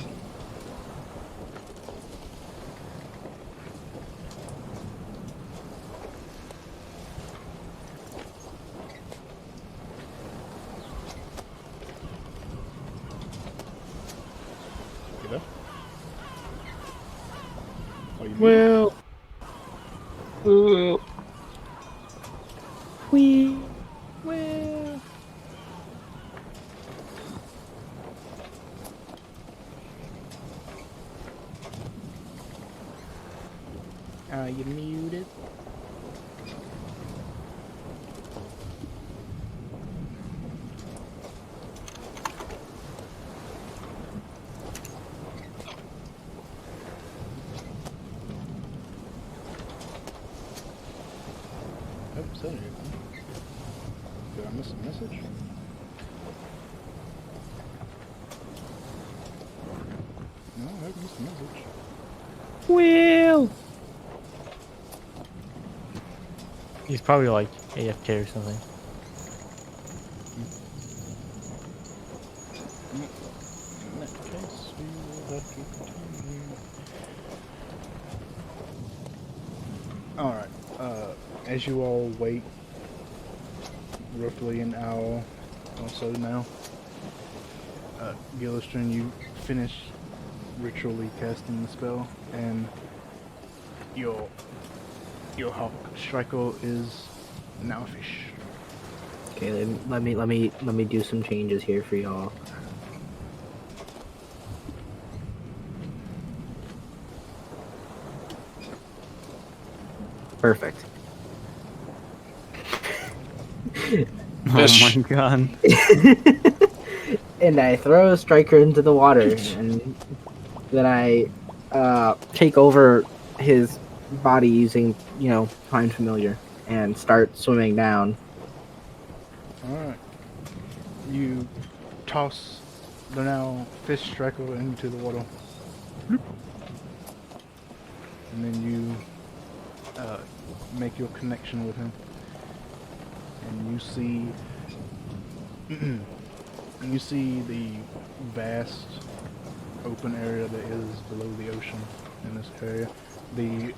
You there? Oh, you muted? You muted? Oh, send it. Did I miss a message? No, I haven't missed a message.
Will.
He's probably like AFK or something.
In that case, we will have to continue. Alright, as you all wait roughly an hour or so now, Gillistrin, you finish ritually casting the spell, and your hawk striker is now a fish.
Okay, let me do some changes here for y'all. Perfect.
Fish.
Oh my god.
And I throw a striker into the water, and then I take over his body using, Find Familiar, and start swimming down.
Alright. You toss the now fish striker into the water. And then you make your connection with him. And you see the vast open area that is below the ocean in this area. The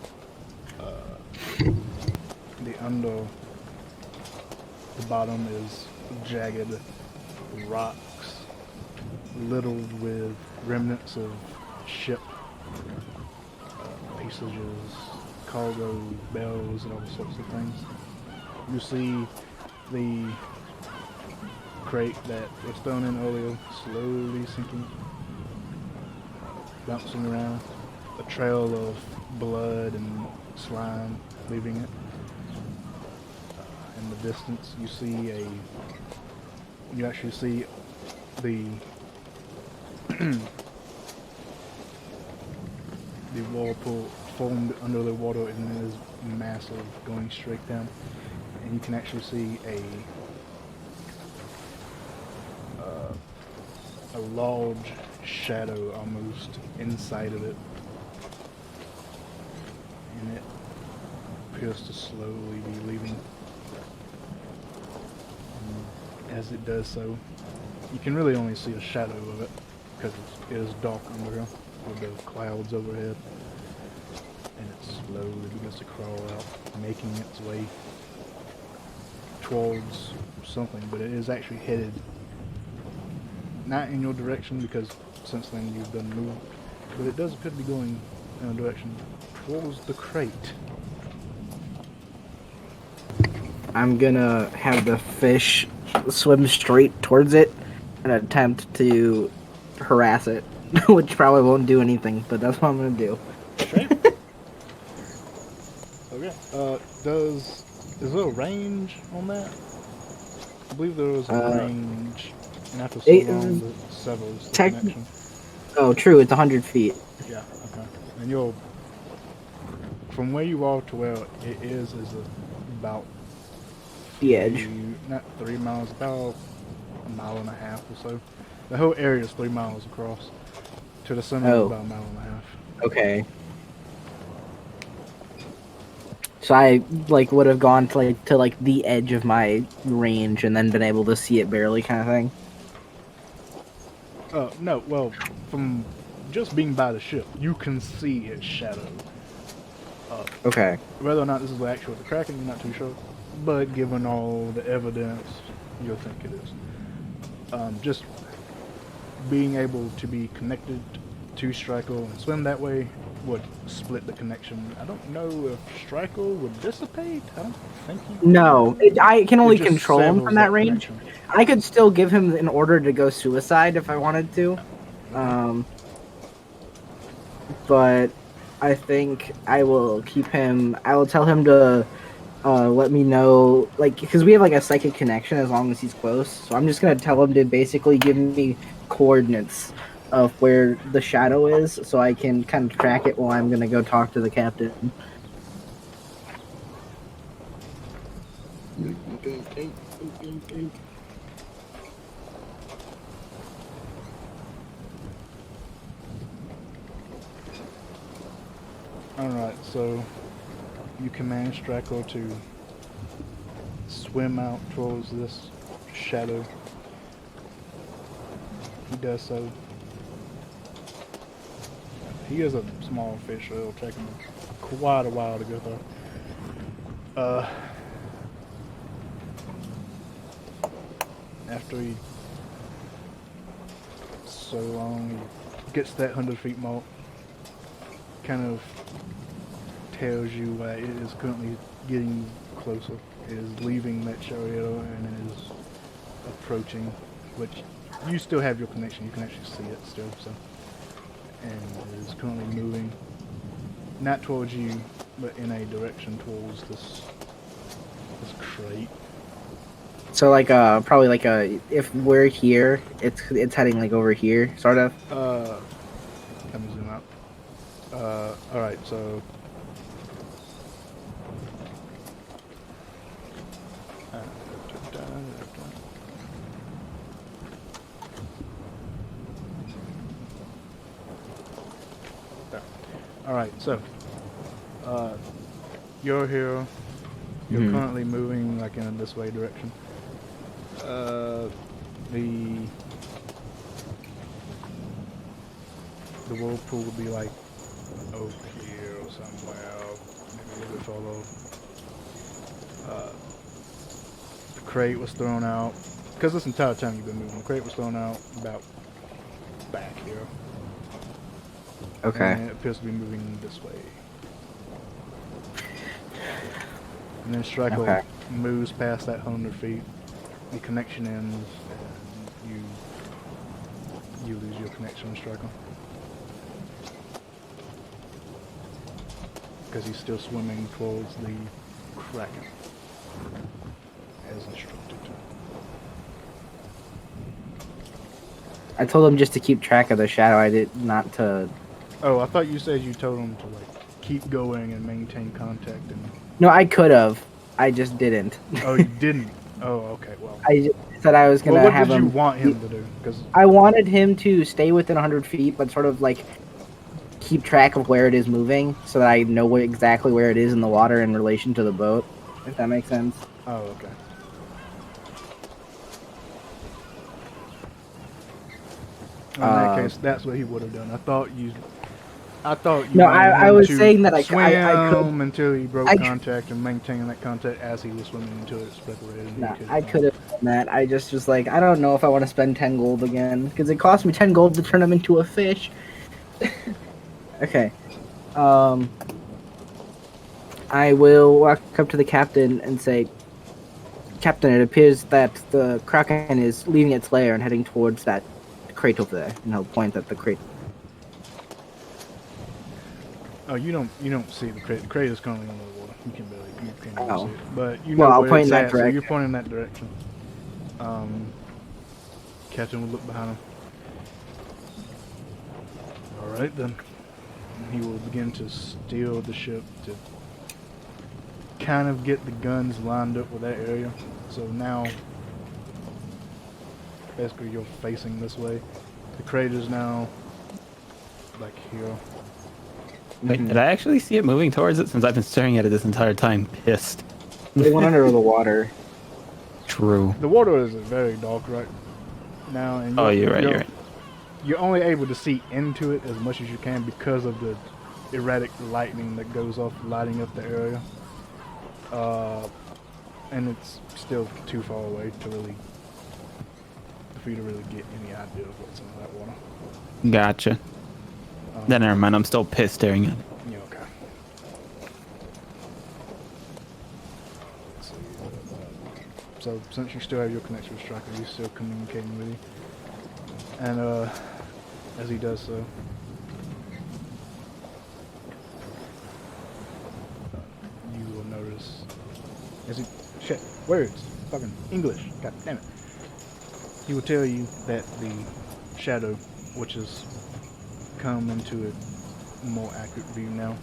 under the bottom is jagged rocks littered with remnants of ship pieces, cargo, bells, and all sorts of things. You see the crate that was thrown in earlier slowly sinking, bouncing around. A trail of blood and slime leaving it. In the distance, you actually see the the whirlpool formed under the water, and it is massive, going straight down. And you can actually see a large shadow almost inside of it. And it appears to slowly be leaving. And as it does so, you can really only see a shadow of it because it is dark under here with the clouds overhead. And it slowly begins to crawl out, making its way towards something, but it is actually headed not in your direction because since then you've been moved, but it does appear to be going in a direction towards the crate.
I'm gonna have the fish swim straight towards it and attempt to harass it, which probably won't do anything, but that's what I'm gonna do.
Okay. Is there a range on that? I believe there was a range, and after so long, it severs the connection.
Oh, true. It's 100 feet.
Yeah. Okay. And you'll, from where you are to where it is about
The edge.
not 3 miles, about a mile and a half or so. The whole area is 3 miles across. To the center, is about a mile and a half.
Okay. So I would have gone to the edge of my range and then been able to see it barely, kind of thing.
No. Well, from just being by the ship, you can see its shadow.
Okay.
Whether or not this is actually the Kraken, you're not too sure. But given all the evidence, you'll think it is. Just being able to be connected to Strikel and swim that way would split the connection. I don't know if Strikel would dissipate. I don't think he would.
No, I can only
It just
control him
severs
from that range.
connection.
I could still give him an order to go suicide if I wanted to. But I think I will keep him. I will tell him to let me know, because we have a psychic connection as long as he's close. So I'm just gonna tell him to basically give me coordinates of where the shadow is, so I can kind of track it while I'm gonna go talk to the captain.
Alright, so you command Strikel to swim out towards this shadow. He does so. He is a small fish, so it'll take him quite a while to go through. After he so long, he gets that 100 feet mark, kind of tells you that it is currently getting closer. It is leaving that chariot and it is approaching, which you still have your connection. You can actually see it still, so. And it is currently moving, not towards you, but in a direction towards this crate.
So probably if we're here, it's heading over here, sort of.
Let me zoom out. Alright, so alright, so you're here. You're currently moving in this way direction. The whirlpool would be over here or somewhere, maybe a little bit further. The crate was thrown out, because this entire time you've been moving, the crate was thrown out about back here.
Okay.
And it appears to be moving this way. And then Strikel moves past that 100 feet. The connection ends, and you lose your connection with Strikel. Because he's still swimming towards the Kraken, as instructed.
I told him just to keep track of the shadow. I did not to.
Oh, I thought you said you told him to keep going and maintain contact. And
No, I could have. I just didn't.
oh, you didn't. Oh, okay. Well,
I just said I was gonna
what
have
did
him.
you want him to do? Because
I wanted him to stay within 100 feet, but sort of keep track of where it is moving, so that I know exactly where it is in the water in relation to the boat. If that makes sense.
Oh, okay. In that case, that's what he would have done. I thought you
No,
wanted
I
him
was
to
saying that I
swim
could.
until he broke
I could-
contact and maintain that contact as he was swimming until it separated. and he
Nah,
could,
I could have done that. I just was like, I don't know if I want to spend 10 gold again because it cost me 10 gold to turn him into a fish. Okay. I will walk up to the captain and say, Captain, it appears that the Kraken is leaving its lair and heading towards that crate over there. And I'll point at the crate.
Oh, you don't see the crate. The crate is currently under the water. You can't really
Oh.
see it. But you know
Well, I'll
where
point
it's
in that
at, so you're
direction.
pointing in that direction. Captain will look behind him. Alright then. He will begin to steer the ship to kind of get the guns lined up with that area. So now, basically you're facing this way. The crate is now like here.
Wait, did I actually see it moving towards it? Since I've been staring at it this entire time, pissed.
They went under the water.
True.
The water is very dark right now, and
Oh, you're right.
You're only able to see into it as much as you can because of the erratic lightning that goes off lighting up the area. And it's still too far away to really, for you to really get any idea of what's in that water.
Gotcha. Then never mind. I'm still pissed staring at it.
Yeah, okay. Let's see, so since you still have your connection with Striker, he's still communicating with you. And as he does so, you will notice as he words, fucking English, god damn it. He will tell you that the shadow, which has come into a more accurate view now,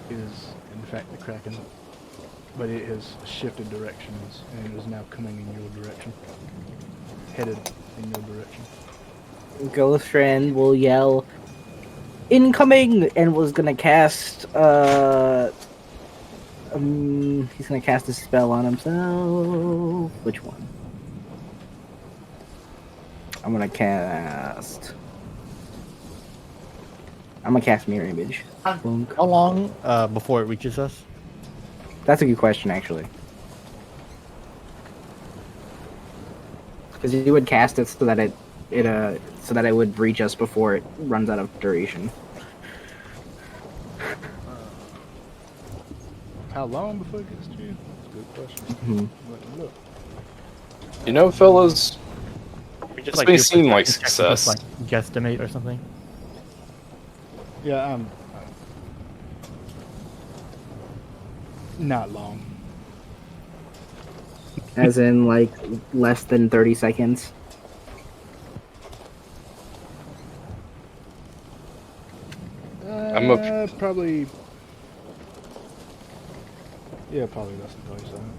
is in fact the Kraken, but it has shifted directions and is now coming in your direction, headed in your direction.
Ghostrand will yell, "Incoming!" and was gonna cast. He's gonna cast a spell on himself. Which one? I'm gonna cast Mirror Image. Boom.
How long before it reaches us?
That's a good question, actually. Because you would cast it so that it would reach us before it runs out of duration.
How long before it gets to you? That's a good question.
Mm-hmm.
Look.
You know, fellas,
We
This may
do
seem like
perception checks
success.
with, like guesstimate or something.
Yeah, not long.
As in, like, less than 30 seconds.
Probably. Yeah, probably less than 30 seconds.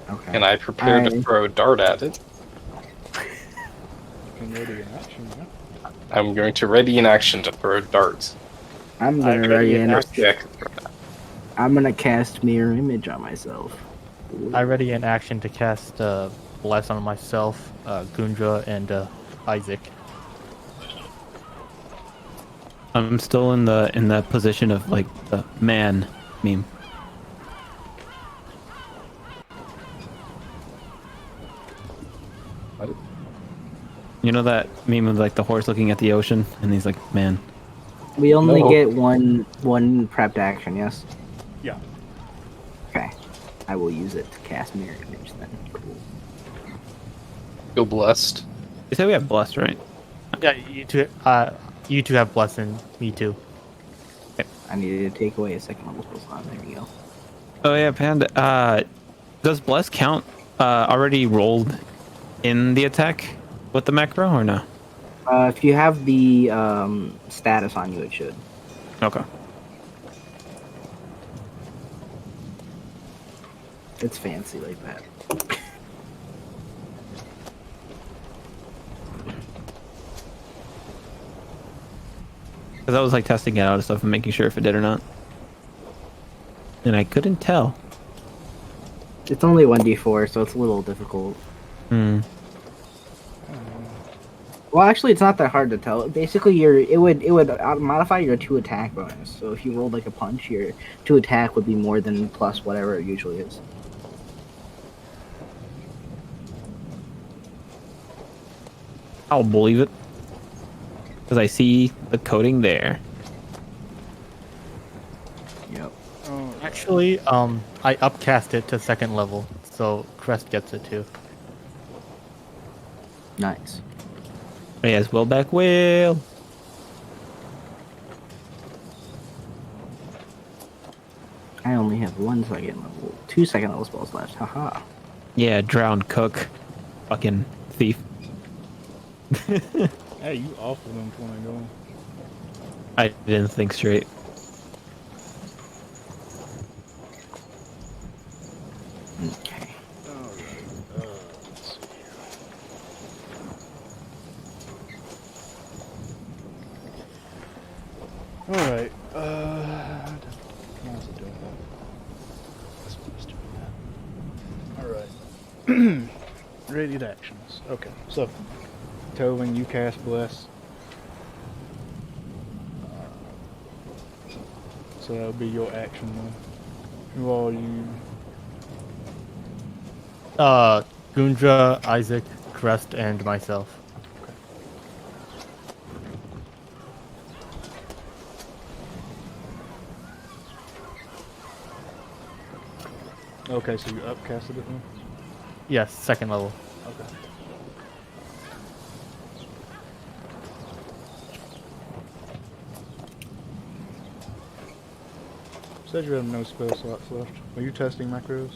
Okay.
and I prepare to throw a dart at it.
Can you ready in action, yeah?
I'm going to ready in action to throw a dart.
I'm
I
gonna
ready
ready
an
an
First thing I can throw at.
I'm gonna cast Mirror Image on myself.
I ready in action to cast Bless on myself, Gundra, and Isaac.
I'm still in the position of like the man meme. You know that meme of like the horse looking at the ocean and he's like, man.
We only
No.
get one prepped action, yes?
Yeah.
Okay. I will use it to cast Mirror Image then. Cool.
Feel blessed.
You say we have blessed, right?
Yeah, you two have Bless and me too.
I needed to take away a second level spell slot. There we go.
Oh yeah, Panda. Does bless count already rolled in the attack with the macro or no?
If you have the status on you, it should.
Okay.
It's fancy like that.
Because I was like testing it out and stuff and making sure if it did or not. And I couldn't tell.
It's only 1d4, so it's a little difficult.
Hmm.
Well, actually, it's not that hard to tell. Basically, it would modify your 2 attack bonus. So if you rolled like a punch, your 2 attack would be more than plus whatever it usually is.
I'll believe it. Because I see the coding there.
Yep.
Actually, I upcast it to 2nd level, so Crest gets it too.
Nice.
Yes, well back whale.
I only have 1 second level, 2 second level spells left. Haha.
Yeah, drowned cook. Fucking thief.
Hey, you awful them when I go.
I didn't think straight.
Okay.
Alright, how's it doing that? That's what it's doing that. Alright. Radiant actions. Okay, so Tovin, you cast Bless. So that'll be your action then. Who all you?
Gundra, Isaac, Crest, and myself.
Okay, so you upcasted it then?
Yes, 2nd level.
Okay. Said you have no spell slots left. Are you testing macros?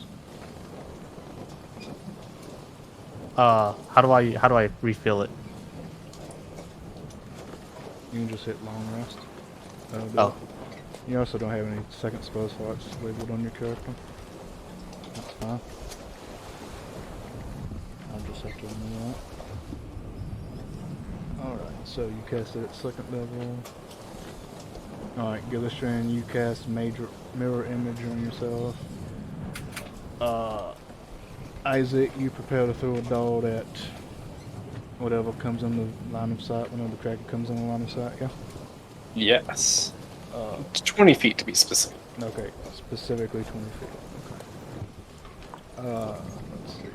How do I refill it?
You can just hit long rest. That'll do
Oh.
it. You also don't have any second spell slots labeled on your character. That's fine. I'll just have to remember that. Alright, so you cast it at 2nd level. Alright, Gillistrand, you cast mirror image on yourself. Isaac, you prepare to throw a dart at whatever comes in the line of sight, whenever the cracker comes in the line of sight, yeah?
Yes. 20 feet to be specific.
Okay, specifically 20 feet. Okay. Let's see.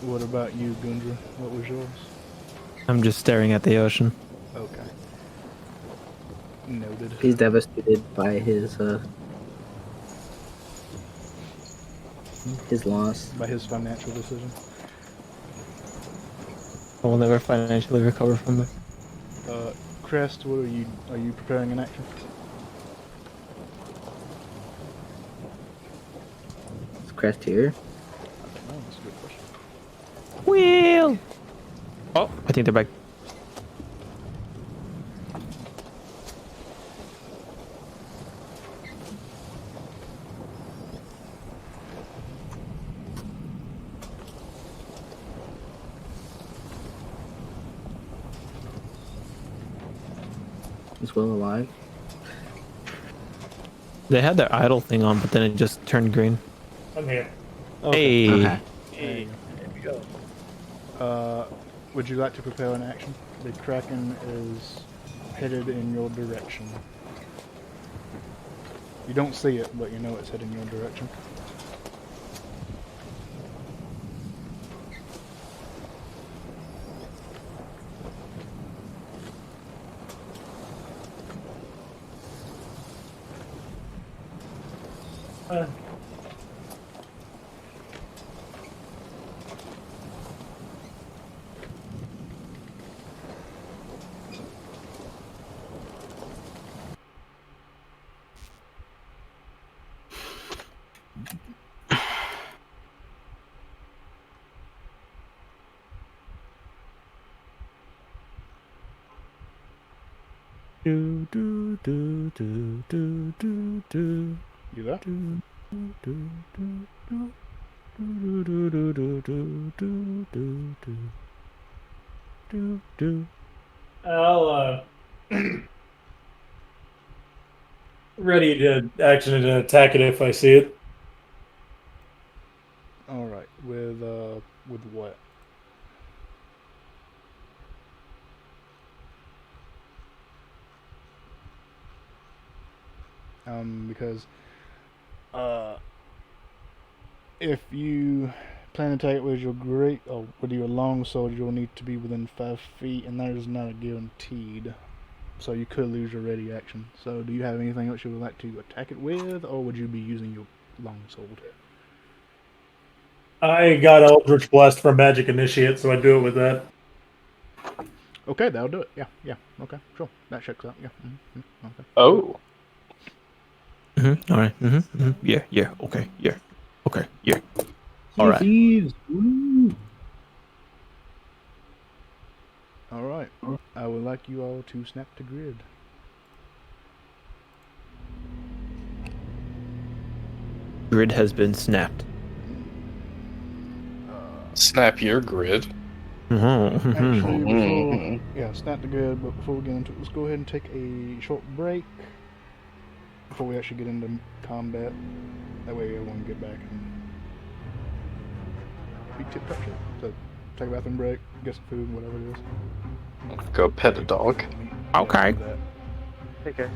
What about you, Gundra? What was yours?
I'm just staring at the ocean.
Okay. Noted.
He's devastated by his loss.
By his financial decision.
I will never financially recover from it.
Crest, what are you preparing an action?
Is Crest here?
Oh, that's a good question.
Wheel! Oh, I think they're back.
Is Will alive?
They had their idle thing on, but then it just turned green.
I'm here.
Hey!
Okay.
Hey, there we go. Would you like to prepare an action? The Kraken is headed in your direction. You don't see it, but you know it's heading your direction.
Do do do do do do do.
You there?
Do do do do do do do do do do do.
I'll ready to action it and attack it if I see it.
All right. With what? Because if you plan to take it with your with your long sword, you'll need to be within 5 feet, and that is not a guaranteed. So you could lose your ready action. So do you have anything else you would like to attack it with, or would you be using your long sword?
I got Eldritch Blast from Magic Initiate, so I do it with that.
Okay, that'll do it. Yeah. Okay, sure. That checks out. Yeah. Okay.
Oh.
All right. Yeah. Okay. Yeah. Okay. Yeah. All right.
Thieves. Woo.
All right. I would like you all to snap to grid.
Grid has been snapped.
Snap your grid.
Actually, snap the grid. But before we get into it, let's go ahead and take a short break before we actually get into combat. That way, everyone can get back and be tip-top shape. So, take a bathroom break, get some food, whatever it is.
Go pet a dog.
Okay.
Take care.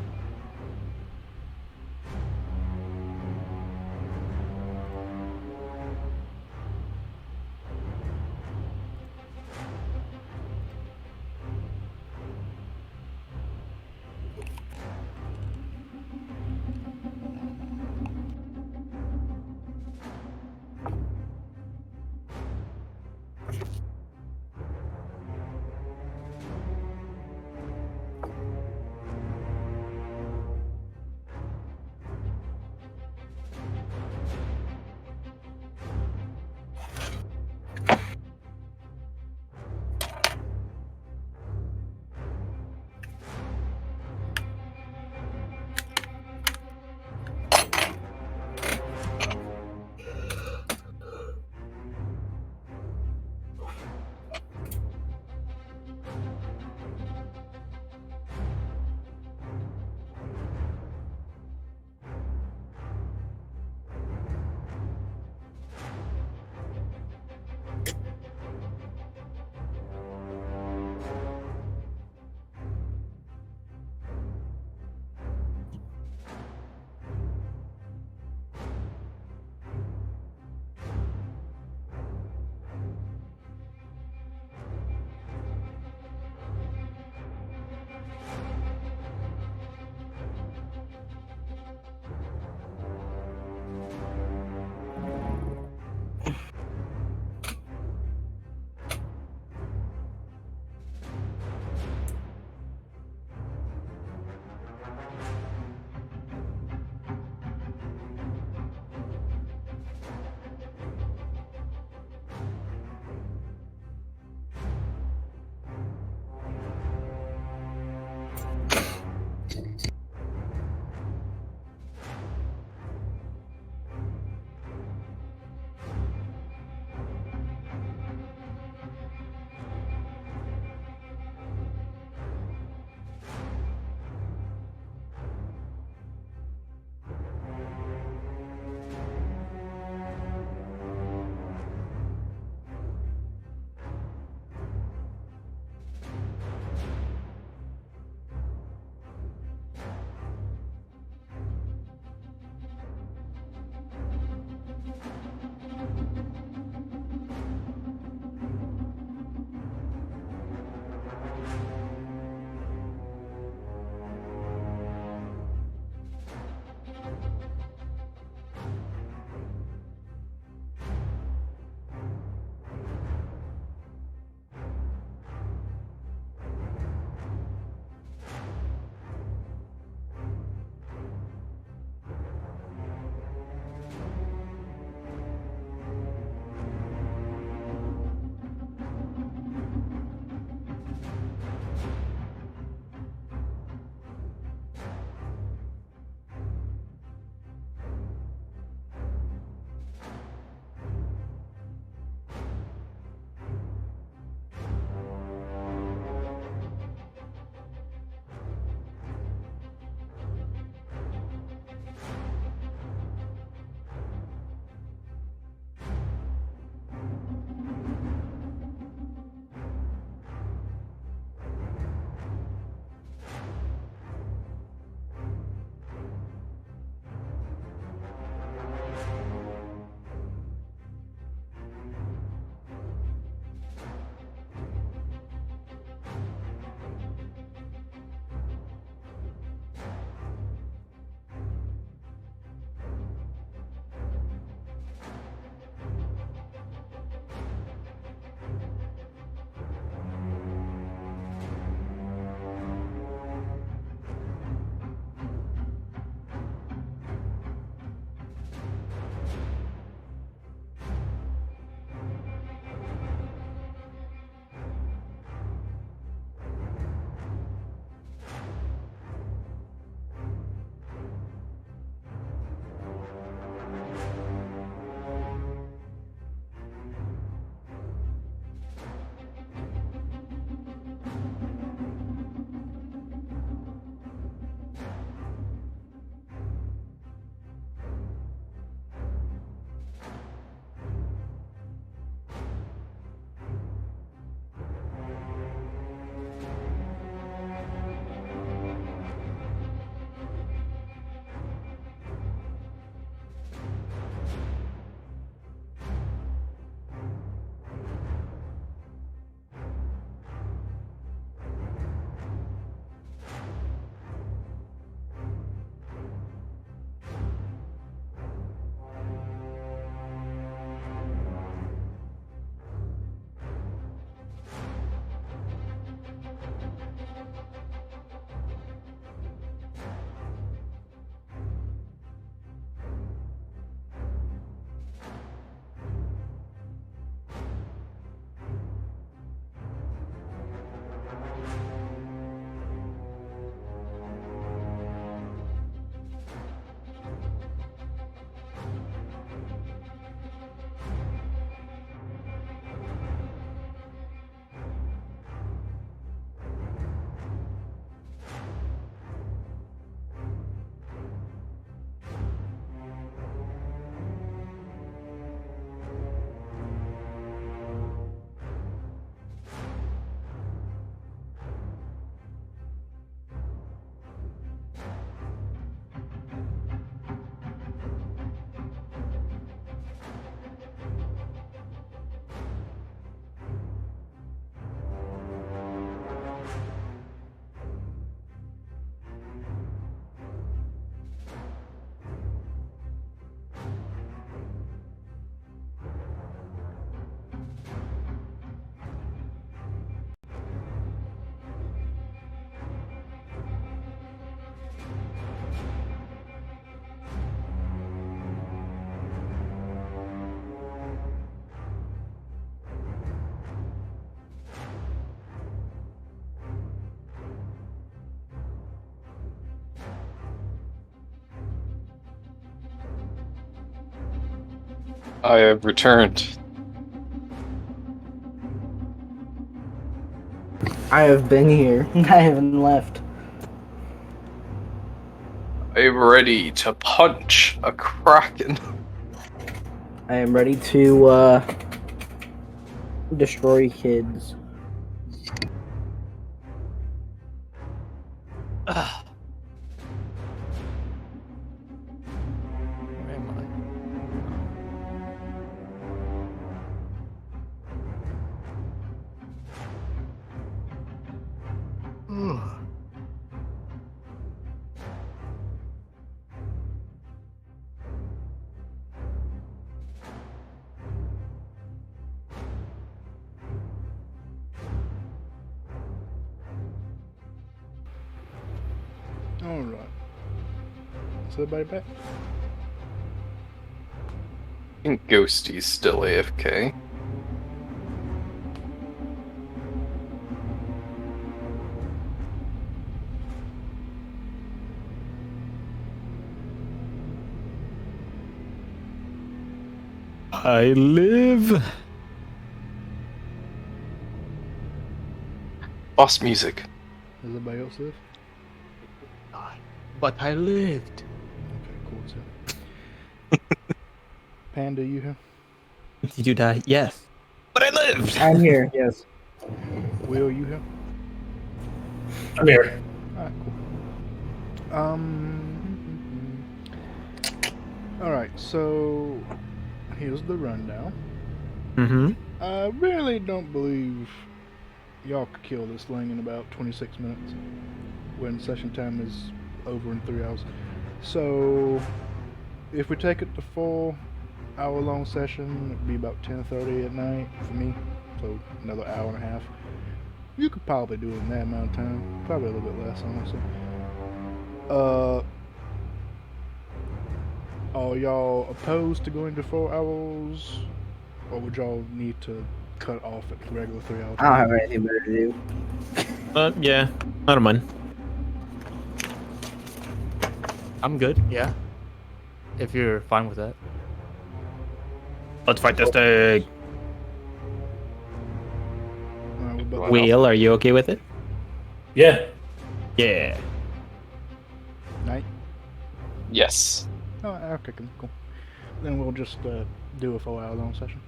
I have returned.
I have been here. I haven't left.
I am ready to punch a kraken.
I am ready to destroy kids.
Where am I?
Alright. Is everybody back?
I think Ghosty's still AFK.
I live.
Boss music.
Does everybody else live?
But I lived.
Okay, cool. So. Panda, you here?
Did you die? Yes. But I lived.
I'm here. Yes.
Will, you here?
I'm here.
Alright, cool. Alright, so here's the rundown.
Mm-hmm.
I really don't believe y'all could kill this thing in about 26 minutes when session time is over in 3 hours. So if we take it to 4-hour long session, it'd be about 10:30 at night for me. So another hour and a half. You could probably do it in that amount of time. Probably a little bit less, honestly. Are y'all opposed to going to 4 hours? Or would y'all need to cut off at the regular 3 hours?
I don't have anything better to do.
Yeah. I don't mind.
I'm good. Yeah. If you're fine with that.
Let's fight this thing.
Alright, what about
Wheel, are you okay with it?
Yeah.
Yeah.
night?
Yes.
Oh, okay, cool. Then we'll just do a 4 hour long session.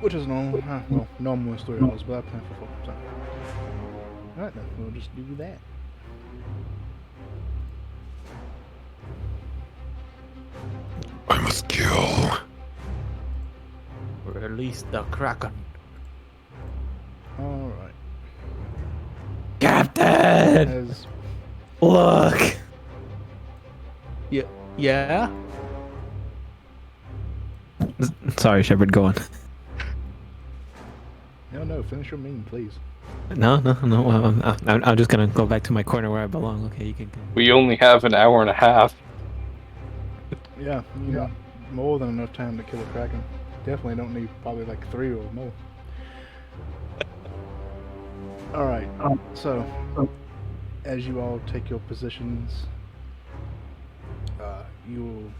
Which is normal. Well, normal is 3 hours, but I plan for 4. So. Alright then, we'll just do that.
I must kill.
Release the Kraken.
Alright.
Captain!
As
Look!
Yeah?
Sorry, Shepard, go on.
no, finish your meme, please.
No. I'm just gonna go back to my corner where I belong. Okay, you can.
We only have an hour and a half.
Yeah, you know, more than enough time to kill a kraken. Definitely don't need probably like 3 or more. Alright, so as you all take your positions, you will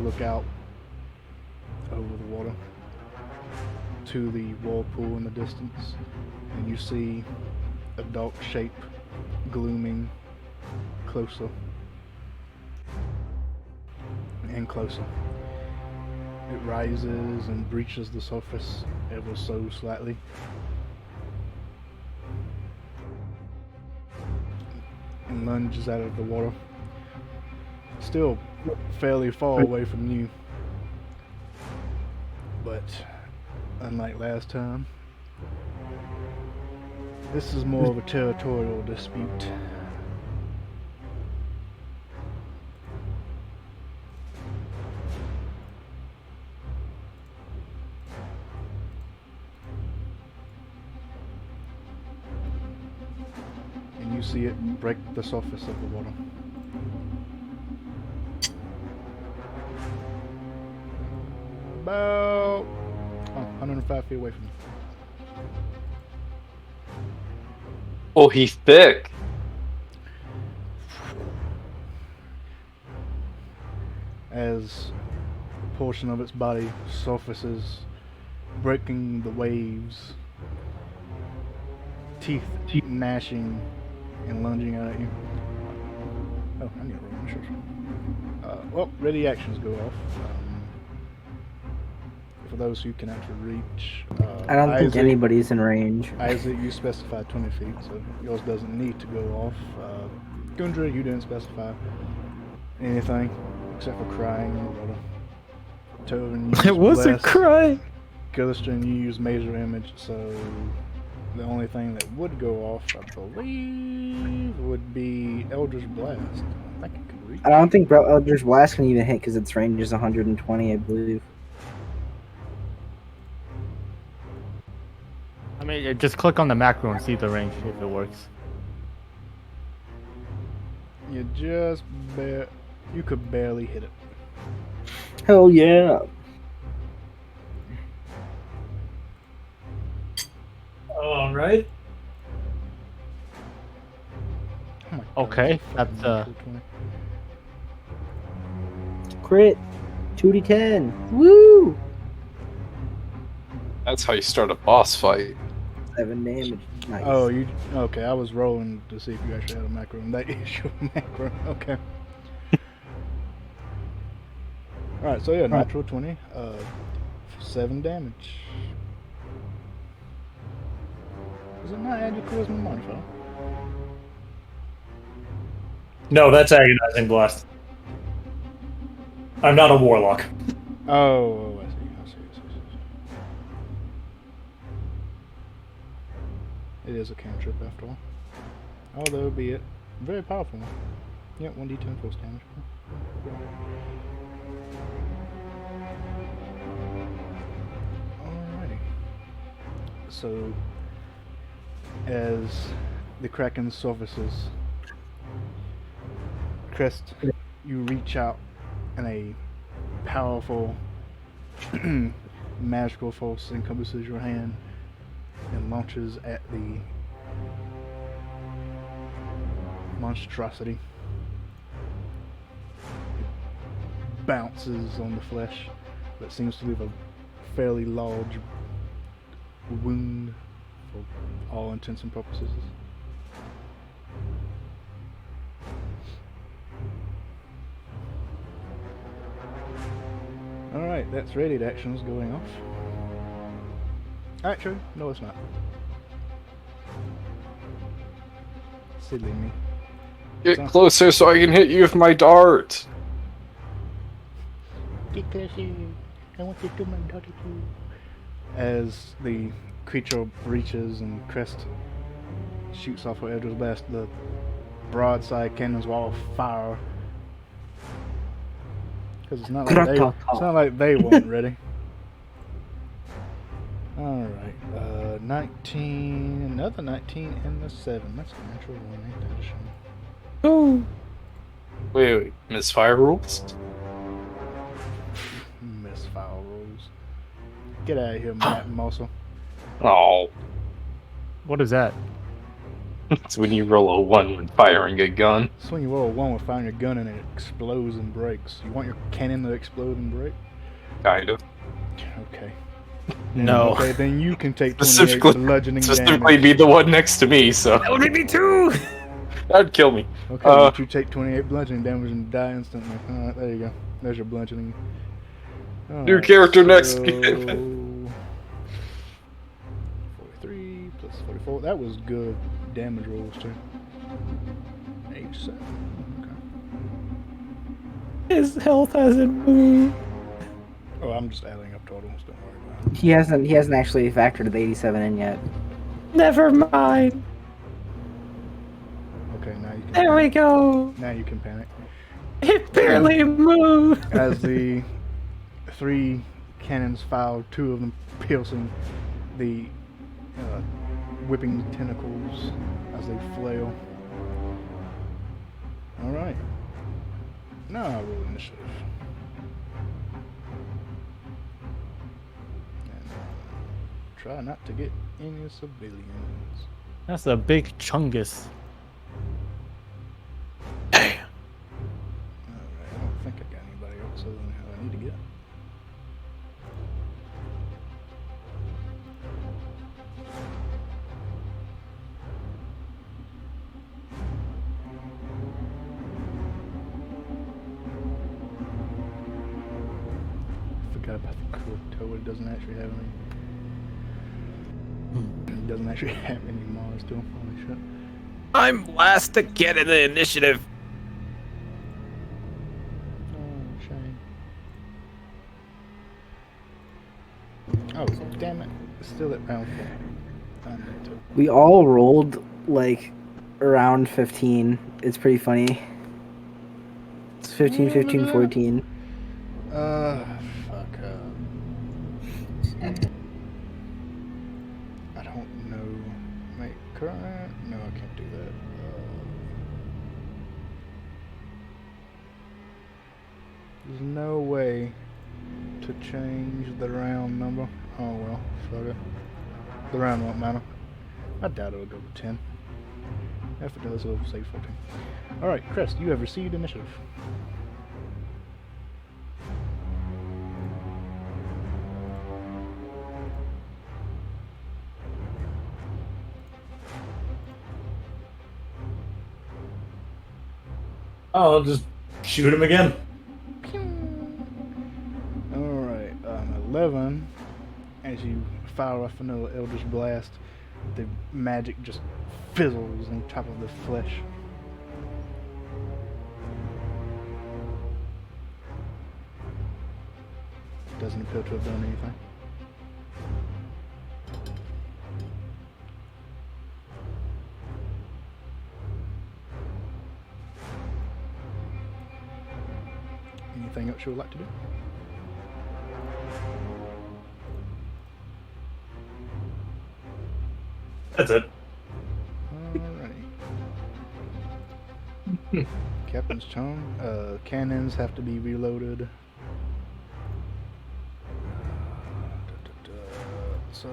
look out over the water to the whirlpool in the distance, and you see a dark shape glooming closer and closer. It rises and breaches the surface ever so slightly. And lunges out of the water. Still fairly far away from you. But unlike last time, this is more of a territorial dispute. And you see it break the surface of the water. About 105 feet away from you.
Oh, he's thick.
as a portion of its body surfaces, breaking the waves, teeth gnashing and lunging out at you. Oh, I need to roll initiative. Well, ready actions go off. For those who can actually reach.
I don't think
Isaac-
anybody's in range.
Isaac, you specified 20 feet, so yours doesn't need to go off. Gundra, you didn't specify anything except for crying. Tovin, you
It was a
bless.
cry.
Gillistrand, you use major image, so the only thing that would go off, I believe, would be Eldritch Blast. I think it could reach.
I don't think Eldritch Blast can even hit because its range is 120, I believe.
I mean, just click on the macro and see the range if it works.
You you could barely hit it.
Hell yeah!
All right.
Oh my God,
Okay,
fucking
that's,
natural 20.
Crit! 2d10! Woo!
That's how you start a boss fight.
7 damage. Nice.
Oh, you okay? I was rolling to see if you actually had a macro, and that is your macro. Okay. All right, so yeah, natural 20, 7 damage. Does it not add your charisma modifier?
No, that's agonizing blast. I'm not a warlock.
Oh, I see. It is a cantrip after all. Although, be it very powerful. Yep, 1d10 force damage. Alrighty. So, as the Kraken surfaces, Crest, you reach out and a powerful magical force encompasses your hand and launches at the monstrosity. It bounces on the flesh, but seems to leave a fairly large wound for all intents and purposes. Alright, that's radiant actions going off. Actually, no it's not. Silly me.
Get closer so I can hit you with my dart.
Get closer. I want to do my daughter too. As the creature breaches and Crest shoots off her Eldritch Blast, the broadside cannons wall of fire. Because it's not like they weren't ready. Alright, 19, another 19 and a 7. That's a natural one, ain't that a shame?
Oh.
Wait, misfire rules?
Misfire rules. Get out of here, Matt Muscle.
Oh,
What is that?
it's when you roll a 1 when firing a gun.
It's when you roll a 1 with firing a gun and it explodes and breaks. You want your cannon to explode and break?
Kind of.
Okay.
No.
Okay, then you can take 28
Specifically,
bludgeoning
specifically
damage.
be the one next to me, so
That would make me too.
that'd kill me.
Okay, but you take 28 bludgeoning damage and die instantly. Alright, there you go. There's your bludgeoning.
New character next game.
43 plus 44. That was good damage rolls too. 87. Okay.
His health hasn't moved.
Oh, I'm just adding up totals. Don't worry about it.
He hasn't actually factored the 87 in yet.
Never mind.
Okay, now you can.
There we go.
Now you can panic.
It barely moved.
As the 3 cannons fire, 2 of them piercing the whipping tentacles as they flail. Alright. Now I roll initiative. And try not to get any civilians.
That's a big chungus.
Alright, I don't think I got anybody else. so I need to get. Forgot about the Croatoa. It doesn't actually have any. It doesn't actually have any Mars to him. Holy shit.
I'm last to get in the initiative.
Oh, shame. Oh, damn it. It's still at round 4.
We all rolled like around 15. It's pretty funny. It's 15, 15, 14.
Fuck. I don't know. Wait, current? No, I can't do that. There's no way to change the round number. Oh well, fuck it. The round won't matter. I doubt it'll go to 10. If it does, it'll say 14. Alright, Crest, you have received initiative.
I'll just shoot him again.
Alright, 11. As you fire off another Eldritch Blast, the magic just fizzles on top of the flesh. Doesn't appear to have done anything. Anything else you would like to do?
That's it.
Alrighty. Captain's turn. Cannons have to be reloaded. So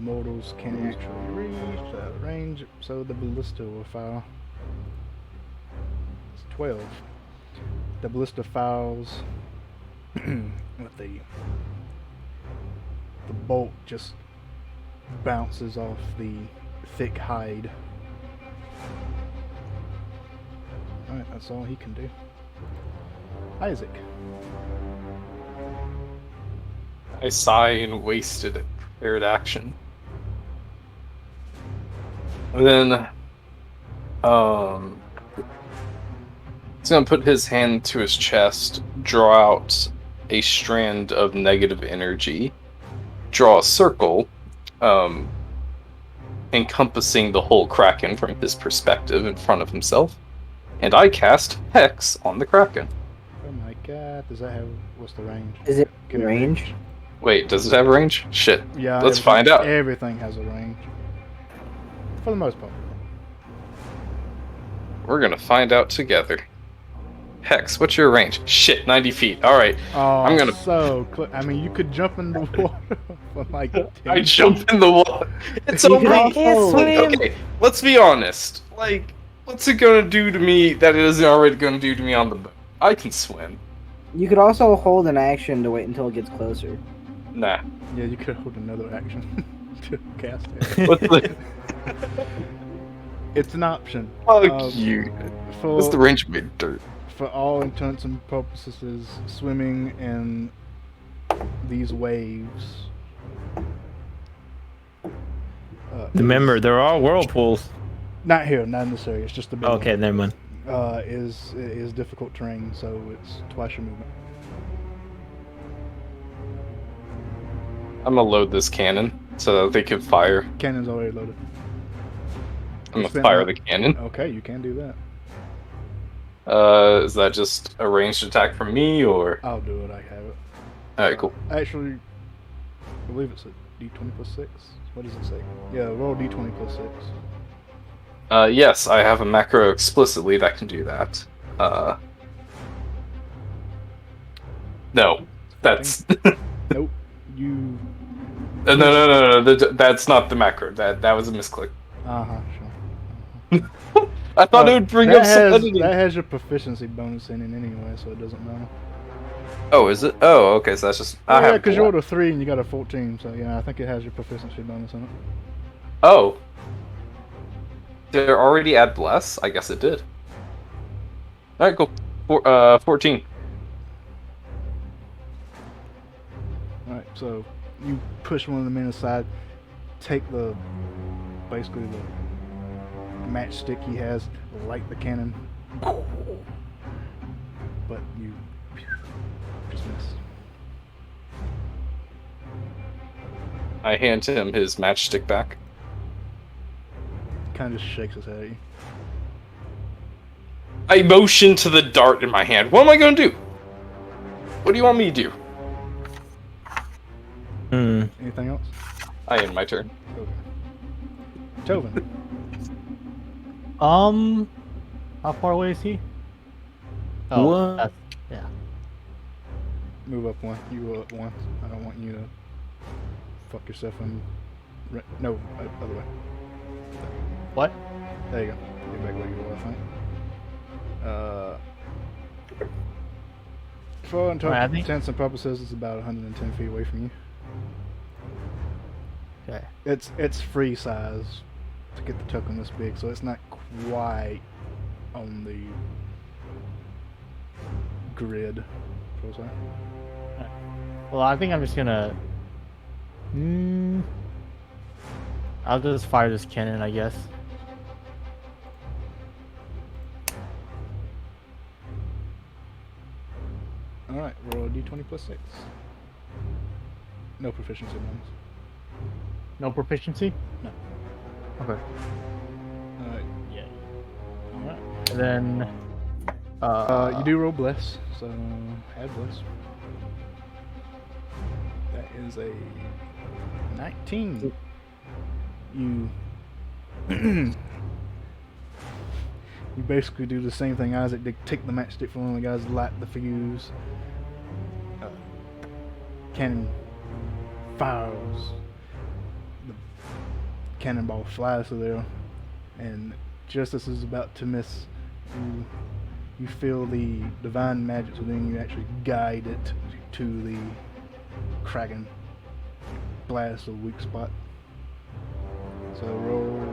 mortals can actually reach out of range, so the ballista will fire. It's 12. The ballista fires with the bolt just bounces off the thick hide. Alright, that's all he can do. Isaac.
I sigh in wasted prepared action. And then, he's gonna put his hand to his chest, draw out a strand of negative energy, draw a circle, encompassing the whole Kraken from his perspective in front of himself, and I cast Hex on the Kraken.
Oh my god, does that have, what's the range?
Is it
Can it
range?
Wait, does it have range? Shit.
Yeah,
Let's find out.
Everything has a range. For the most part.
We're gonna find out together. Hex, what's your range? Shit, 90 feet. Alright.
Oh,
I'm gonna-
I mean, you could jump in the water for like 10
I jump in the water. It's
You
only.
can also-
Okay, let's be honest. Like, what's it gonna do to me that it isn't already gonna do to me on the boat? I can swim.
You could also hold an action to wait until it gets closer.
Nah.
Yeah, you could hold another action to cast it.
What's the.
It's an option.
Fuck you.
For,
What's the range of my dirt?
for all intents and purposes, swimming in these waves.
Remember, they're all whirlpools.
Not here, not in this area. It's just the big
Okay, never mind.
one. Is difficult terrain, so it's twice your movement.
I'm gonna load this cannon so that they can fire.
Cannon's already loaded.
I'm gonna
Spin
fire
that.
the cannon.
Okay, you can do that.
Is that just a ranged attack from me, or?
I'll do it. I have it.
Alright, cool.
Actually, I believe it's a D20 plus 6. What does it say? Yeah, roll D20 plus 6.
Yes, I have a macro explicitly that can do that. No, that's
Nope. You.
no. That's not the macro. That was a misclick.
Uh huh. Sure.
I thought it would bring
that
up some
has,
editing.
that has your proficiency bonus in it anyway, so it doesn't matter.
Oh, is it? Oh, okay. So that's just.
Oh,
I
yeah,
have.
because you rolled a 3 and you got a 14, so yeah, I think it has your proficiency bonus in it.
Oh. Did it already add bless? I guess it did. All right, cool. 14.
Alright, so you push one of the men aside, take basically the matchstick he has, light the cannon, but you just miss.
I hand him his matchstick back.
Kind of just shakes his head at you.
I motion to the dart in my hand. What am I going to do? What do you want me to do?
Anything else?
I end my turn.
Okay. Tovin.
How far away is he?
What?
That's, yeah.
Move up one. You go up one. I don't want you to fuck yourself and... No, other way.
What?
There you go. Get back where you were, I think. For all intents and purposes, it's about 110 feet away from you.
Okay.
It's free size to get the token this big, so it's not quite on the grid. Per se.
Well, I think I'm just gonna. I'll just fire this cannon, I guess.
Alright, roll a d20 plus 6. No proficiency bonus.
No proficiency?
No.
Okay.
Alright. Yeah. Alright.
And then.
You do roll bless, so add bless. That is a 19. You you basically do the same thing Isaac did. Take the matchstick from one of the guys, light the fuse. Cannon fires. The cannonball flies through there, and just as it's about to miss, you feel the divine magic within you actually guide it to the Kraken blast a weak spot. So roll.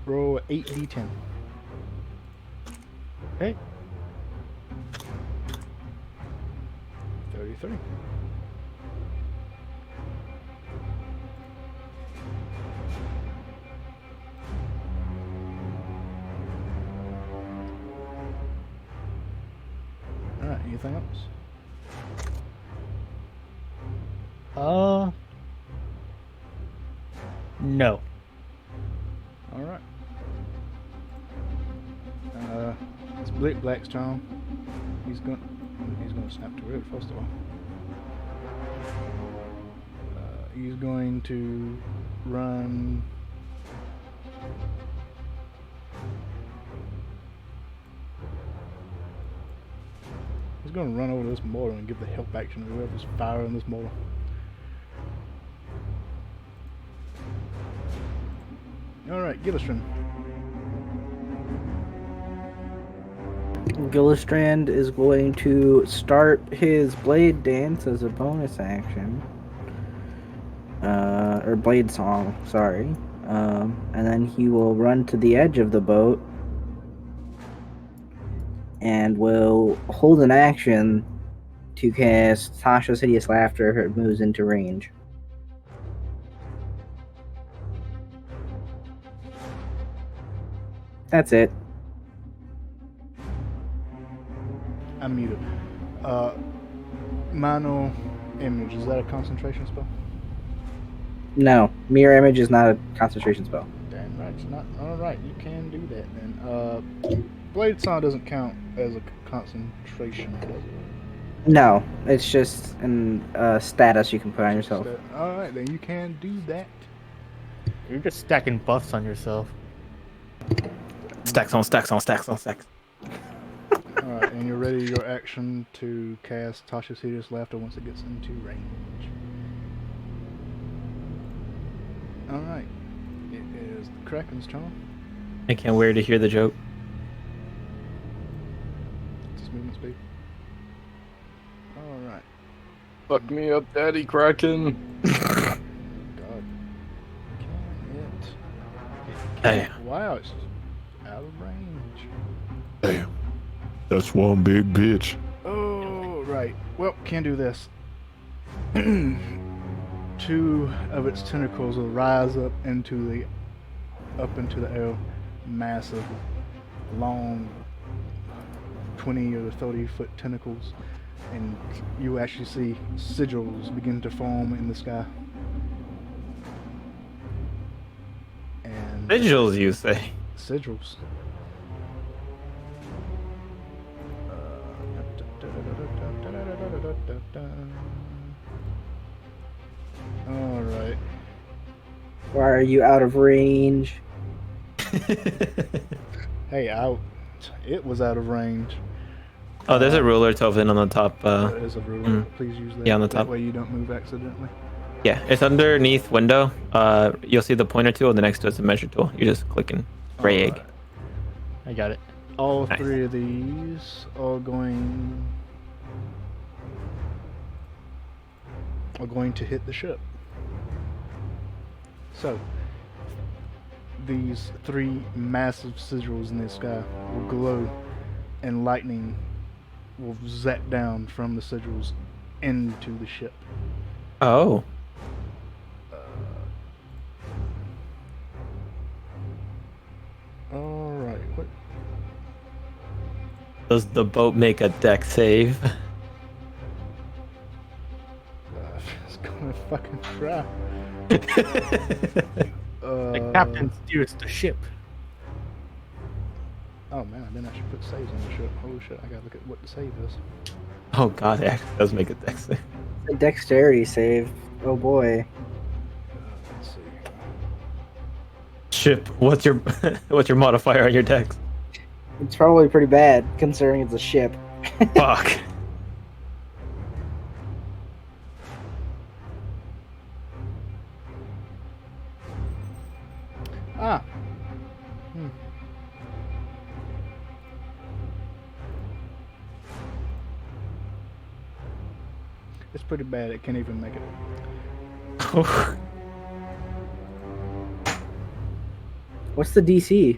Roll 8d10.
Okay.
33. Alright, anything else?
No.
Alright. It's Black's turn. He's gonna snap to it first of all. He's going to run. He's going to run over this mortar and give the help action to whoever's firing this mortar. Alright, Gillistrand.
Gillistrand is going to start his blade dance as a bonus action. Or blade song, sorry. And then he will run to the edge of the boat and will hold an action to cast Tasha's Hideous Laughter if it moves into range. That's it.
I'm muted. Minor image, is that a concentration spell?
No, mirror image is not a concentration spell.
Damn right, it's not. Alright, you can do that then. Blade Song doesn't count as a concentration, does it?
No, it's just a status you can put on yourself.
Alright, then you can do that.
You're just stacking buffs on yourself.
Stacks on stacks on stacks on stacks.
Alright, and you're ready your action to cast Tasha's Hideous Laughter once it gets into range. Alright. It is the Kraken's turn.
I can't wait to hear the joke.
Just movement speed. Alright.
Fuck me up, Daddy Kraken.
God. Can it?
Hey.
Wow, it's out of range.
Damn. That's one big bitch.
Oh, right. Well, can do this. 2 of its tentacles will rise up into the air. Massive, long, 20 or 30-foot tentacles, and you actually see sigils begin to form in the sky. And
Sigils, you say?
sigils. All right.
Why are you out of range?
Hey, it was out of range.
Oh, there's a ruler Tovin on the top.
There is a ruler.
mm.
Please use that.
Yeah, on the
That
top.
way you don't move accidentally.
Yeah, it's underneath window. You'll see the pointer tool, and the next to it's a measure tool. You're just clicking gray egg.
Alright.
I got it.
All
Nice.
3 of these are going to hit the ship. So, these 3 massive sigils in the sky will glow, and lightning will zap down from the sigils into the ship.
Oh,
Alright, what?
does the boat make a deck save?
It's gonna fucking try.
The captain steers the ship.
Oh man, I didn't actually put saves on the ship. Holy shit, I gotta look at what the save is.
Oh god, it actually does make a deck save.
A dexterity save. Oh boy.
Let's see.
Ship, what's your what's your modifier on your dex?
It's probably pretty bad considering it's a ship.
Fuck.
Ah! It's pretty bad, it can't even make it.
What's the DC?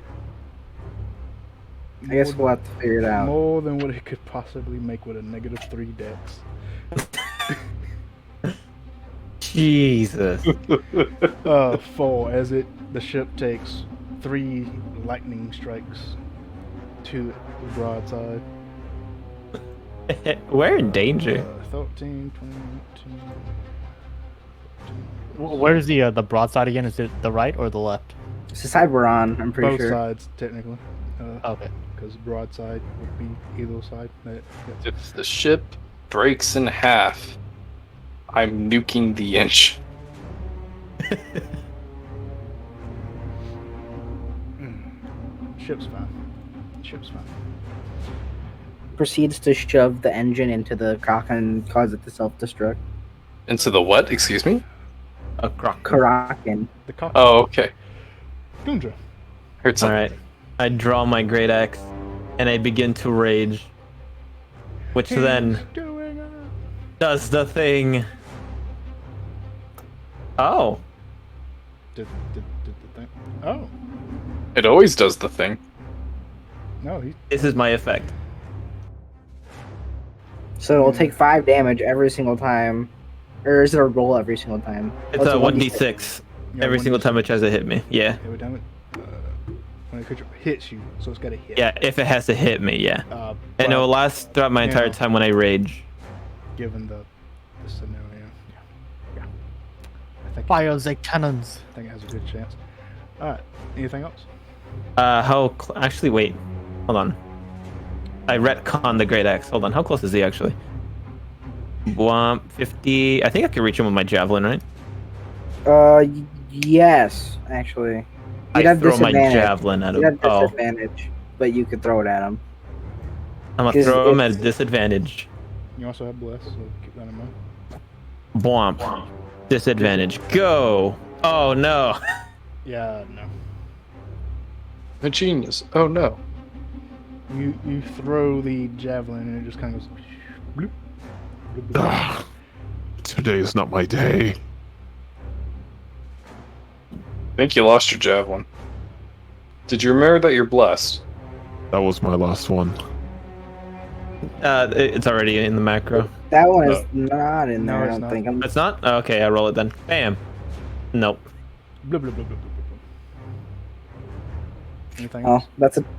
I guess
More
we'll have to figure it out.
More than what it could possibly make with a -3 dex.
Jesus.
4, as the ship takes 3 lightning strikes to the broadside.
We're in danger.
13, 22.
Where's the broadside again? Is it the right or the left?
It's the side we're on, I'm pretty
Both
sure.
sides, technically.
Okay.
Because broadside would be either side.
If the ship breaks in half, I'm nuking the inch.
Ship's fine. Ship's fine.
Proceeds to shove the engine into the Kraken and cause it to self-destruct.
Into the what? Excuse me?
A croc.
Kraken.
The cock.
Oh, okay.
Gundra.
Heard something.
Alright. I draw my great axe and I begin to rage. Which then
Doing it.
does the thing. Oh.
Did the thing. Oh.
It always does the thing.
No, he.
This is my effect.
So it'll take 5 damage every single time. Or is it a roll every single time?
It's
Oh,
a 1d6
Yeah,
every single
1d6.
time it tries to hit me. Yeah.
Every time it. When a creature hits you, so it's got to hit.
Yeah, if it has to hit me, yeah. And it
but
will last throughout my entire
Yeah.
time when I rage.
Given the scenario. Yeah.
Fire the cannons.
I think it has a good chance. Alright. Anything else?
Actually, wait. Hold on. I retcon the great axe. Hold on. How close is he actually? 50. I think I can reach him with my javelin, right?
Yes, actually. You'd
I
have
throw my
disadvantage.
javelin at
You'd
him.
have
Oh,
disadvantage, but you could throw it at him.
I'm gonna
'Cause
throw him at
it's-
disadvantage.
You also have bless, so keep that in mind.
Bwomp. Disadvantage. Go. Oh no.
Yeah, no.
A genius. Oh no.
You throw the javelin and it just kind of goes. Bloop, bloop, bloop.
Ah, today is not my day.
I think you lost your javelin. Did you remember that you're blessed?
That was my last one.
It's already in the macro.
That one is
Oh.
not in
No,
there. I
it's
don't
not.
think.
It's not? Oh, okay, I roll it then. Bam. Nope.
Bloop, bloop, bloop, bloop, bloop, bloop. Anything
Oh,
else?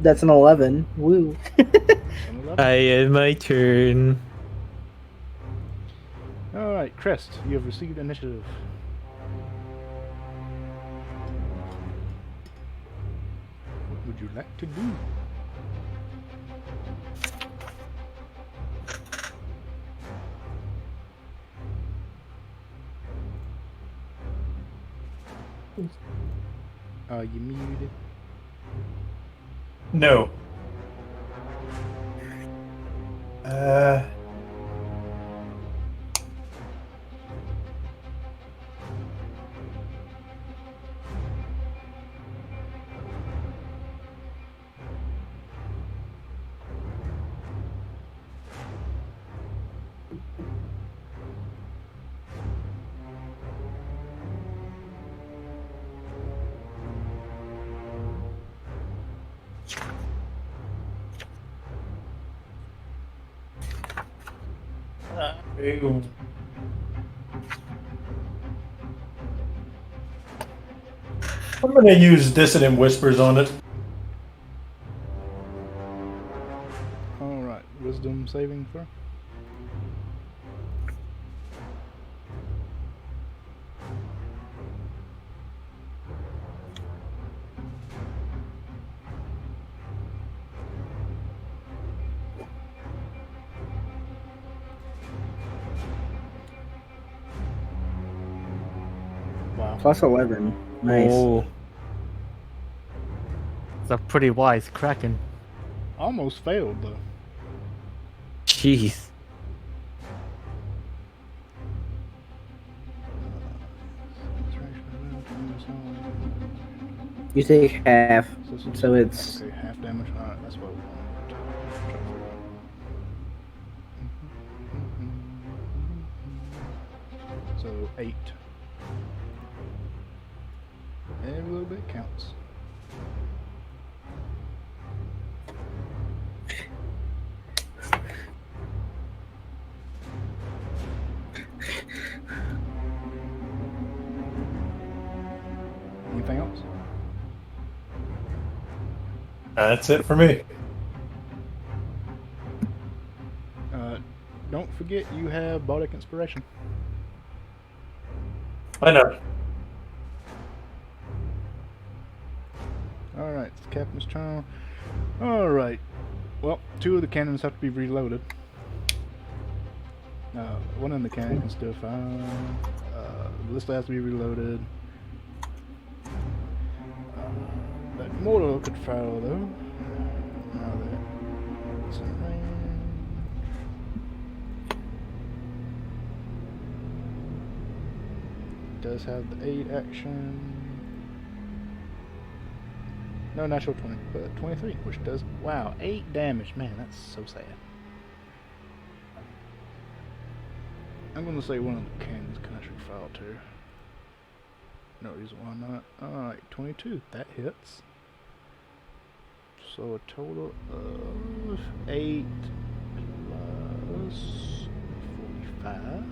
that's an 11. Woo.
My turn.
All right, Crest, you have received initiative. What would you like to do? Are you muted?
No. Ew. I'm gonna use Dissonant Whispers on it.
All right, wisdom saving throw. Wow.
Plus 11. Nice.
Oh.
It's a pretty wise Kraken.
Almost failed though.
Jeez.
You take half, so it's
okay, half damage. All right, that's what we want. So 8. Every little bit counts. Anything else?
That's it for me.
Don't forget you have Bardic Inspiration.
I know.
Alright, it's the Captain's turn. Alright. Well, 2 of the cannons have to be reloaded. One of the cannon can still fire. The ballista has to be reloaded. That mortar could fire though. Now that it's in range. Does have the 8 action. No natural 20, but 23, which does, wow, 8 damage. Man, that's so sad. I'm gonna say one of the cannons can actually fire too. No reason why not. Alright, 22, that hits. So a total of 8 plus 45.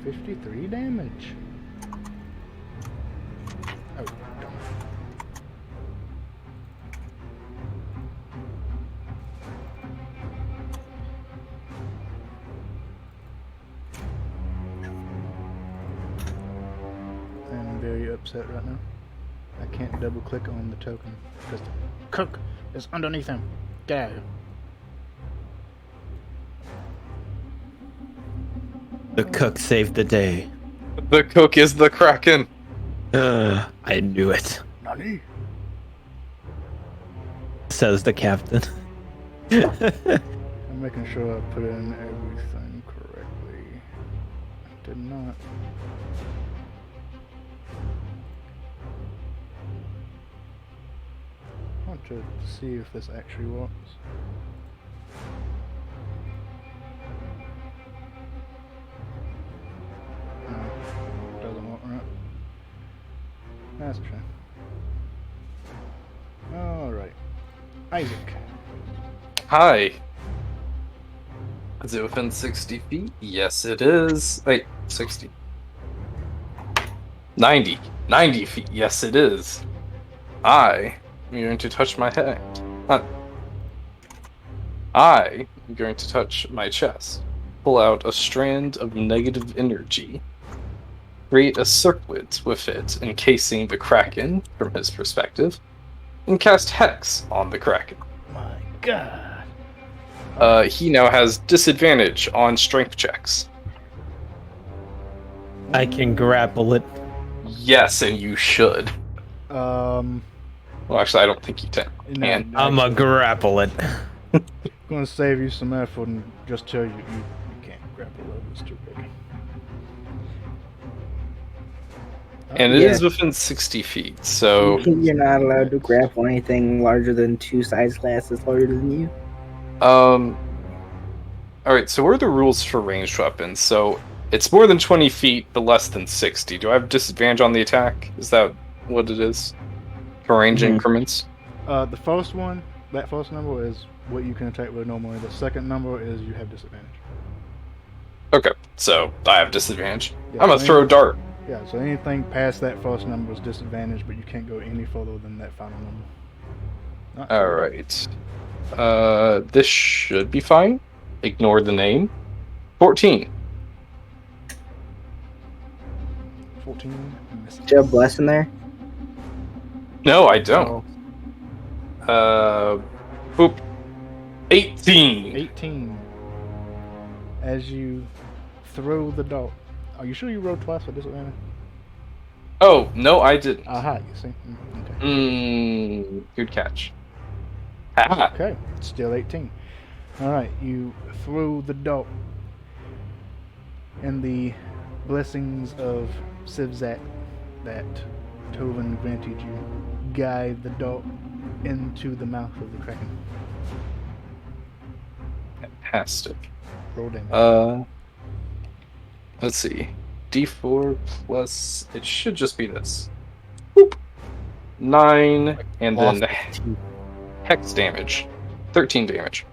$53 damage. Oh, darn. I'm very upset right now. I can't double click on the token because the cook is underneath him. Get out of here.
The cook saved the day.
The cook is the Kraken.
I knew it.
Nani?
Says the captain.
I'm making sure I put in everything correctly. I did not. I want to see if this actually works. No, doesn't work right. That's a shame. Alright. Isaac.
Hi. Is it within 60 feet? Yes, it is. Wait, 60. 90. 90 feet. Yes, it is. I am going to touch my head. I am going to touch my chest. Pull out a strand of negative energy. Create a circlet with it, encasing the Kraken from his perspective. And cast Hex on the Kraken.
My god.
He now has disadvantage on strength checks.
I can grapple it.
Yes, and you should.
Um,
Well, actually, I don't think you can.
no,
I'ma grapple it.
gonna save you some effort and just tell you you can't grapple it. It's too big.
And it
Yeah.
is within 60 feet, so...
You're not allowed to grapple anything larger than 2 size classes larger than you.
Alright, so what are the rules for ranged weapons? So, it's more than 20 feet, but less than 60. Do I have disadvantage on the attack? Is that what it is? For range increments?
The first one, that first number is what you can attack with normally. The second number is you have disadvantage.
Okay, so I have disadvantage.
Yeah,
I'm gonna
so
throw a dart.
Yeah, so anything past that first number is disadvantage, but you can't go any further than that final number. Not sure.
Alright. This should be fine. Ignore the name. 14.
14. Misses.
Do you have bless in there?
No, I don't. Boop. 18.
18. As you throw the dart. Are you sure you rolled twice for disadvantage?
Oh, no, I didn't.
Aha, you see. Okay.
Good catch. Haha.
Okay, still 18. Alright, you throw the dart. And the blessings of Sivzat that Tovin granted you guide the dart into the mouth of the Kraken.
Fantastic.
Roll damage.
Let's see. D4 plus... It should just be this. Boop. 9, and then hex damage. 13 damage.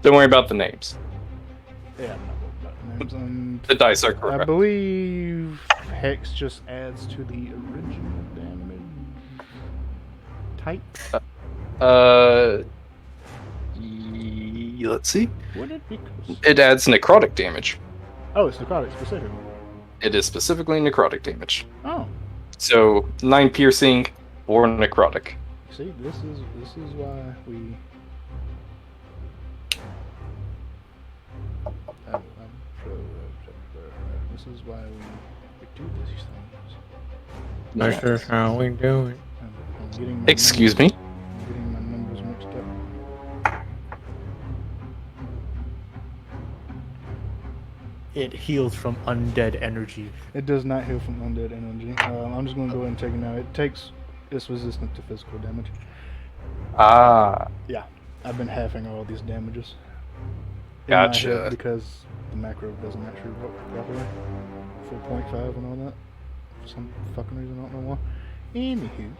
Don't worry about the names.
Yeah, I'm not worried about the names.
The dice are
I
correct.
believe Hex just adds to the original damage type.
Let's see.
Would it be?
It adds necrotic damage.
Oh, it's necrotic specific.
It is specifically necrotic damage.
Oh,
So 9 piercing or necrotic.
see, this is why we. This is why we do these things.
That's just how we do it.
I'm getting my
Excuse me.
I'm getting my numbers mixed up.
It heals from undead energy.
It does not heal from undead energy. I'm just going to go ahead and take it now. It's resistant to physical damage.
Ah.
Yeah, I've been halving all these damages. In my
Gotcha.
head because the macro doesn't actually work properly. 4.5 and all that. For some fucking reason, I don't know why. Anywho,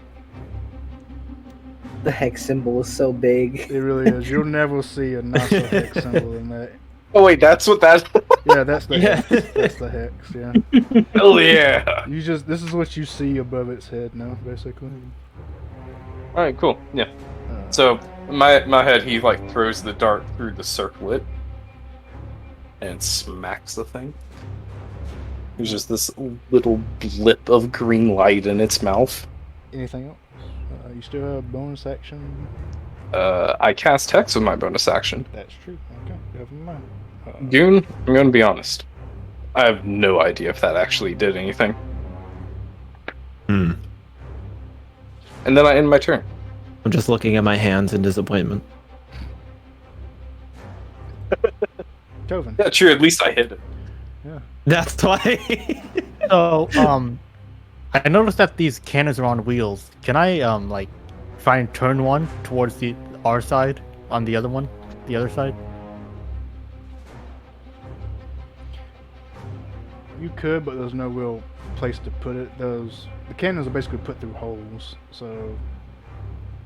The hex symbol is so big.
it really is. You'll never see a NASA hex symbol in that.
Oh wait, that's what that...
Yeah, that's the hex. That's the hex, yeah.
Hell yeah!
This is what you see above its head now, basically.
Alright, cool. Yeah. So, my head, he like throws the dart through the circlet and smacks the thing. There's just this little blip of green light in its mouth.
Anything else? You still have bonus action?
I cast Hex with my bonus action.
That's true. Okay, never mind.
Goon, I'm gonna be honest. I have no idea if that actually did anything.
Hmm.
And then I end my turn.
I'm just looking at my hands in disappointment.
Joven.
Yeah, true. At least I hit it.
Yeah.
That's why.
So, I noticed that these cannons are on wheels. Can I, like, try and turn one towards our side on the other one? The other side?
You could, but there's no real place to put it. The cannons are basically put through holes, so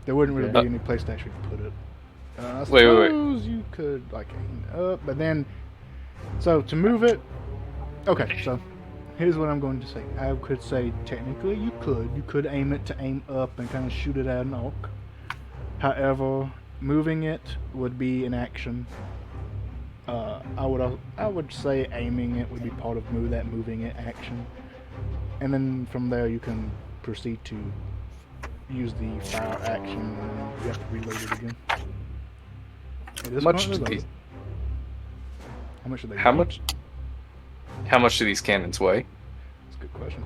there wouldn't really be any place to actually put it. I
Wait.
suppose you could like aim it up, but then so to move it. Okay, so here's what I'm going to say. I could say technically you could aim it to aim up and kind of shoot it at an orc. However, moving it would be an action. I would say aiming it would be part of moving it action, and then from there you can proceed to use the fire action, and then you have to reload it again. How much do they?
How much do these cannons weigh?
That's a good question.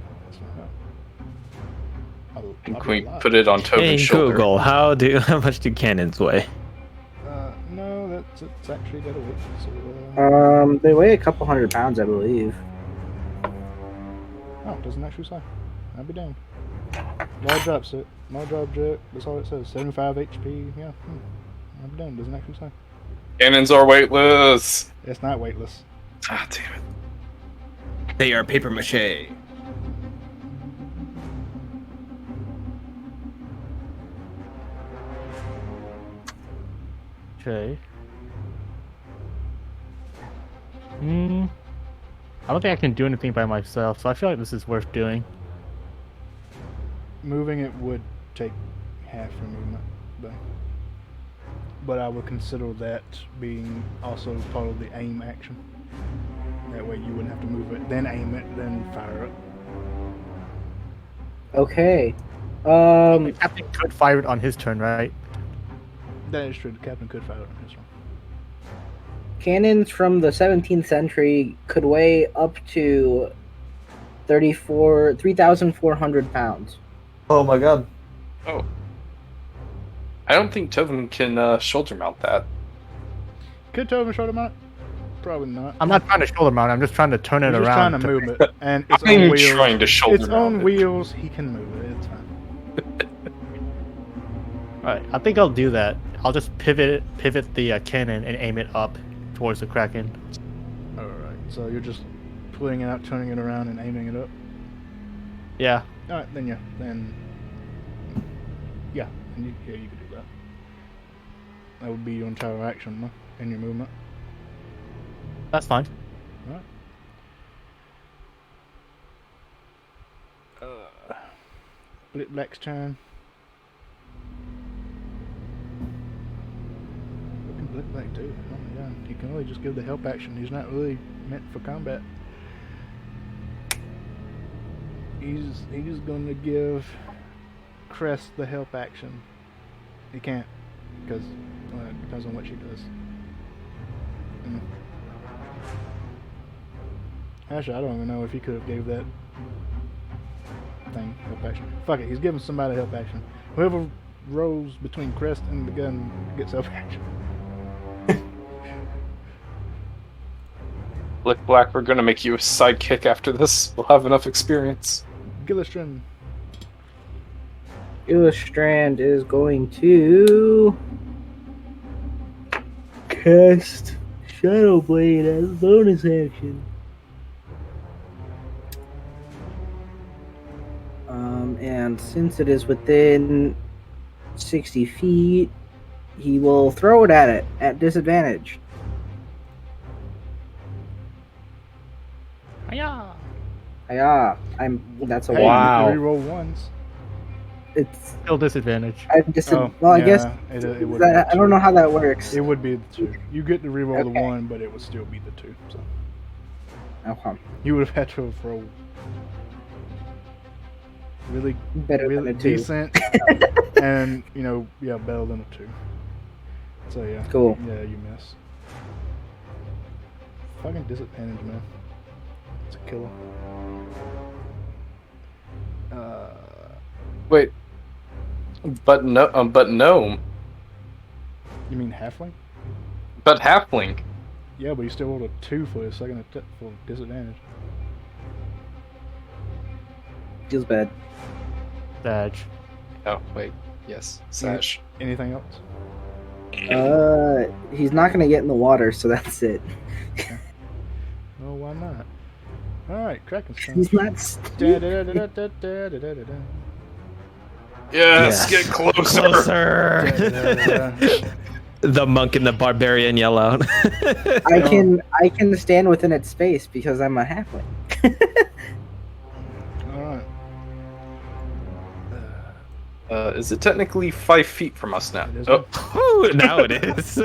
And can we put it on Tobin's
Hey
shoulder?
Google, how much do cannons weigh?
No, it's actually got a weight. So,
They weigh a couple 100 pounds, I believe.
oh, it doesn't actually say. I'd be down. Large object. That's all it says. 75 HP. Yeah. I'd be down. Doesn't actually say.
Cannons are weightless.
It's not weightless.
Ah, damn it.
They are paper mache.
Okay. I don't think I can do anything by myself, so I feel like this is worth doing.
Moving it would take half your movement, though. But I would consider that being also part of the aim action. That way you wouldn't have to move it, then aim it, then fire it.
Okay.
The captain could fire it on his turn, right?
That is true. The captain could fire it on his one.
Cannons from the 17th century could weigh up to 3,400 pounds.
Oh my god.
Oh. I don't think Tobin can shoulder mount that.
Could Tobin shoulder mount? Probably not.
I'm not trying to shoulder mount. I'm just trying to turn it
He's just
around.
trying to move it, and it's
I'm
on wheels.
trying to shoulder
It's
mount
on
it.
wheels. He can move it. It's fine.
Alright, I think I'll do that. I'll just pivot the cannon and aim it up towards the Kraken.
All right. So you're just pulling it out, turning it around, and aiming it up.
Yeah.
All right. Then yeah. And you can do that. That would be your entire action, huh? And your movement.
That's fine.
Alright. Blip Black's turn. What can Blip Black do? Oh my god. He can only just give the help action. He's not really meant for combat. He's gonna give Crest the help action. He can't, because it depends on what she does. Actually, I don't even know if he could have gave that thing help action. Fuck it, he's giving somebody help action. Whoever rolls between Crest and the gun gets help action.
Blick Black, we're gonna make you a sidekick after this. We'll have enough experience.
Gillistrin.
Illustrand is going to cast Shadow Blade as a bonus action. And since it is within 60 feet, he will throw it at disadvantage.
Hiya!
Hiya! That's a
Hey,
wow.
you reroll ones.
It's
Still disadvantage.
I guess
it would
I don't know how that works.
It would be the 2. You get to reroll the
Okay.
1, but it would still be the 2. So
Okay.
you would have had to have rolled really
Better than a 2.
decent, and better than a 2. So yeah.
Cool.
Yeah, you miss. Fucking disadvantage, man. It's a killer.
Wait. But no, but gnome,
You mean halfling?
but halfling.
Yeah, but you still rolled a 2 for a second for disadvantage.
Feels bad.
Badge.
Oh wait, yes, sash.
Anything else?
He's not gonna get in the water, so that's it.
Oh, why not? Alright, Kraken's turn.
He's not.
Da-da-da-da-da-da-da-da-da.
Yes, get closer.
Closer.
Da-da-da-da.
The monk and the barbarian yell out.
I can stand within its space because I'm a halfling.
Alright.
Is it technically 5 feet from us now?
It is
Oh,
Ooh, now it is.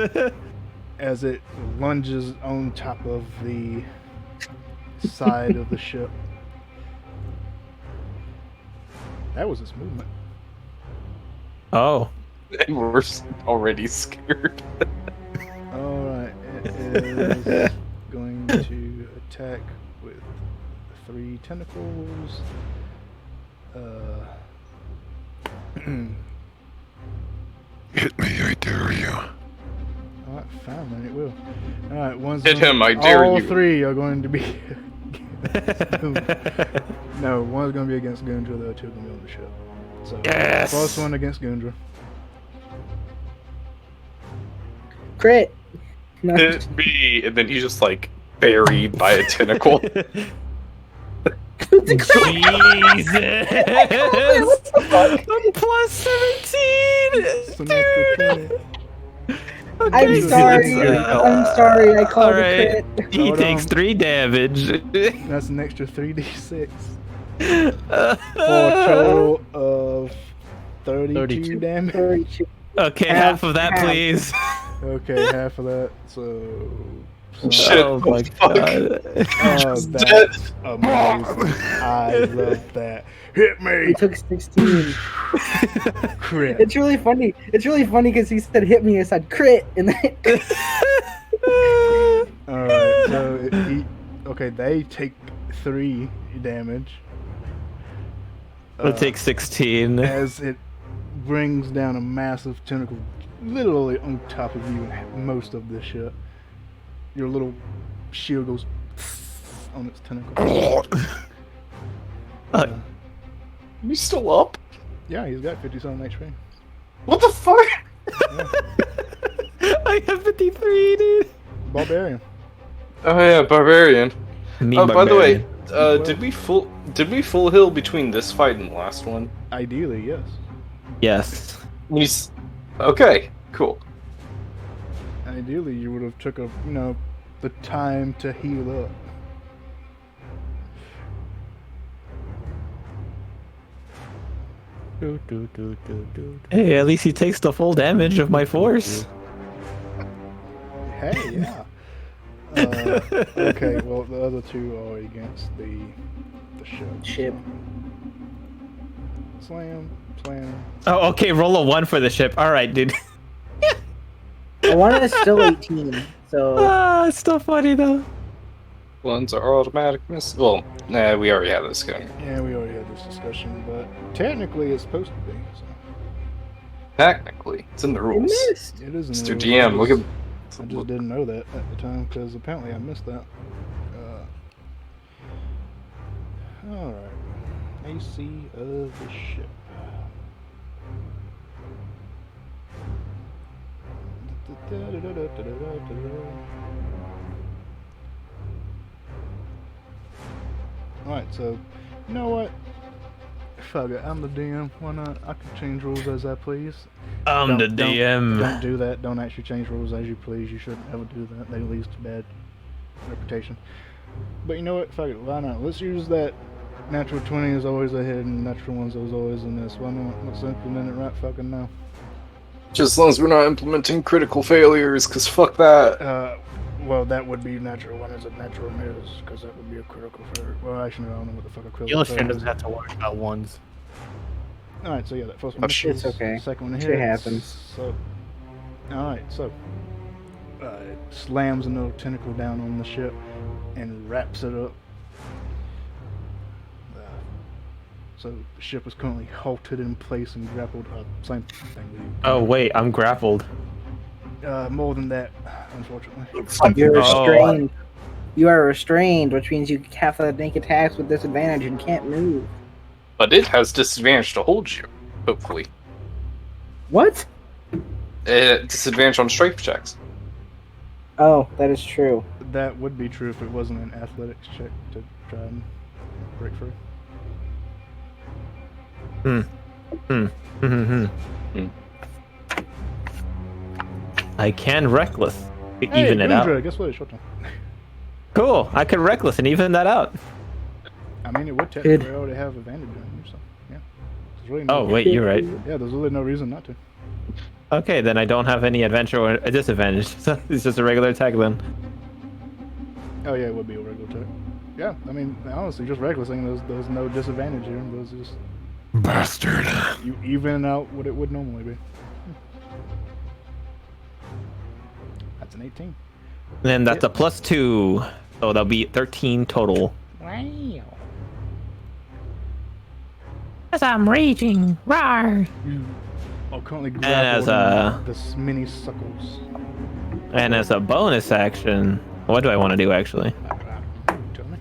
As it lunges on top of the side of the ship. That was its movement.
Oh.
we're already scared.
Alright, it is going to attack with 3 tentacles.
Hit me, I dare you.
Alright, fine, then it will. Alright, one's
Hit
going-
him, I dare
all
you.
3 are going to be No, one's going to be against Gundra, the other 2 are going to be on the ship. So,
Yes!
first one against Gundra.
Crit. No.
Hit me, and then he's just like buried by a tentacle.
Jesus!
fuck?
Plus 17!
Some extra 20.
I'm
Okay,
sorry. I'm sorry. I called
Alright.
it crit.
He
Hold
takes
on.
3 damage.
That's an extra 3d6. For a total of 32 damage.
32.
Okay,
Half-
half of that,
half.
please.
Okay, half of that, so...
Shit.
Oh my
fuck.
god.
Oh, that's amazing. I love that. Hit me!
He took 16.
Crit.
It's really funny. It's really funny because he said hit me. I said crit, and then
Alright, so okay, they take 3 damage.
It'll take 16.
As it brings down a massive tentacle literally on top of you and most of this shit. Your little shield goes on its tentacle.
You still up?
Yeah, he's got 57 HP.
What the fuck?
I have 53, dude.
Barbarian.
Oh yeah, barbarian.
Me
Oh, by the way,
Well-
did we full heal between this fight and the last one?
Ideally, yes.
Yes.
Okay, cool.
Ideally, you would have took the time to heal up.
Hey, at least he takes the full damage of my force.
Hey, yeah. Okay, well, the other 2 are against the ship.
ship.
Slam, slam.
Oh, okay, roll a 1 for the ship. Alright, dude.
One is still 18. So
Ah, it's still funny though.
Ones are automatic miss. Well, nah, we already had this going.
Yeah, we already had this discussion, but technically it's supposed to be. So.
Technically, it's in the
it
rules.
missed.
It is in
Mr.
the rules.
DM, look at.
I just didn't know that at the time because apparently I missed that. Alright. AC of the ship. Alright, so, you know what? Fuck it, I'm the DM. Why not? I can change rules as I please.
I'm the
Don't
DM.
do that. Don't actually change rules as you please. You shouldn't ever do that. They lead to bad reputation. But you know what? Fuck it. Why not? Let's use that natural 20 is always ahead and natural 1 is always in this. Why not? Let's implement it right fucking now.
Just as long as we're not implementing critical failures, because fuck that.
Well, that would be natural 1 is a natural miss, because that would be a critical failure. Well, actually, I don't know what the fuck a critical
Illustrator
failure
doesn't have to worry about ones.
Alright, so yeah, that first one
It's
misses,
okay.
second one hits.
Shit happens.
So, alright, so it slams another tentacle down on the ship and wraps it up. So the ship was currently halted in place and grappled. Same thing with you.
Oh wait, I'm grappled.
More than that, unfortunately.
You're
Oh.
restrained. You are restrained, which means you have to make attacks with disadvantage and can't move.
But it has disadvantage to hold you, hopefully.
What?
Disadvantage on strength checks.
Oh, that is true.
That would be true if it wasn't an athletics check to try and break free.
I can reckless to
Hey,
even it out.
Boondra, guess what? It's your turn.
Cool. I could reckless and even that out.
I mean, it would technically already have advantage on you, so yeah. There's really no
Oh wait, you're right.
Yeah, there's really no reason not to.
Okay, then I don't have any adventure or a disadvantage. So it's just a regular attack then.
Oh yeah, it would be a regular attack. Yeah, I mean, honestly, just recklessing, there's no disadvantage here. There's just
Bastard.
you even out what it would normally be. That's an 18.
Then that's a +2, so that'll be 13 total.
Wow.
As I'm raging, rawr.
You are currently
as
grappled in the mini suckles.
And as a bonus action, what do I want to do actually?
Tell me.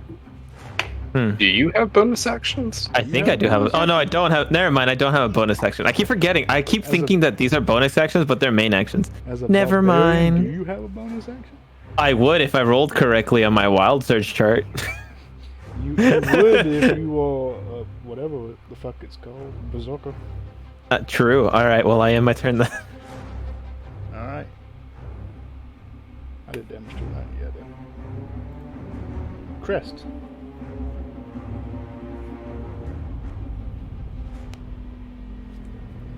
Do you have bonus actions?
I think I do have. Oh no, I don't have. Never mind, I don't have a bonus action. I keep forgetting. I keep thinking that these are bonus actions, but they're main actions.
As a
Never
barbarian,
mind.
Do you have a bonus action?
I would if I rolled correctly on my wild surge chart.
You would if you were whatever the fuck it's called, berserker.
True. All right. Well, I am my turn then.
All right. I did damage to that. Yeah, I did. Crest.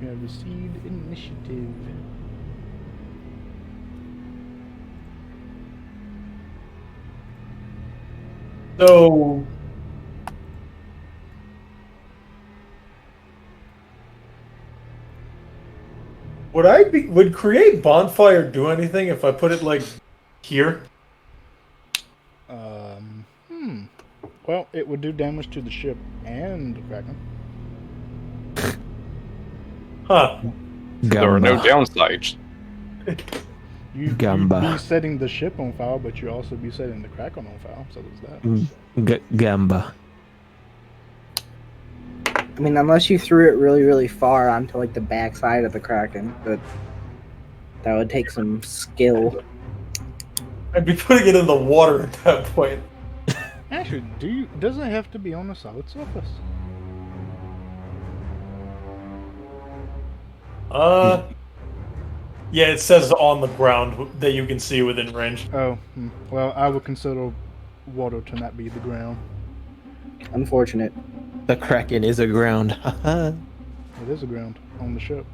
You have received initiative.
So would create bonfire do anything if I put it like here?
Well, it would do damage to the ship and the Kraken.
Huh.
There are no downsides.
You'd
Gamba.
be setting the ship on fire, but you also be setting the Kraken on fire, so there's that.
Gamba.
I mean, unless you threw it really, really far onto like the backside of the Kraken, but that would take some skill.
I'd be putting it in the water at that point.
Actually, does it have to be on a solid surface?
Yeah, it says on the ground that you can see within range.
Oh, well, I would consider water to not be the ground.
Unfortunate.
The Kraken is aground.
It is a ground on the ship.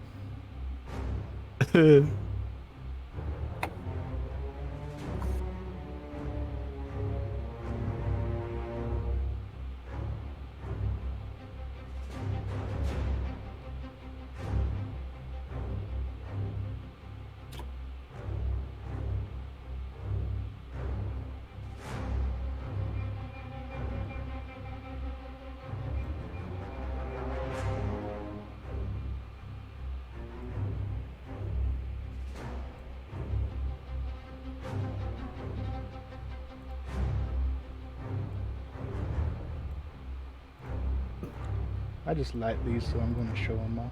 I just like these, so I'm going to show them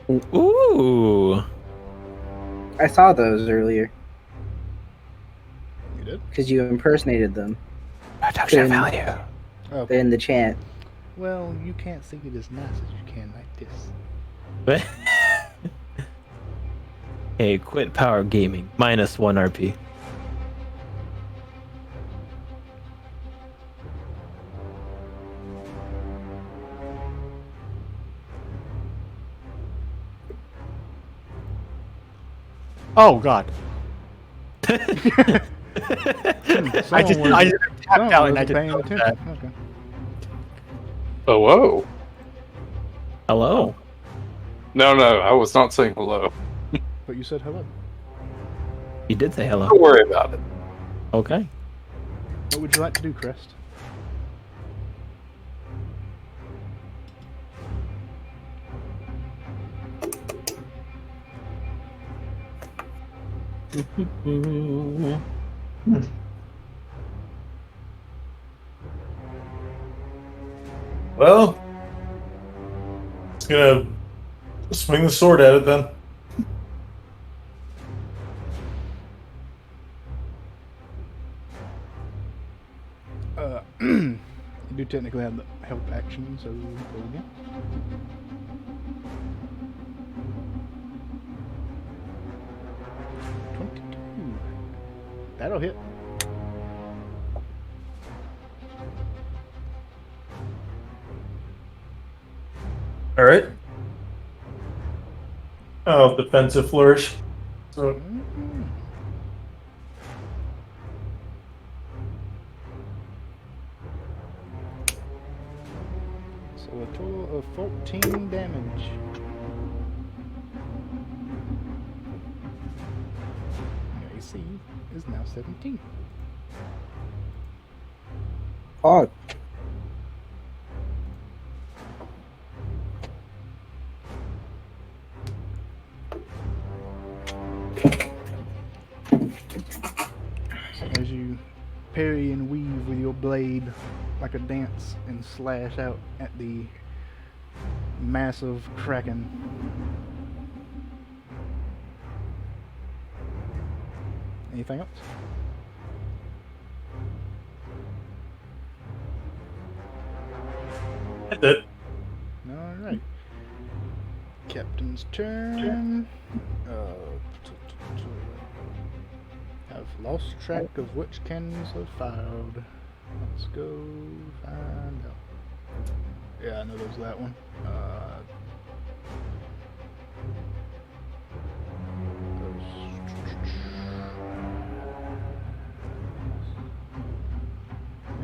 off.
Ooh.
I saw those earlier
You did?
because you impersonated them
Production value.
Oh,
in the chant.
well, you can't see it as nice as you can like this.
Hey, quit power gaming. -1 RP.
Oh god. I just tapped out and I just
paying
noticed
attention.
that.
Okay.
Oh, whoa.
Hello.
No, I was not saying hello.
But you said hello.
You did say hello.
Don't worry about it.
Okay.
What would you like to do, Crest?
Well, it's gonna swing the sword at it then.
You do technically have the help action, so go again. That'll hit.
All right. Oh, defensive flourish. So
So a total of 14 damage. Your AC is now 17.
Oh,
As you parry and weave with your blade like a dance and slash out at the massive kraken. Anything else?
that's it.
Alright. Captain's turn. I've lost track of which cannons have fired. Let's go find out. Yeah, I know there's that one.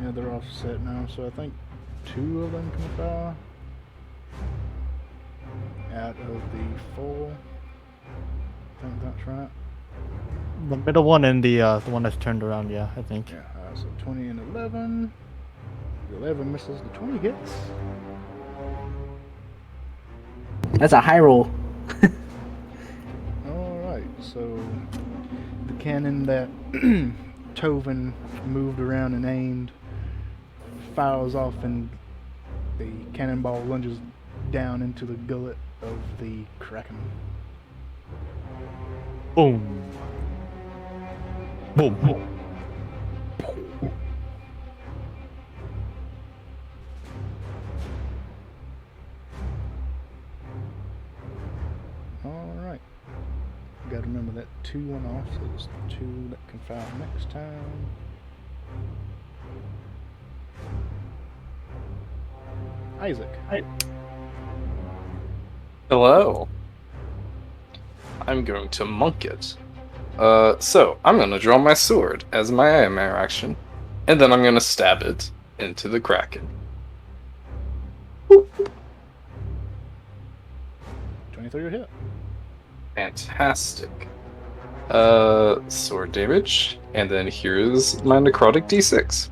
Yeah, they're offset now, so I think 2 of them can fire out of the 4. I think that's right.
The middle one and the one that's turned around, yeah, I think.
Yeah, so 20 and 11. The 11 misses, the 20 hits.
that's a high roll.
Alright, so the cannon that Tovin moved around and aimed fires off, and the cannonball lunges down into the gullet of the kraken.
Boom.
Boom. Boom.
Alright. Gotta remember that 2 went off, so there's 2 that can fire next time. Isaac.
Hello. I'm going to monk it. So I'm gonna draw my sword as my AMR action, and then I'm gonna stab it into the kraken.
23 hit.
Fantastic. Sword damage, and then here's my necrotic d6.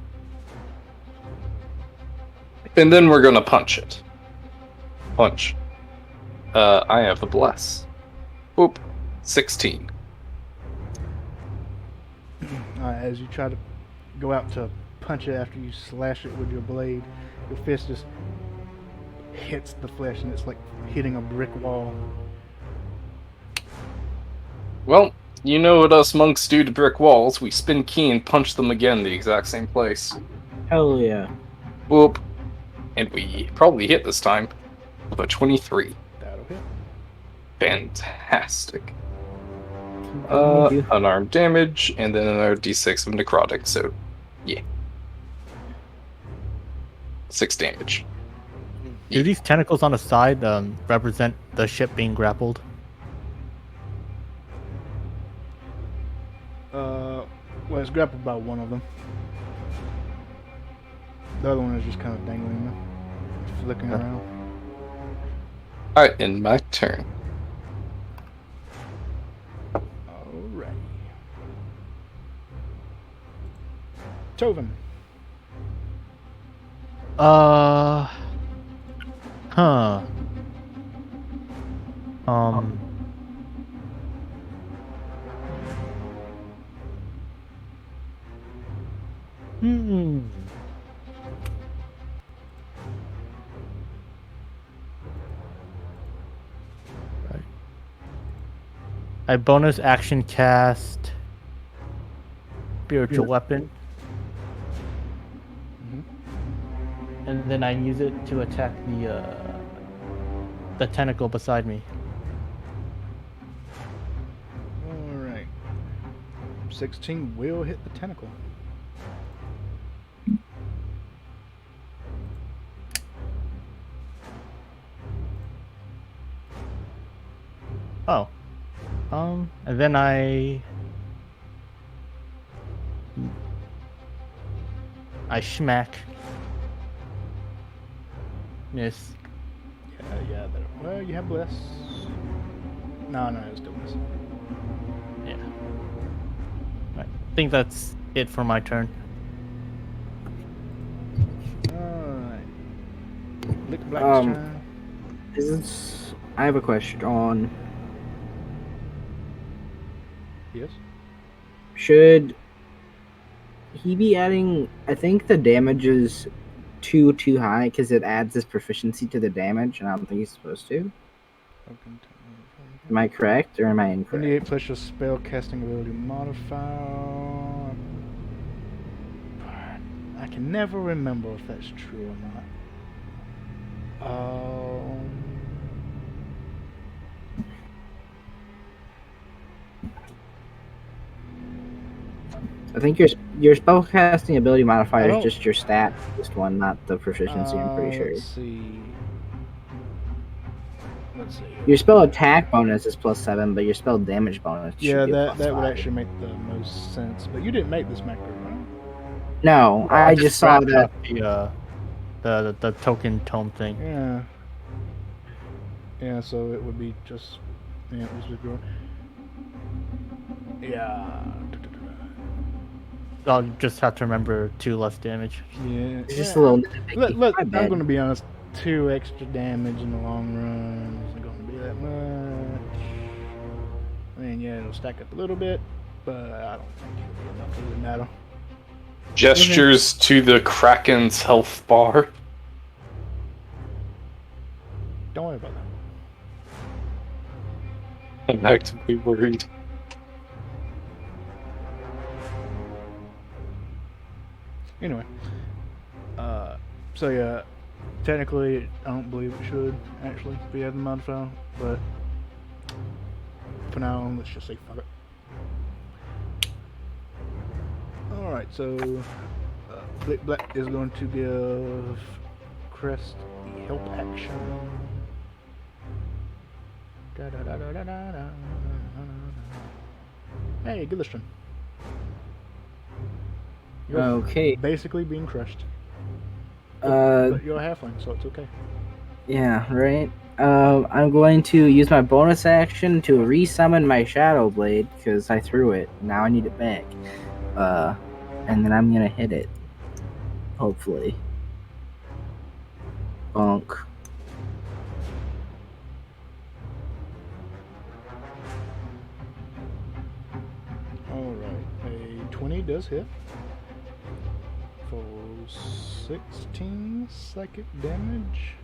And then we're gonna punch it. Punch. I have a bless. Oop. 16.
As you try to go out to punch it after you slash it with your blade, your fist just hits the flesh and it's like hitting a brick wall.
Well, you know what us monks do to brick walls. We spin key and punch them again the exact same place.
Hell yeah.
Whoop. And we probably hit this time with a 23.
That'll hit.
Fantastic.
Thank you.
Unarmed damage, and then another d6 of necrotic, so yeah. 6 damage.
Do these tentacles on the side represent the ship being grappled?
Well, it's grappled by one of them. The other one is just kind of dangling there, flicking
Okay.
around.
Alright, in my turn.
Alright. Tovin.
Huh. Hmm. Right. I bonus action cast spiritual weapon, and then I use it to attack the tentacle beside me.
Alright. 16 will hit the tentacle.
Oh. And then I smack. Miss.
Yeah. Well, you have bless. No, it's still miss.
Yeah. Right. I think that's it for my turn.
Alright. Lick Black's turn.
I have a question on.
Yes.
Should he be adding? I think the damage is too high because it adds this proficiency to the damage, and I don't think he's supposed to. Am I correct or am I incorrect?
28 plus your spell casting ability modifier. I can never remember if that's true or not.
I think your spellcasting ability modifier
Oh.
is just your stat, just one, not the proficiency. I'm pretty sure.
Let's see.
Your spell attack bonus is +7, but your spell damage bonus
Yeah,
should be
that would
+5.
actually make the most sense. But you didn't make this macro, right?
No, I just saw
wrapped
that.
up the token tome thing.
Yeah. Yeah, so it would be just it was withdrawn. Yeah.
I'll just have to remember 2 less damage.
Yeah.
It's just a little nitpicky.
Look,
My
I'm
bad.
going to be honest. 2 extra damage in the long run isn't going to be that much. I mean, yeah, it'll stack up a little bit, but I don't think it'll be enough to really matter.
Gestures to the Kraken's health bar.
Don't worry about that.
I'm actively worried.
Anyway, so yeah, technically, I don't believe it should actually be added modifier, but for now, let's just say fuck it. Alright, so Blick Black is going to give Crest the help action. Hey, good turn. You're
Okay.
basically being crushed.
Uh,
But you're a halfling, so it's okay.
yeah, right. I'm going to use my bonus action to resummon my Shadow Blade because I threw it. Now I need it back. And then I'm gonna hit it. Hopefully. Bonk.
Alright, a 20 does hit. For 16 psychic damage.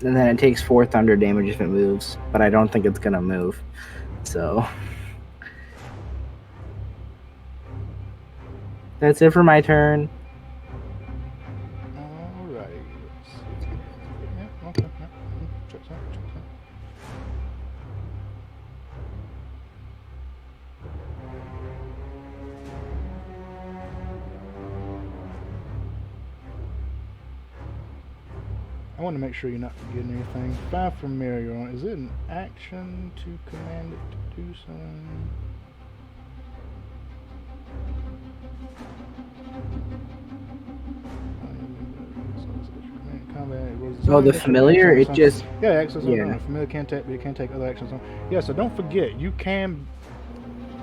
And then it takes 4 thunder damage if it moves, but I don't think it's gonna move. So that's it for my turn.
Alright, let's see. Yeah, okay. Yeah. Checks out. I want to make sure you're not forgetting anything. 5 familiar. Is it an action to command it to do something?
Oh, the familiar, it just
yeah, access on
yeah.
familiar can't take, but it can take other actions on. Yeah, so don't forget you can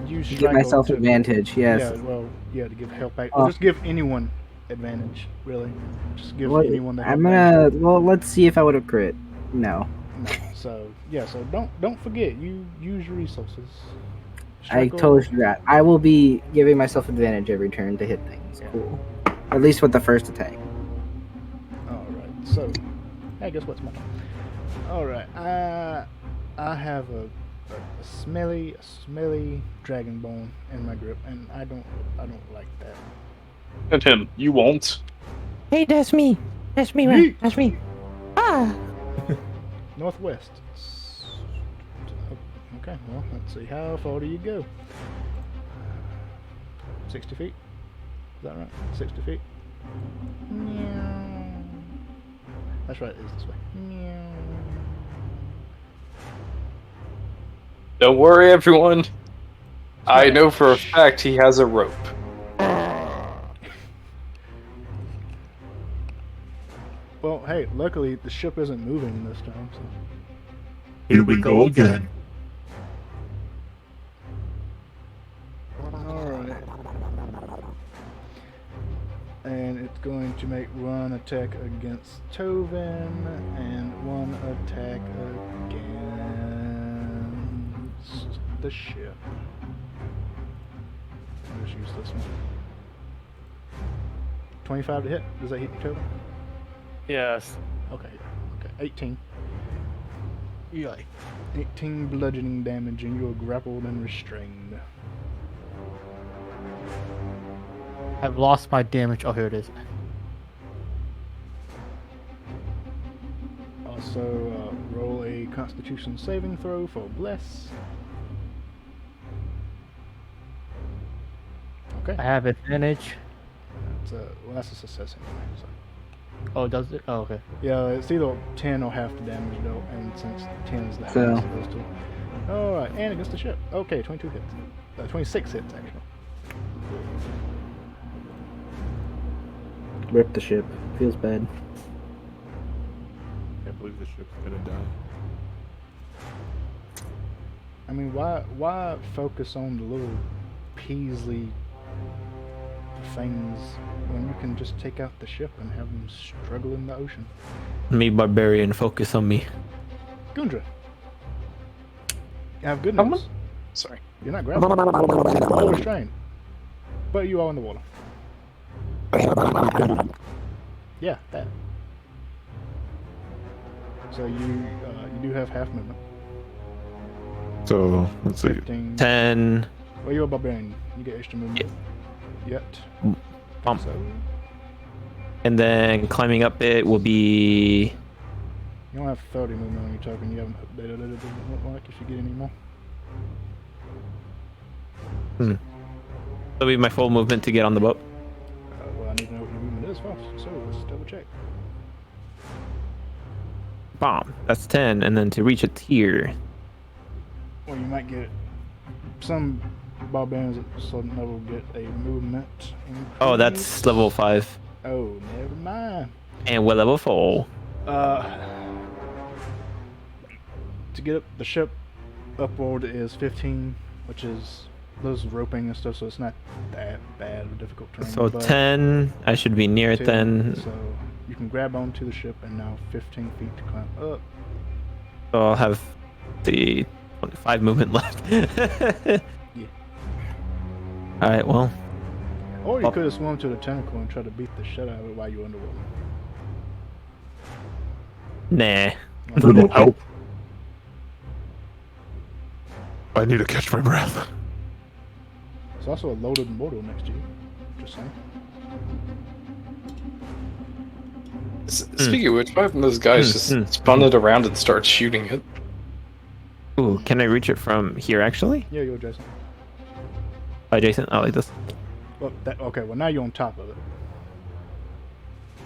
use
give
strike
myself
to,
advantage. Yes.
Yeah, well, yeah, to give help back.
Oh.
Or just give anyone advantage, really. Just give
Well,
anyone the help
I'm
back.
gonna. Well, let's see if I would have crit. No.
No, so yeah, so don't forget you use your resources.
I
Strike
totally forgot. I will be giving myself advantage every turn to hit things.
Yeah.
Cool. At least with the first attack.
Alright, so I guess what's my turn? Alright, I have a smelly dragon bone in my grip, and I don't like that.
And him, you won't.
Hey, that's me. That's me,
Yeet.
man. That's me. Ah!
Northwest. Okay, well, let's see. How far do you go? 60 feet? Is that right? 60 feet? Meow. That's right, it is this way. Meow.
Don't worry, everyone. I know for a fact he has a rope.
Well, hey, luckily the ship isn't moving this time, so.
Here we go again.
Alright. And it's going to make one attack against Tovin and one attack against the ship. I'll just use this one. 25 to hit. Does that hit you, Tovin?
Yes.
Okay. 18.
Yeah.
18 bludgeoning damage, and you are grappled and restrained.
I've lost my damage. Oh, here it is.
Also, roll a Constitution saving throw for Bless. Okay.
I have advantage.
Well, that's a success anyway. So.
Oh, does it? Oh, okay.
Yeah, it's either 10 or half the damage though, and since 10 is the
So-
highest of those two. Alright, and against the ship. Okay, 22 hits. 26 hits, actually.
Rip the ship. Feels bad.
Can't believe the ship's gonna die.
I mean, why focus on the little Peasley things when you can just take out the ship and have them struggle in the ocean?
Me, barbarian, focus on me.
Gundra. You have good
Come
news.
Sorry.
You're not grappled. You're restrained. But you are in the water. Yeah, that. So you do have half movement.
So let's see.
15.
10.
Well, you're a barbarian. You get extra movement. Yet.
Bump.
So
And then climbing up it will be.
you don't have 30 movement on your token. You haven't updated it. It doesn't look like if you get any more.
That'll be my full movement to get on the boat.
Well, I need to know what your movement is first. So let's double check.
Bomb. That's 10. And then to reach a tier.
Well, you might get some barbarians at certain level get a movement increase.
Oh, that's level 5.
Oh, never mind.
And we're level 4.
To get up the ship upward is 15, which is those roping and stuff, so it's not that bad of a difficult terrain.
So
but
10. I should be near it
10,
then.
So you can grab onto the ship and now 15 feet to climb up.
So I'll have the 25 movement left.
Yeah.
Alright, well.
Or you
Oh.
could have swum to the tentacle and try to beat the shit out of it while you're underwater.
Nah.
Little help.
I need to catch my breath.
There's also a loaded mortal next to you. Just saying.
Speaking of which, why haven't those guys just spun it around and start shooting it?
Ooh, can I reach it from here actually?
Yeah, you're Jason.
Hi, Jason. I like this.
Well, okay, well now you're on top of it.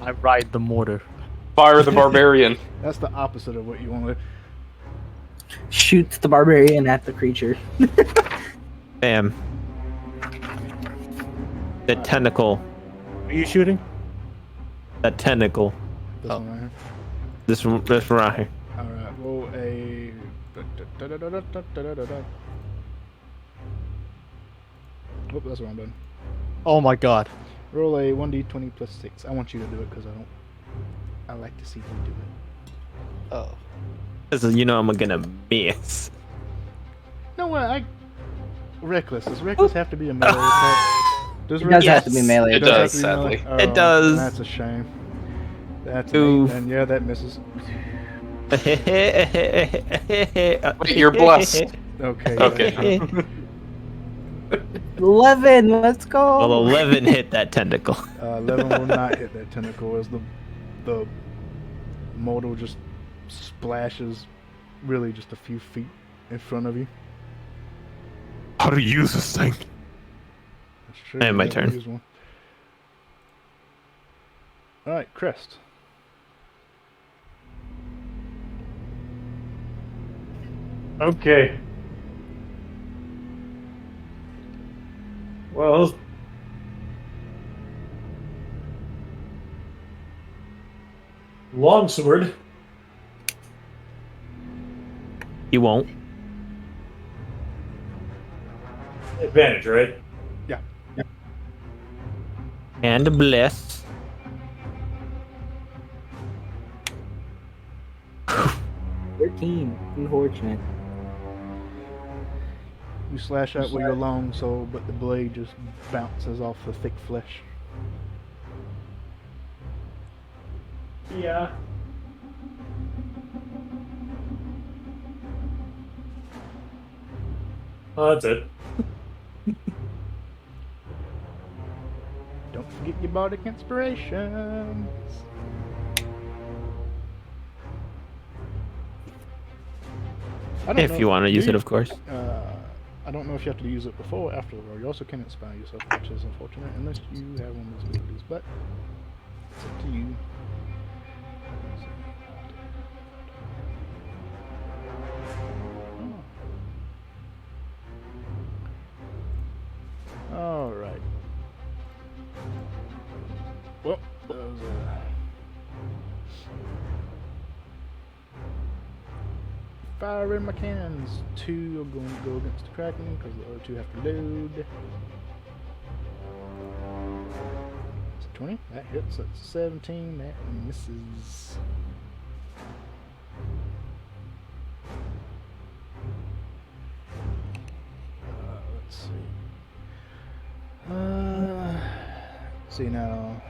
I ride the mortar.
Fire the barbarian.
That's the opposite of what you want to.
Shoots the barbarian at the creature.
Bam. The tentacle.
Are you shooting?
That tentacle.
This
Oh.
one right here.
This one right here.
Alright, roll a. Oop, that's the wrong button.
Oh my god.
Roll a 1d20 plus 6. I want you to do it because I like to see you do it.
Oh.
Because you know I'm gonna miss.
No, what? Reckless. Does reckless have to be a melee attack? Does
It does
Yes.
have to be melee.
It
does have
does,
to be melee?
sadly.
Oh,
It does.
That's a shame. That's
Oof.
and yeah, that misses.
Wait, you're blessed.
Okay.
Okay.
11. Let's go.
Well, 11 hit that tentacle.
11 will not hit that tentacle as the mortal just splashes really just a few feet in front of you.
How to use this thing?
That's true.
And my
you never
turn.
use one. All right, Crest.
Okay. Well, longsword.
He won't.
Advantage, right?
And bless.
13. Unfortunate.
You slash out with your long sword, but the blade just bounces off the thick flesh.
Yeah. Oh, that's it.
Don't forget your bardic inspirations. I don't
If
know
you want to
do
use it,
you-
of course.
I don't know if you have to use it before or after the roll. You also can inspire yourself, which is unfortunate, unless you have one of those abilities, but it's up to you. Oh. Alright. Well, that was fire in my cannons. 2 are going to go against the Kraken because the other 2 have to load. It's a 20. That hits. That's a 17. That misses. Let's see. See now.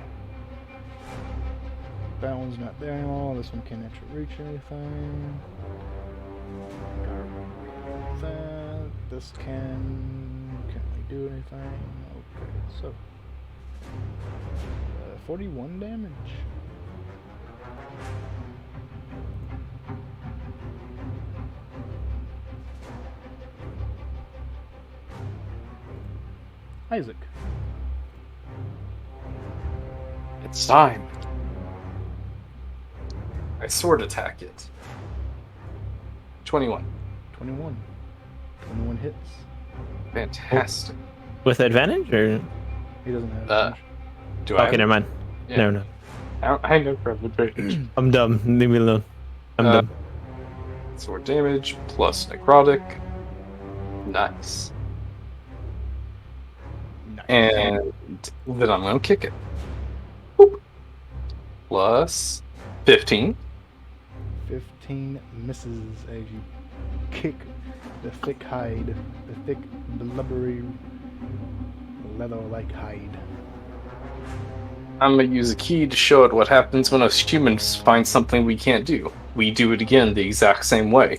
That one's not there anymore. This one can't actually reach anything. That. This can't really do anything. Okay, so 41 damage. Isaac.
It's time. I sword attack it. 21.
21. 21 hits.
Fantastic.
With advantage, or?
He doesn't have
Uh,
damage.
Do I?
Okay, never mind.
Yeah.
Never mind.
I know for advantage.
I'm dumb. Leave me alone. I'm dumb.
Sword damage plus necrotic. Nice.
Nice.
And then I'm gonna kick it. Boop. Plus 15.
15 misses as you kick the thick hide, the thick, blubbery, leather-like hide.
I'm gonna use a key to show it what happens when us humans find something we can't do. We do it again the exact same way.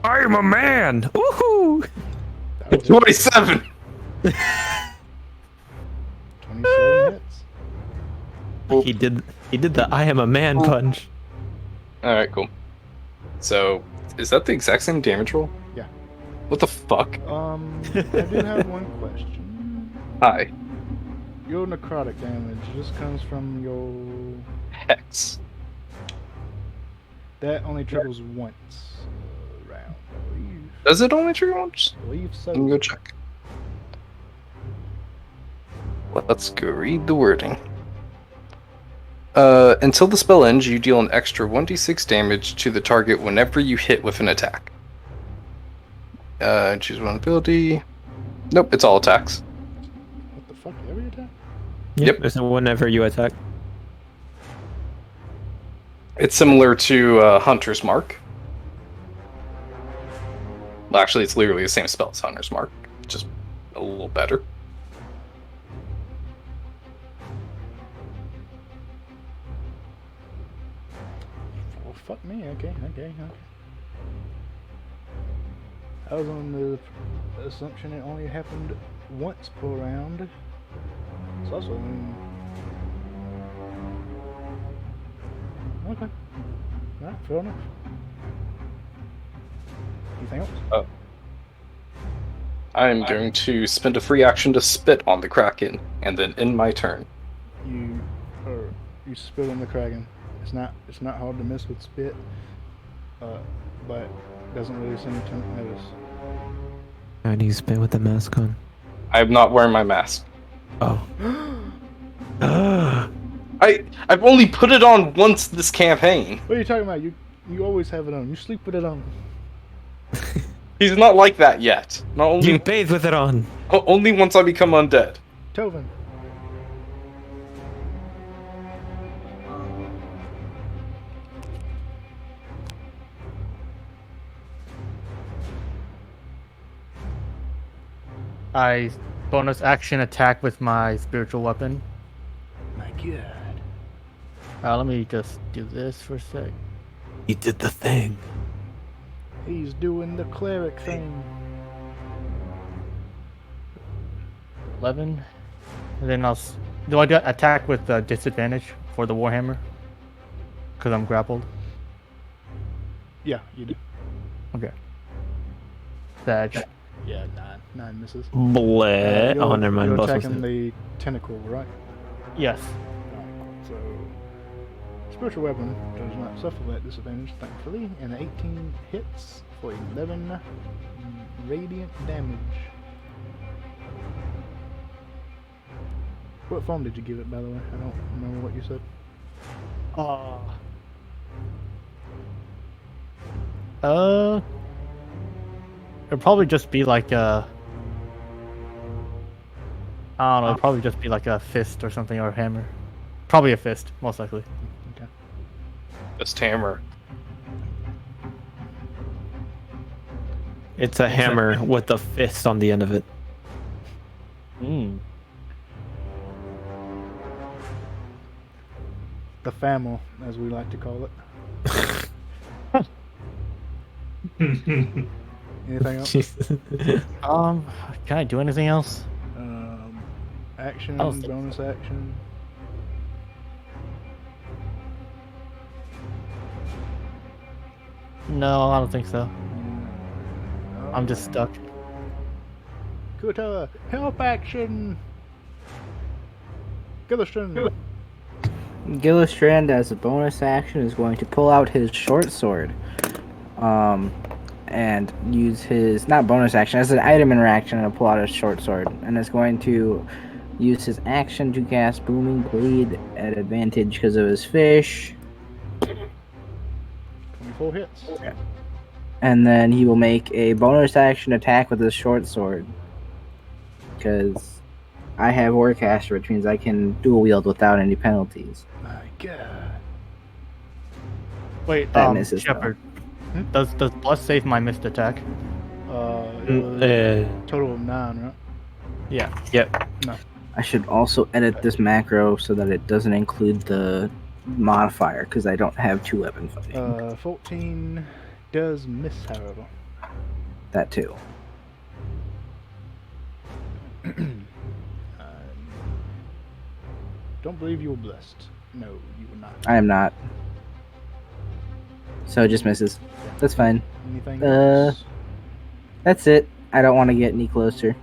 I am a man. Woohoo!
That was
27.
27 hits.
He did the I am a man punch.
All right, cool. So, is that the exact same damage roll?
Yeah.
What the fuck?
I do have one question.
Hi.
Your necrotic damage just comes from your...
Hex.
That only triggers once round, I believe.
Does it only trigger once?
I believe so.
Let me go check. Let's go read the wording. Until the spell ends, you deal an extra 1d6 damage to the target whenever you hit with an attack. Choose one ability. Nope, it's all attacks.
What the fuck? Every attack?
Yep.
There's whenever you attack.
It's similar to Hunter's Mark. Well, actually, it's literally the same spell as Hunter's Mark, just a little better.
fuck me. Okay. I was on the assumption it only happened once per round. It's also okay. Alright, fair enough. Anything else?
I'm going to spend a free action to spit on the Kraken, and then end my turn.
You spit on the Kraken. It's not hard to miss with spit, but it doesn't really seem to notice.
How do you spit with the mask on?
I'm not wearing my mask.
Oh.
I've only put it on once this campaign.
What are you talking about? You always have it on. You sleep with it on.
He's not like that yet. Not only
You bathe with it on.
only once I become undead.
Tovin.
I bonus action attack with my spiritual weapon.
My God.
Let me just do this for a sec.
You did the thing.
He's doing the cleric thing.
11. And then do I do attack with disadvantage for the warhammer? Because I'm grappled.
Yeah, you do.
Okay. Sag.
Yeah, 9 misses.
Bleh. Oh, never mind.
You're
Boss was
attacking
hit.
the tentacle, right?
Yes.
Alright, so spiritual weapon does not suffer that disadvantage, thankfully, and 18 hits for 11 radiant damage. What form did you give it, by the way? I don't remember what you said.
It'd probably just be like a. I don't know. It'd probably just be like a fist or something, or a hammer. Probably a fist, most likely.
Okay.
Just hammer.
It's a hammer with a fist on the end of it.
The famil, as we like to call it. Anything else?
Can I do anything else?
Action,
I don't think
bonus action.
No, I don't think so. I'm just stuck.
Kuta, help action! Gillistrand.
Gillistrand, as a bonus action, is going to pull out his short sword. And use his, not bonus action, as an item interaction, and pull out his short sword. And is going to use his action to cast Booming Blade at advantage because of his fish.
24 hits.
And then he will make a bonus action attack with his short sword. Because I have Warcaster, which means I can dual wield without any penalties.
My God.
Wait,
That misses,
Shepard. Does plus save my missed attack?
It was total of 9, right?
Yeah.
Yep.
No.
I should also edit this macro so that it doesn't include the modifier, because I don't have 2 weapon fighting.
14 does miss, however.
That too.
Don't believe you were blessed. No, you were not.
I am not. So it just misses. That's fine.
Anything else?
That's it. I don't want to get any closer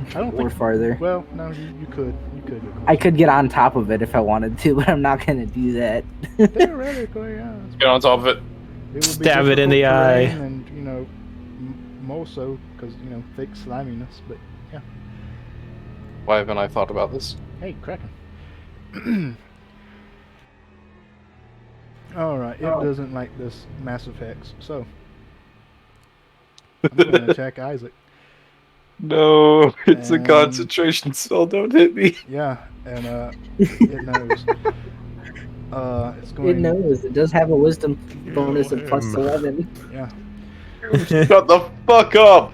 I don't
or
think.
farther.
Well, no, you could. You could.
I could get on top of it if I wanted to, but I'm not going to do that.
Theoretically, yeah.
Get on top of it.
It would be
Stab it in the
difficult
eye.
terrain and, you know, more so because, you know, thick sliminess, but yeah.
Why haven't I thought about this?
Hey, Kraken. Alright, it doesn't like this massive hex, so I'm gonna attack Isaac.
No, it's a
And-
concentration spell. Don't hit me.
Yeah, and it knows. It's going.
It knows. It does have a wisdom bonus of plus 11.
Yeah.
Shut the fuck up.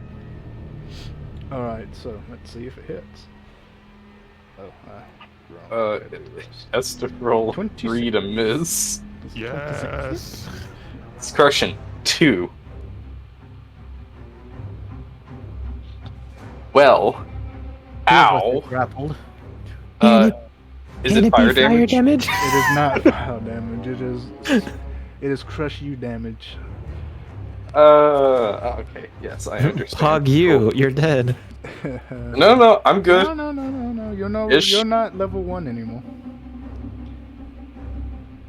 Alright, so let's see if it hits. Oh,
It has to roll 3 to miss.
Yes.
It's crushing 2. Well, ow.
Grappled.
Is it fire damage?
It is not fire damage. It is crush you damage.
Okay. Yes, I understand.
Hog you. You're dead.
No, I'm good.
No.
Ish.
You're not level 1 anymore.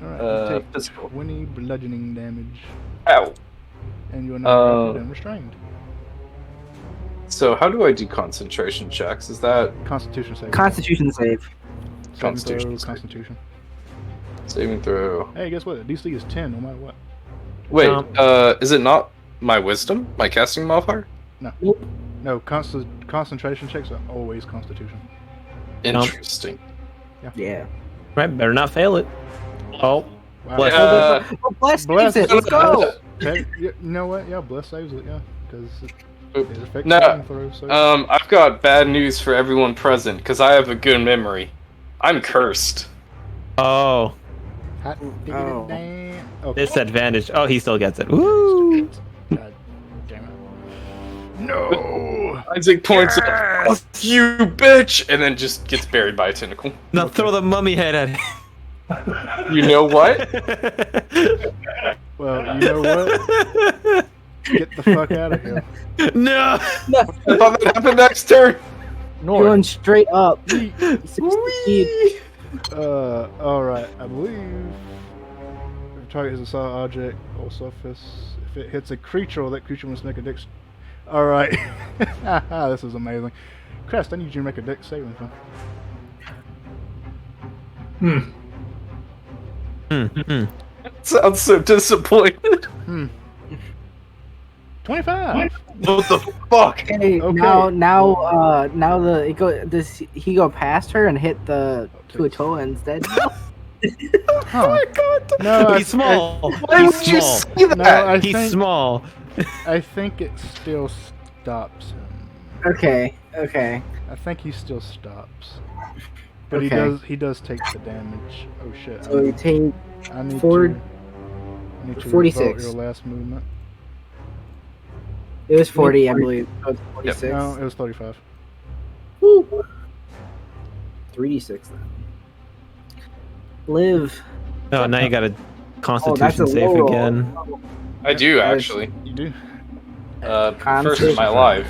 Alright, you take
Physical.
20 bludgeoning damage,
Ow.
and you're not grappled and restrained.
So how do I do concentration checks? Is that
Constitution save.
Constitution save.
Constitution save.
Constitution.
Saving throw?
Hey, guess what? DC is 10 no matter what.
Wait, is it not my wisdom? My casting modifier?
No, concentration checks are always Constitution.
Interesting.
Yeah.
Right, better not fail it. Oh,
Wow.
bless.
Oh, bless
Bless.
saves it. Let's go.
Okay, you know what? Yeah, Bless saves it, yeah. Because
Oop.
it affects
No,
saving throws, so.
I've got bad news for everyone present, because I have a good memory. I'm cursed.
Oh,
Hot diggity
Oh.
damn. Okay.
disadvantage. Oh, he still gets it. Woo!
God damn it. No!
Isaac points at "Fuck you, bitch!" and then just gets buried by a tentacle.
Now throw the mummy head at him.
You know what?
Well, you know what? Get the fuck out of here.
No!
I thought that happened next turn.
Going straight up. 60 feet.
Alright, I believe if a target is a solid object or surface, if it hits a creature or that creature must make a dex. Alright. This is amazing. Crest, I need you to make a dex saving throw.
Sounds so disappointed.
25!
What the fuck?
Hey,
Okay.
now does he go past her and hit the Kuatoa instead?
Huh. No,
He's small.
Why
He's
would you
small.
say that?
No, I
He's
think,
small.
I think it still stops him.
Okay.
I think he still stops. But
Okay.
he does take the damage. Oh shit.
So you take
I need
Ford-
to. I need to
46.
revoke your last movement.
it was 40, I believe. So it's 46.
No, it was 35.
Woo. 3d6 then. Live.
Oh, now you got a
Oh, that's
Constitution
a
save
low roll.
again.
I do actually.
You do?
First in my life.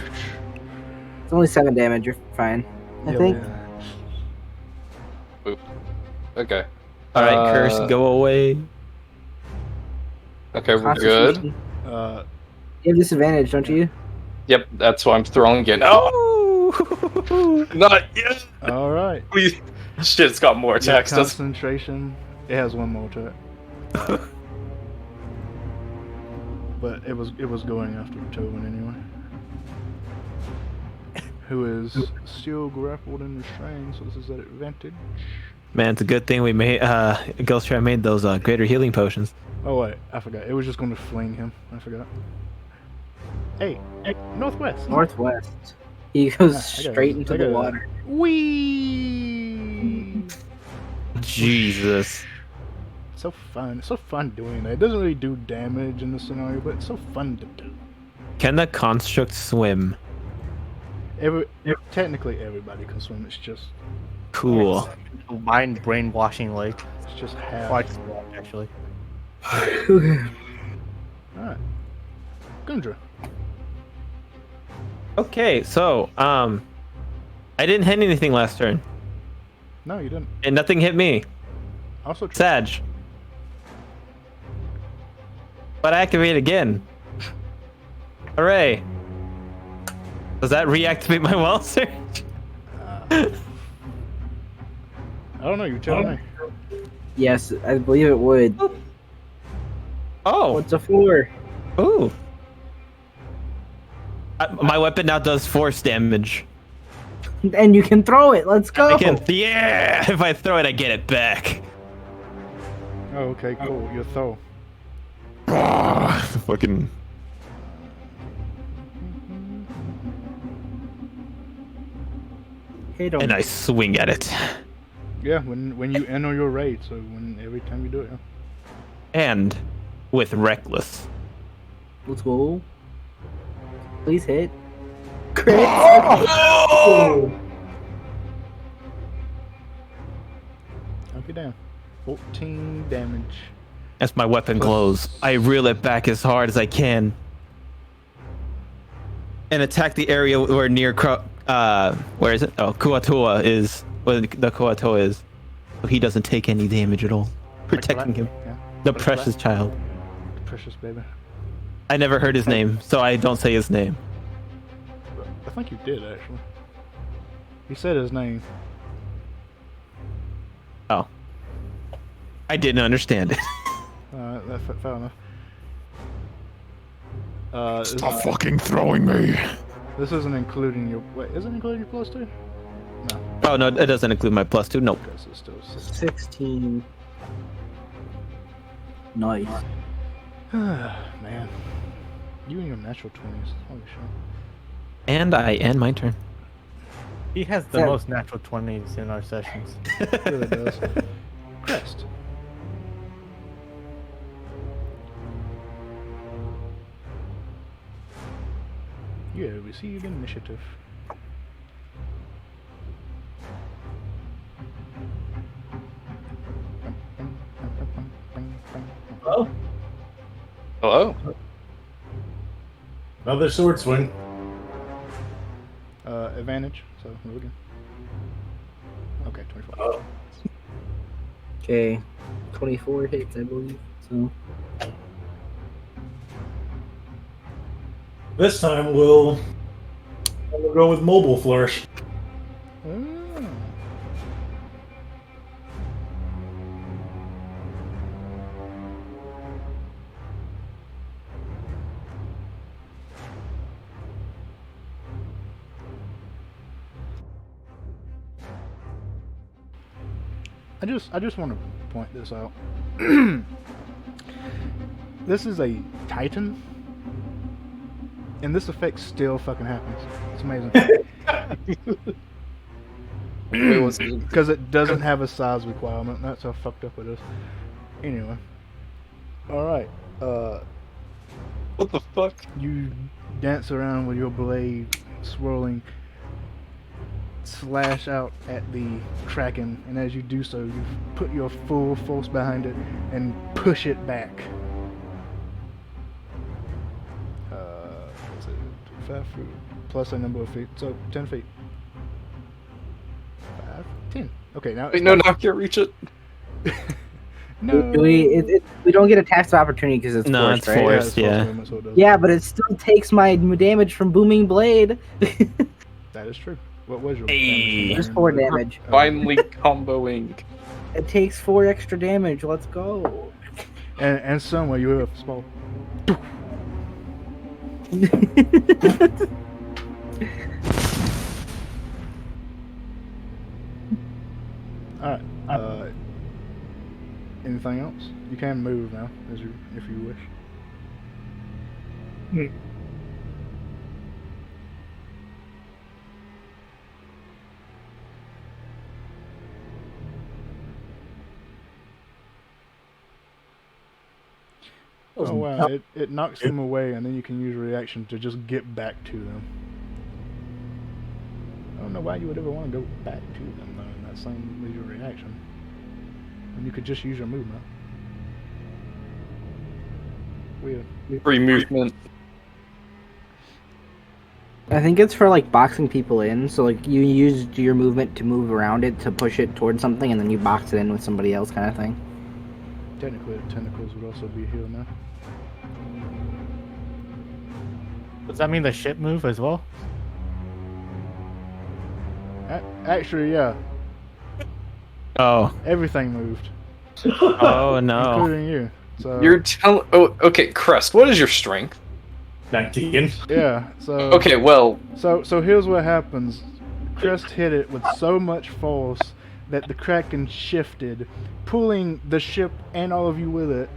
It's only 7 damage. You're fine. I think.
Okay.
All right, curse, go away.
Okay, we're good.
Constitution.
Uh,
You have disadvantage, don't you?
Yep, that's why I'm throwing again. Oh, not yet.
Alright.
Please. Shit, it's got more attacks. doesn't
Concentration. It has one more attack. But it was going after Tobin anyway. Who is still grappled and restrained, so this is at advantage.
Man, it's a good thing we made Ghost Trap made those greater healing potions.
Oh wait, I forgot. It was just going to fling him. I forgot. Hey, northwest.
Northwest. He goes
I gotta-
straight into
I
the
gotta-
water.
Whee!
Jesus.
So fun. It's so fun doing that. It doesn't really do damage in this scenario, but it's so fun to do.
Can the construct swim?
Technically, everybody can swim. It's just
Cool.
Mind brainwashing lake.
it's just half.
Quite strong, actually.
Alright. Gundra.
Okay, so I didn't hit anything last turn,
No, you didn't.
and nothing hit me.
Also,
Sag. But activate again. Hooray! Does that reactivate my well search?
I don't know. You tell me.
Yes, I believe it would.
Oh,
What's a 4?
ooh. My weapon now does force damage.
And you can throw it. Let's go.
I can, yeah. If I throw it, I get it back.
Oh, okay, cool. Your throw.
Fucking.
Hit him.
And I swing at it.
Yeah, when you enter your raid, so every time you do it. Yeah.
And with reckless.
Let's go. Please hit. Crit.
Oh!
Knock it down. 14 damage.
As my weapon glows, I reel it back as hard as I can. And attack the area where where is it? Oh, Kuatua is where the Kuatua is. So he doesn't take any damage at all. Protecting him.
Yeah.
The precious child.
Precious baby.
I never heard his name, so I don't say his name.
I think you did actually. He said his name.
Oh. I didn't understand it.
That's fair enough.
Stop fucking throwing me.
This isn't including your. Wait, is it including your plus 2? No.
Oh no, it doesn't include my +2. Nope.
Okay, so it's still 6.
16. Nice.
Man. You and your natural 20s. Holy shit.
And I end my turn.
He has the
Yeah.
most natural 20s in our sessions.
It really does. Crest. You have received initiative.
Oh,
Hello.
another sword swing.
Advantage, so roll again. Okay, 24.
Oh.
Okay. 24 hits, I believe. So.
This time we'll go with mobile flourish.
Ah. I just want to point this out. This is a Titan, and this effect still fucking happens. It's amazing. Because it doesn't have a size requirement. That's how fucked up it is. Anyway. Alright.
What the fuck?
You dance around with your blade swirling, slash out at the Kraken, and as you do so, you put your full force behind it and push it back. What's it? 5 feet plus a number of feet, so 10 feet. 5, 10. Okay, now.
Wait, no, now I can't reach it.
No.
Do we don't get attacks of opportunity because it's
No,
forced,
it's
right?
forced.
Yeah, it's
yeah.
movement, so it does.
Yeah, but it still takes my damage from booming blade.
That is true. What was your
Hey.
damage?
Just 4 damage.
Finally comboing.
It takes 4 extra damage. Let's go.
And somewhere you have small. Alright. Anything else? You can move now, if you wish. Oh wow, it knocks them away, and then you can use a reaction to just get back to them. I don't know why you would ever want to go back to them though in that same leisure reaction. And you could just use your movement. Weird.
Free movement.
I think it's for like boxing people in. So like you use your movement to move around it to push it towards something, and then you box it in with somebody else, kind of thing.
Technically, the tentacles would also be healed now.
Does that mean the ship move as well?
Actually, yeah.
Oh.
Everything moved,
Oh no.
including you. So
You're telling. Oh, okay, Crest. What is your strength?
19.
yeah. So
Okay, well,
So here's what happens. Crest hit it with so much force that the Kraken shifted, pulling the ship and all of you with it.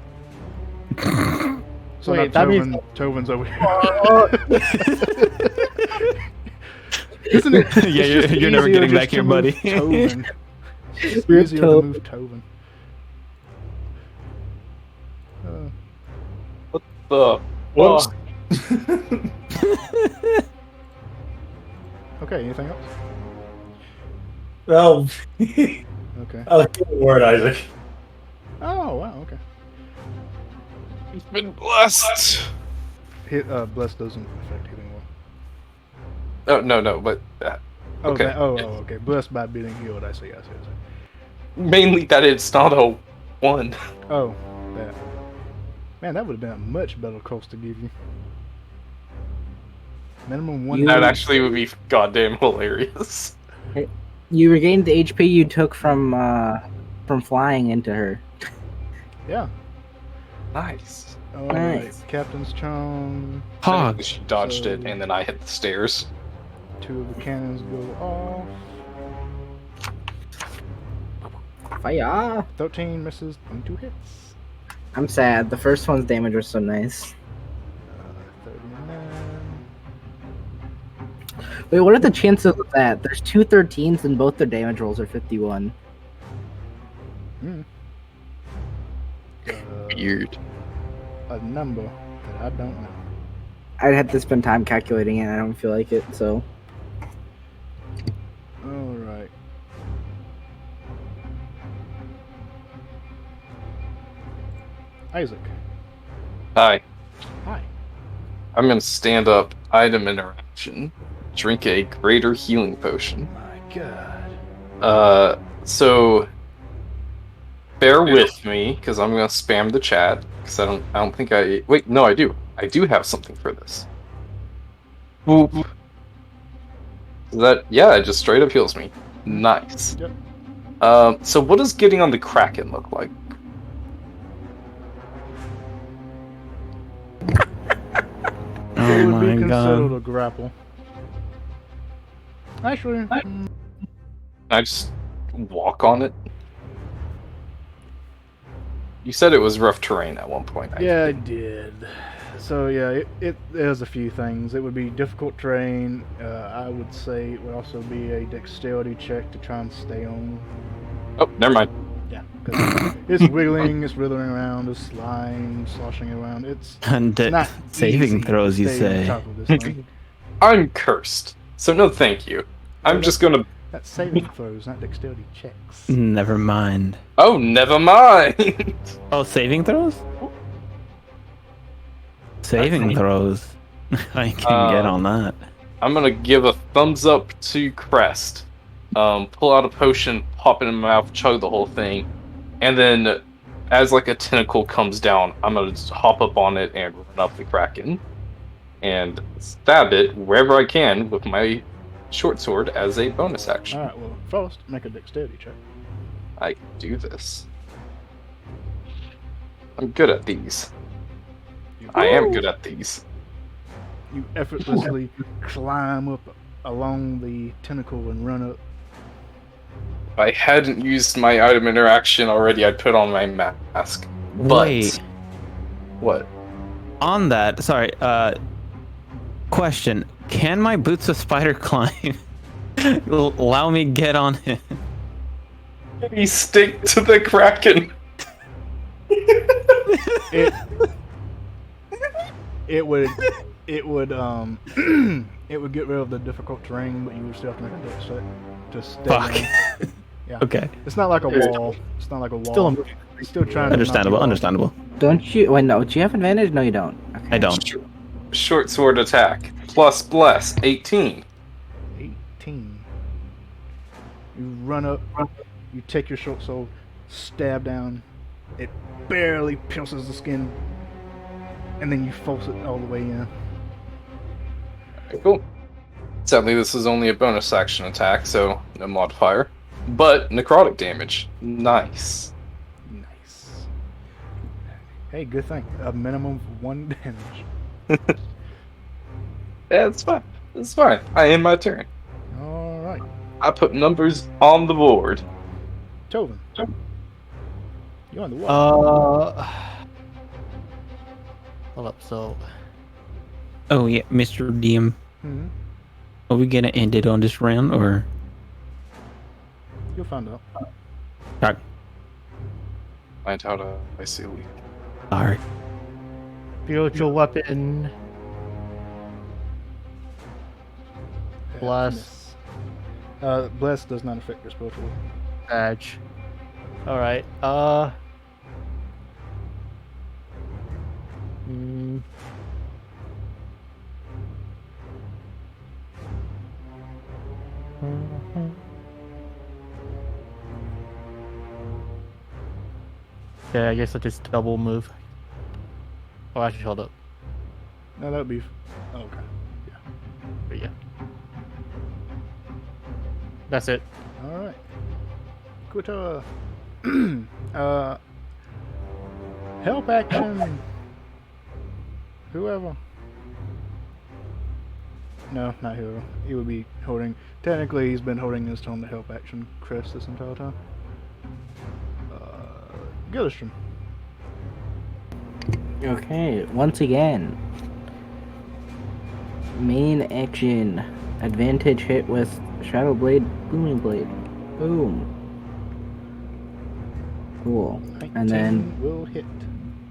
So
Wait,
now
that means-
Tovin's over here. Isn't it?
Yeah,
it's just
you're never
easier
getting
just
back
to
here,
move
buddy.
Tovin. It's
Rip
easier to
Tov.
move Tovin.
The
Whoops.
Okay, anything else?
Well,
Okay.
I like the word, Isaac.
Oh, wow, okay.
He's been blessed.
Bless doesn't affect healing well.
Oh no, but
Oh,
okay.
Okay. Blessed by being healed, I see.
Mainly that it's not a 1.
Oh, that. Man, that would have been a much better cost to give you. Minimum 1.
That actually would be goddamn hilarious.
You regained the HP you took from flying into her.
Yeah.
Nice.
Alright,
Nice.
Captain's Charm.
Hog.
She dodged it, and then I hit the stairs.
2 of the cannons go off.
Fire!
13 misses on 2 hits.
I'm sad. The first one's damage was so nice.
39.
Wait, what are the chances of that? There's 2 13s and both their damage rolls are 51.
Weird.
A number that I don't know.
I'd have to spend time calculating it. I don't feel like it, so.
Alright. Isaac.
Hi.
Hi.
I'm gonna stand up. Item interaction. Drink a greater healing potion.
My god.
So bear with me because I'm gonna spam the chat because I don't think I wait. No, I do. I do have something for this. Boop. It just straight up heals me. Nice.
Yep.
So what does getting on the Kraken look like?
It
Oh
would be
my
considered
god.
a grapple. Actually,
I just walk on it. You said it was rough terrain at one point.
yeah, I did. So yeah, it has a few things. It would be difficult terrain. I would say it would also be a dexterity check to try and stay on.
Oh, never mind.
Yeah, 'cause it's wiggling, it's writhing around, it's slime, sloshing around. It's
And
not
saving
easy
throws,
to
you
stay on
say?
top of this thing.
I'm cursed, so no thank you. I'm just gonna.
That's saving throws, not dexterity checks.
Never mind.
Oh, never mind.
Oh, saving throws? Saving throws. I can get on that.
I'm gonna give a thumbs up to Crest. Pull out a potion, pop it in my mouth, chug the whole thing, and then as like a tentacle comes down, I'm gonna just hop up on it and run up the Kraken and stab it wherever I can with my short sword as a bonus action.
Alright, well, first, make a dexterity check.
I can do this. I'm good at these. I am good at these.
You effortlessly climb up along the tentacle and run up.
If I hadn't used my item interaction already, I'd put on my mask. But
Wait,
what?
on that, sorry, question. Can my boots of spider climb allow me get on it?
You stick to the Kraken.
It would it would it would get rid of the difficult terrain, but you would still have to make a dex check to stay.
Fuck.
on. Yeah.
Okay.
It's not like a wall. It's not like a wall.
Still a movie.
It's still trying
Understandable,
to knock
understandable.
Don't you? Wait, no. Do you have advantage? No, you don't. Okay.
I don't.
Short sword attack plus bless 18.
you off. 18. You run up. You take your short sword, stab down. It barely pierces the skin, and then you force it all the way in.
Okay, cool. Sadly, this is only a bonus action attack, so no modifier. But necrotic damage. Nice.
Nice. Hey, good thing. A minimum of 1 damage.
Yeah, it's fine. It's fine. I end my turn.
All right,
I put numbers on the board.
Tovin. You on the wall?
Hold up. So
Oh yeah, Mr. DM.
Mhm.
Are we gonna end it on this round or?
You'll find out.
Crack.
Find how to I see a leak.
Sorry.
Spiritual weapon. Bless.
Bless does not affect your spiritual weapon.
Badge. Alright, hmm. Yeah, I guess I just double move. Oh, actually, hold up.
No, that would be. Oh, okay.
But yeah. That's it.
All right. Kuta. Help action. Whoever. No, not whoever. He would be holding. Technically, he's been holding his tone to help action Chris this entire time. Gillistrom.
Okay, once again. Main action. Advantage hit with Shadow Blade, Booming Blade. Boom. Cool. And
19
then
will hit.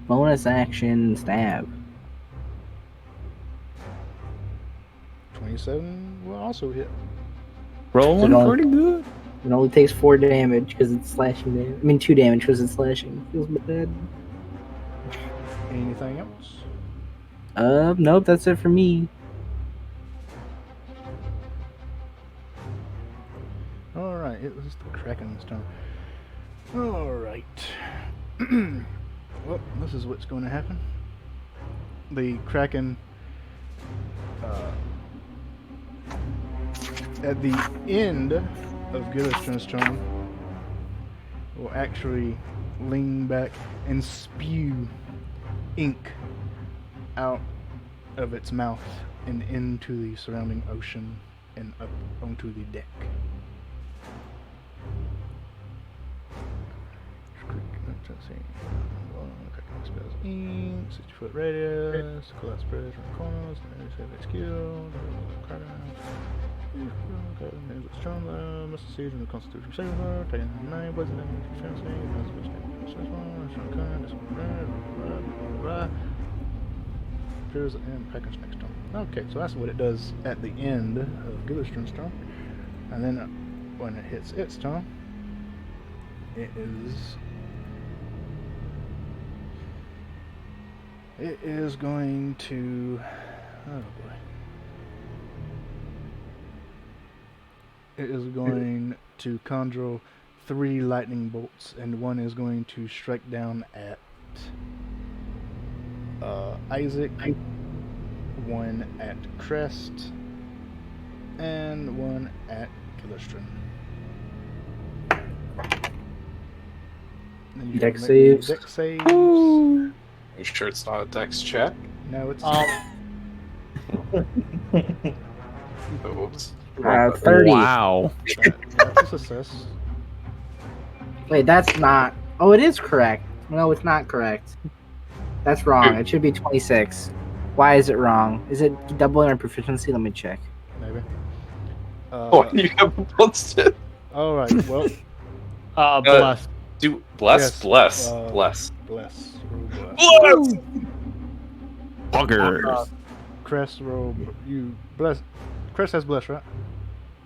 bonus action stab.
27 will also hit.
Rolling
It only-
pretty good.
It only takes 4 damage because it's slashing damage. I mean 2 damage because it's slashing. Feels bad.
Anything else?
Nope, that's it for me.
Alright, it was the Kraken's turn. Alright. Well, this is what's going to happen. The Kraken, at the end of Gillistrom's turn, will actually lean back and spew ink out of its mouth and into the surrounding ocean and up onto the deck. Let's see. Spells ink, 60-foot radius, collapse bridge around corners, and save its skill, must succeed in the Constitution Saver, taking 9 poison damage, appears and Kraken's next turn. Okay, so that's what it does at the end of Gillistrom's turn. And then when it hits its turn, it is going to, oh boy. It is going to conjure 3 lightning bolts, and one is going to strike down at Isaac, one at Crest, and one at Gillistrom.
Dex saves.
Dex saves.
You sure it's not a dex check?
No, it's
Oops.
30.
Wow.
that's a success.
Wait, that's not. Oh, it is correct. No, it's not correct. That's wrong. It should be 26. Why is it wrong? Is it doubling our proficiency? Let me check.
Maybe.
Oh, you haven't blessed it.
All right. Well,
Bless.
Do bless,
Yes,
bless,
bless.
bless.
Bless.
Buggers.
Crest roll. You bless. Crest has bless, right?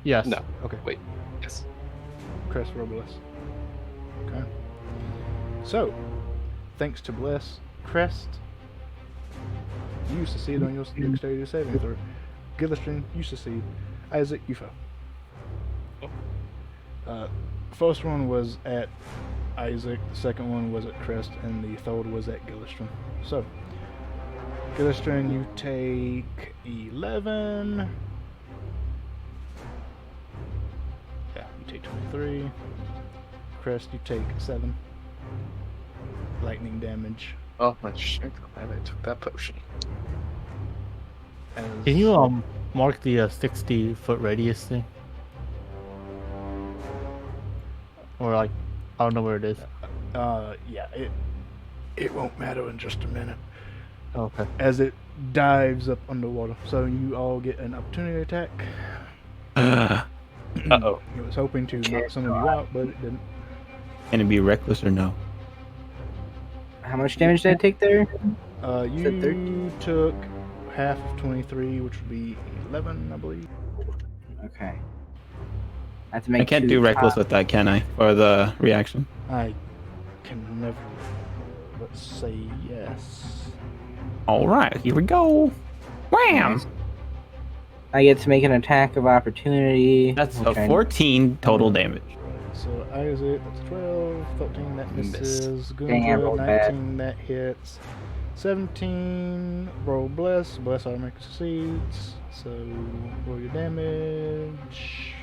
Yes.
No.
Okay.
Wait. Yes.
Crest roll bless. Okay. So, thanks to bless, Crest, you succeed on your dexterity saving throw. Gillistrom, you succeed. Isaac, you fail. First one was at Isaac, the second one was at Crest, and the third was at Gillistrom. So, Gillistrom, you take 11. Yeah, you take 23. Crest, you take 7. Lightning damage.
Oh, my shit. Glad I took that potion.
As
Can you mark the 60-foot radius thing? Or like, I don't know where it is.
yeah, it won't matter in just a minute.
Okay.
As it dives up underwater. So you all get an opportunity attack.
Uh-oh.
It was hoping to knock some of you out, but it didn't.
Can it be reckless or no?
How much damage did I take there?
You
Said 13?
took half of 23, which would be 11, I believe.
Okay. I have to make
I can't
two
do reckless
top-
with that, can I? For the reaction.
I can never. Let's say yes.
All right, here we go. Wham!
Nice. I get to make an attack of opportunity.
That's a
which I-
14 total damage.
So Isaac, that's 12, 13, that misses.
Dang, I
Gundra,
rolled bad.
19, that hits. 17, roll bless. Bless automatically succeeds. So roll your damage.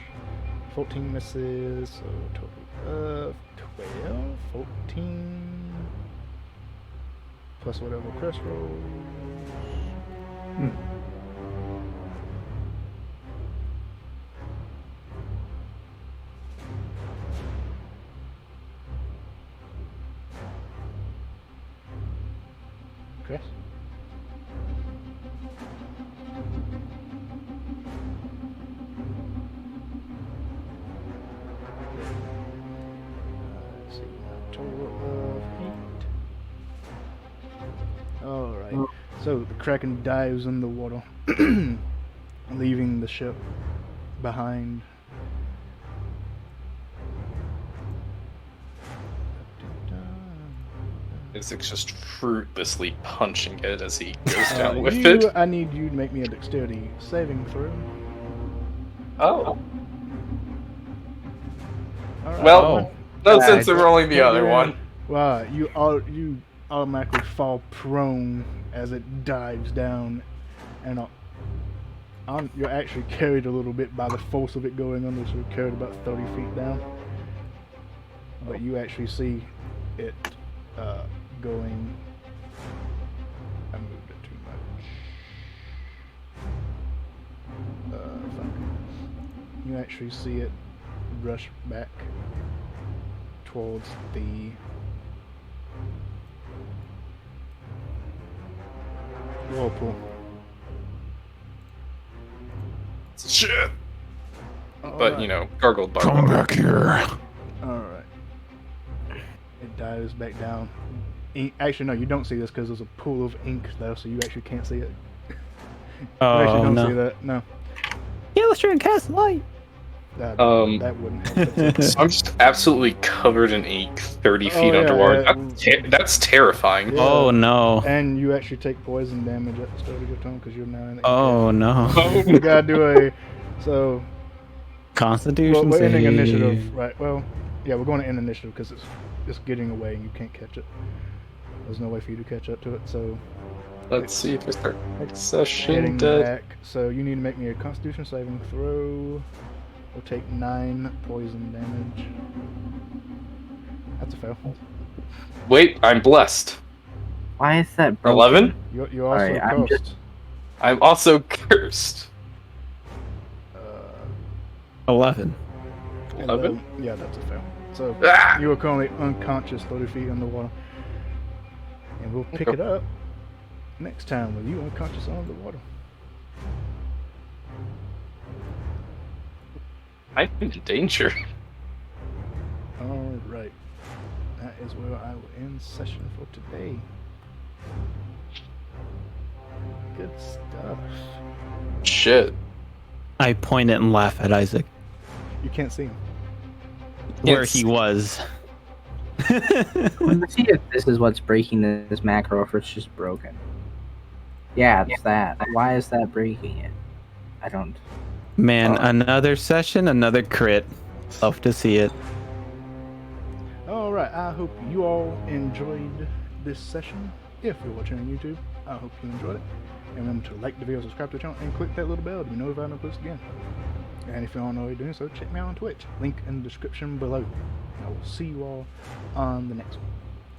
14 misses, so total of 12, 14. Plus whatever crest rolls. Chris? Let's see, total of 8. Alright, so the Kraken dives in the water, leaving the ship behind.
Isaac's just fruitlessly punching it as he goes down
Uh,
with
you,
it.
I need you to make me a dexterity saving throw.
Oh.
Alright,
Well, no
Yeah,
sense in rolling the other one.
Wow, you automatically fall prone as it dives down, and you're actually carried a little bit by the force of it going under, so you're carried about 30 feet down. But you actually see it going. I moved it too much. Fuck. You actually see it rush back towards the whirlpool.
Shit. But,
Alright.
you know, gargled by
Come
water.
back here.
Alright. It dives back down. Actually, no, you don't see this because there's a pool of ink there, so you actually can't see it. You actually
Oh
don't see
no.
that. No.
Yeah, let's try and cast light.
That wouldn't help it.
So I'm just absolutely covered in ink 30 feet
yeah,
underwater.
yeah.
That's terrifying.
Yeah.
Oh no.
And you actually take poison damage at the start of your turn because you're now in the
Oh no.
You gotta do a. So.
Constitution
We're ending
save.
initiative, right? Well, yeah, we're going to end initiative because it's getting away and you can't catch it. There's no way for you to catch up to it, so
Let's see if I start next session
heading
dead.
back. So you need to make me a Constitution saving throw. We'll take 9 poison damage. That's a fail.
Wait, I'm blessed.
Why is that broken?
11?
You're also
Alright, I'm
cursed.
I'm also cursed.
11.
11?
Yeah, that's a fail. So
Ah!
you are currently unconscious 30 feet underwater. And we'll pick it up next time with you unconscious under the water.
I'm in danger.
Alright. That is where I will end session for today. Good stuff.
Shit.
I point it and laugh at Isaac.
You can't see him.
Where
Yes.
he was.
Let's see if this is what's breaking this macro, or if it's just broken. Yeah, it's that. Why is that breaking it? I don't.
Man, another session, another crit. Love to see it.
Alright, I hope you all enjoyed this session. If you're watching on YouTube, I hope you enjoyed it. And remember to like the video, subscribe to the channel, and click that little bell to be notified when I post again. And if you don't know what you're doing so, check me out on Twitch. Link in the description below. I will see you all on the next one.